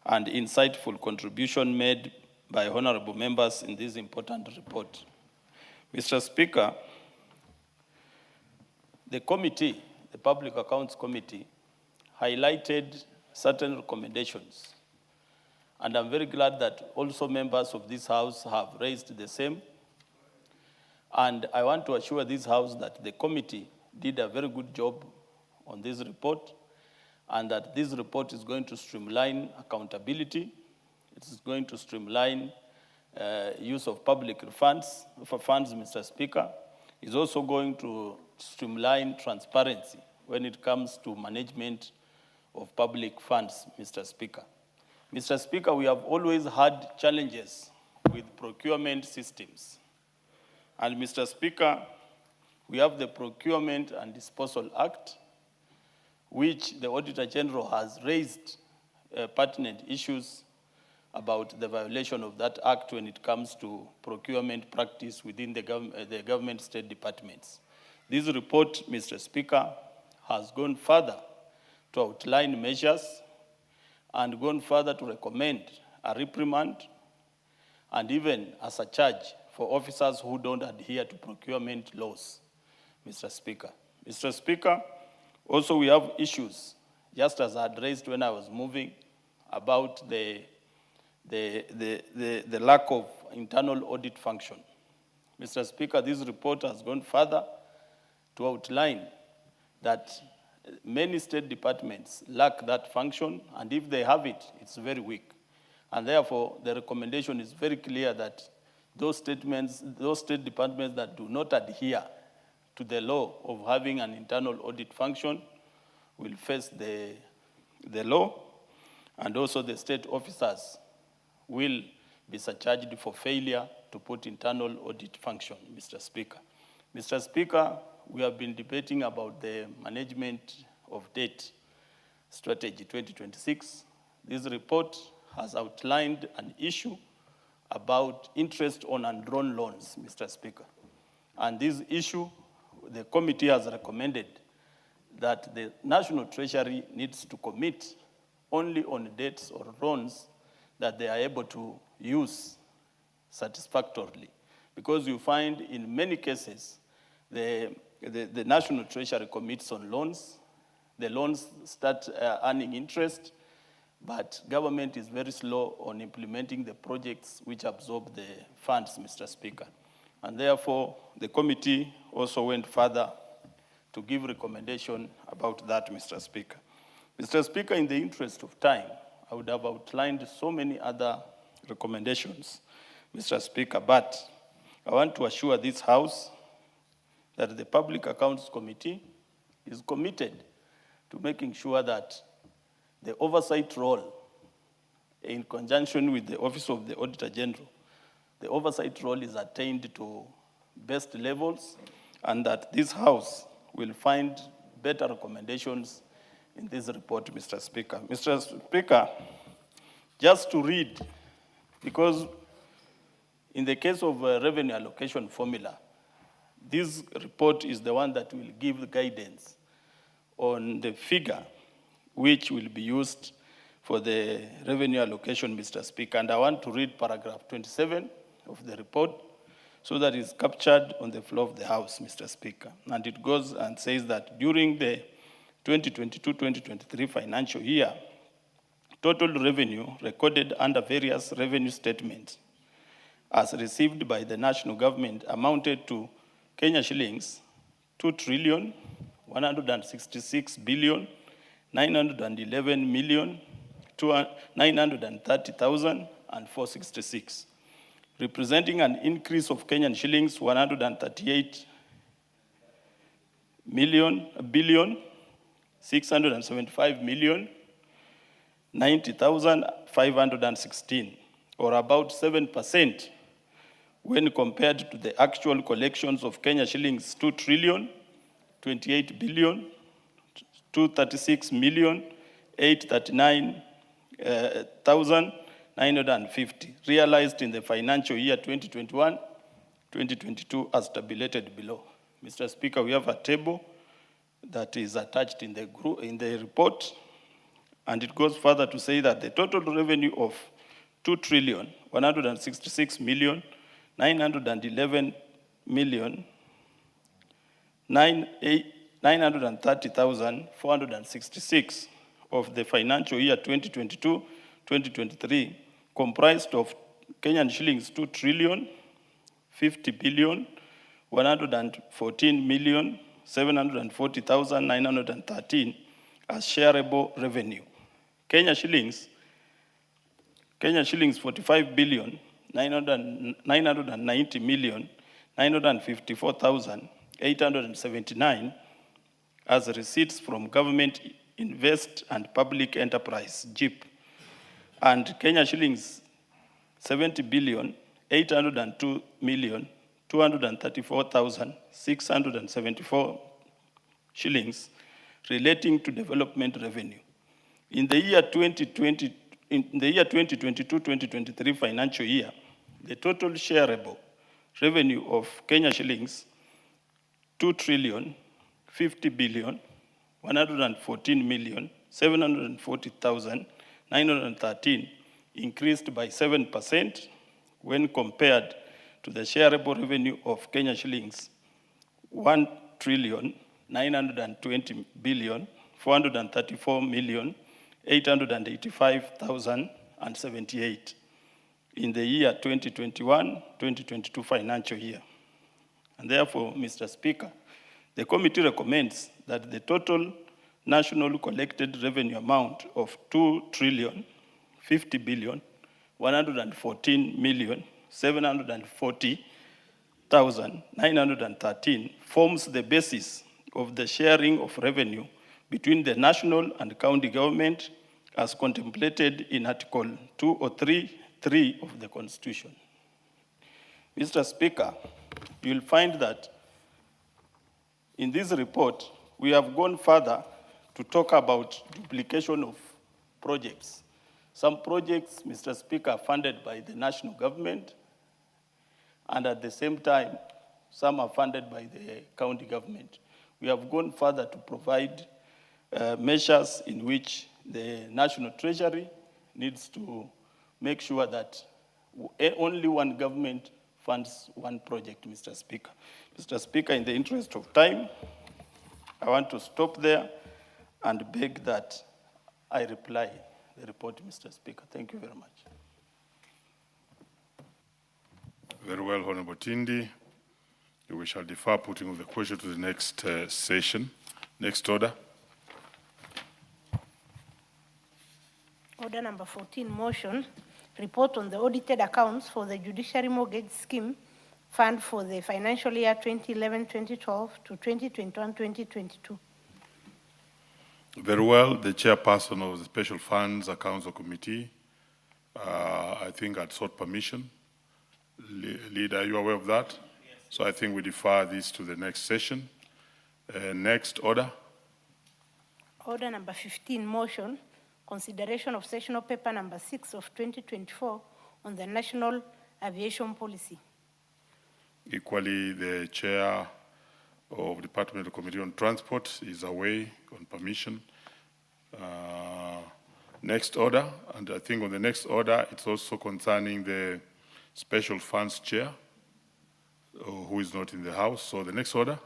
[SPEAKER 21] and insightful contribution made by honorable members in this important report. Mr. Speaker, the committee, the Public Accounts Committee, highlighted certain recommendations. And I'm very glad that also members of this House have raised the same. And I want to assure this House that the committee did a very good job on this report, and that this report is going to streamline accountability. It is going to streamline use of public funds, Mr. Speaker. It's also going to streamline transparency when it comes to management of public funds, Mr. Speaker. Mr. Speaker, we have always had challenges with procurement systems. And Mr. Speaker, we have the Procurement and Disposal Act, which the Auditor General has raised pertinent issues about the violation of that act when it comes to procurement practice within the government state departments. This report, Mr. Speaker, has gone further to outline measures and gone further to recommend a reprimand and even as a charge for officers who don't adhere to procurement laws, Mr. Speaker. Mr. Speaker, also we have issues, just as I had raised when I was moving, about the lack of internal audit function. Mr. Speaker, this report has gone further to outline that many state departments lack that function, and if they have it, it's very weak. And therefore, the recommendation is very clear that those state departments that do not adhere to the law of having an internal audit function will face the law, and also the state officers will be surcharged for failure to put internal audit function, Mr. Speaker. Mr. Speaker, we have been debating about the management of debt strategy 2026. This report has outlined an issue about interest on undrawn loans, Mr. Speaker. And this issue, the committee has recommended that the National Treasury needs to commit only on debts or loans that they are able to use satisfactorily. Because you find in many cases, the National Treasury commits on loans, the loans start earning interest, but government is very slow on implementing the projects which absorb the funds, Mr. Speaker. And therefore, the committee also went further to give recommendation about that, Mr. Speaker. Mr. Speaker, in the interest of time, I would have outlined so many other recommendations, Mr. Speaker, but I want to assure this House that the Public Accounts Committee is committed to making sure that the oversight role, in conjunction with the Office of the Auditor General, the oversight role is attained to best levels, and that this House will find better recommendations in this report, Mr. Speaker. Mr. Speaker, just to read, because in the case of revenue allocation formula, this report is the one that will give guidance on the figure which will be used for the revenue allocation, Mr. Speaker. And I want to read paragraph 27 of the report so that it's captured on the floor of the House, Mr. Speaker. And it goes and says that during the 2022-2023 financial year, total revenue recorded under various revenue statements as received by the national government amounted to Kenya shillings 2,166,911,930,466, representing an increase of Kenyan shillings 138,675,090,516, or about 7%, when compared to the actual collections of Kenya shillings 2,28,236,839,950, realized in the financial year 2021 2022 as tabulated below. Mr. Speaker, we have a table that is attached in the report, and it goes further to say that the total revenue of 2,366,911,930,466 of the financial year 2022-2023 comprised of Kenyan shillings 2,050,114,740,913 as shareable revenue. Kenya shillings 45,990,954,879 as receipts from government invest and public enterprise, GIP, and Kenya shillings 70,802,234,674 shillings relating to development revenue. In the year 2022-2023 financial year, the total shareable revenue of Kenya shillings 2,050,114,740,913 increased by 7% when compared to the shareable revenue of Kenya shillings 1,920,434,885,078 in the year 2021-2022 financial year. And therefore, Mr. Speaker, the committee recommends that the total national collected revenue amount of 2,050,114,740,913 forms the basis of the sharing of revenue between the national and county government as contemplated in Article 203(3) of the Constitution. Mr. Speaker, you'll find that in this report, we have gone further to talk about duplication of projects. Some projects, Mr. Speaker, are funded by the national government, and at the same time, some are funded by the county government. We have gone further to provide measures in which the National Treasury needs to make sure that only one government funds one project, Mr. Speaker. Mr. Speaker, in the interest of time, I want to stop there and beg that I reply the report, Mr. Speaker. Thank you very much.
[SPEAKER 12] Very well, Honorable Tindi. We shall defer putting of the question to the next session. Next order.
[SPEAKER 6] Order number 14, motion, report on the audited accounts for the Judiciary Mortgage Scheme Fund for the financial year 2011-2012 to 2021-2022.
[SPEAKER 12] Very well, the chairperson of the Special Funds Accounts Committee, I think had sought permission. Leader, are you aware of that? Yes. So I think we defer this to the next session. Next order.
[SPEAKER 6] Order number 15, motion, consideration of sessional paper number 6 of 2024 on the National Aviation Policy.
[SPEAKER 12] Equally, the chair of the Departmental Committee on Transport is away on permission. Next order, and I think on the next order, it's also concerning the Special Funds Chair, who is not in the House. So the next order.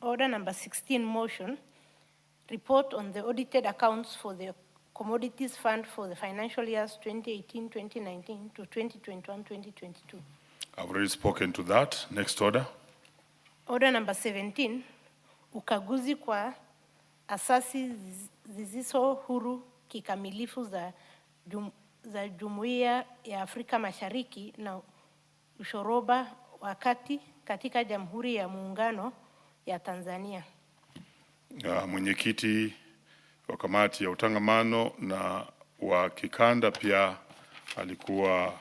[SPEAKER 6] Order number 16, motion, report on the audited accounts for the Commodities Fund for the financial years 2018-2019 to 2021-2022.
[SPEAKER 12] I've already spoken to that. Next order.
[SPEAKER 6] Order number 17, ukaguzi kwa asasi zisizo huru kikamilifu za Jumuiya ya Afrika Mashariki na ushoroba wa kati katika Jamhuri ya Muungano ya Tanzania.
[SPEAKER 12] Mwenyekiti wa kamati ya utangamano na wa kikanda pia alikuwa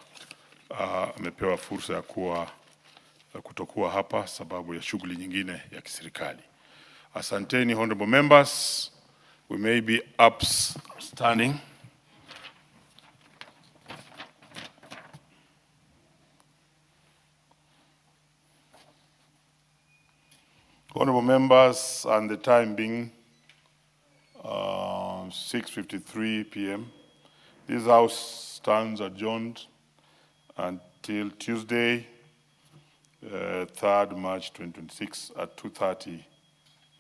[SPEAKER 12] amepewa fursa ya kutokuwa hapa sababu ya shughuli nyingine ya kiserikali. Asanteni, honorable members. We may be upstanding. Honorable members, and the time being 6:53 p.m., this House stands adjourned until Tuesday, 3rd March 2026 at 2:30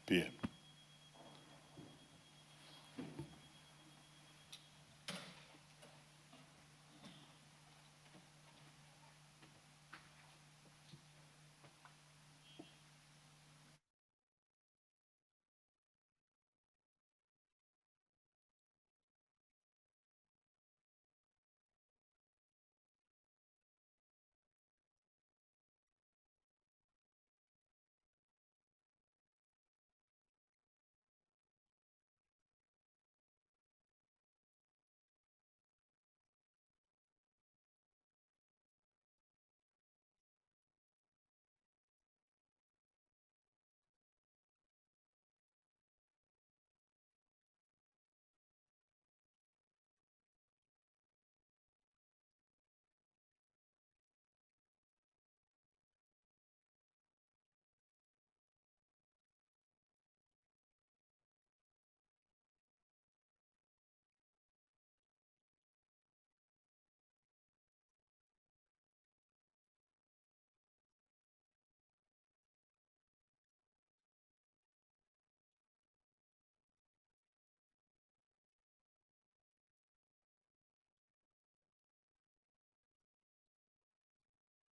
[SPEAKER 12] p.m.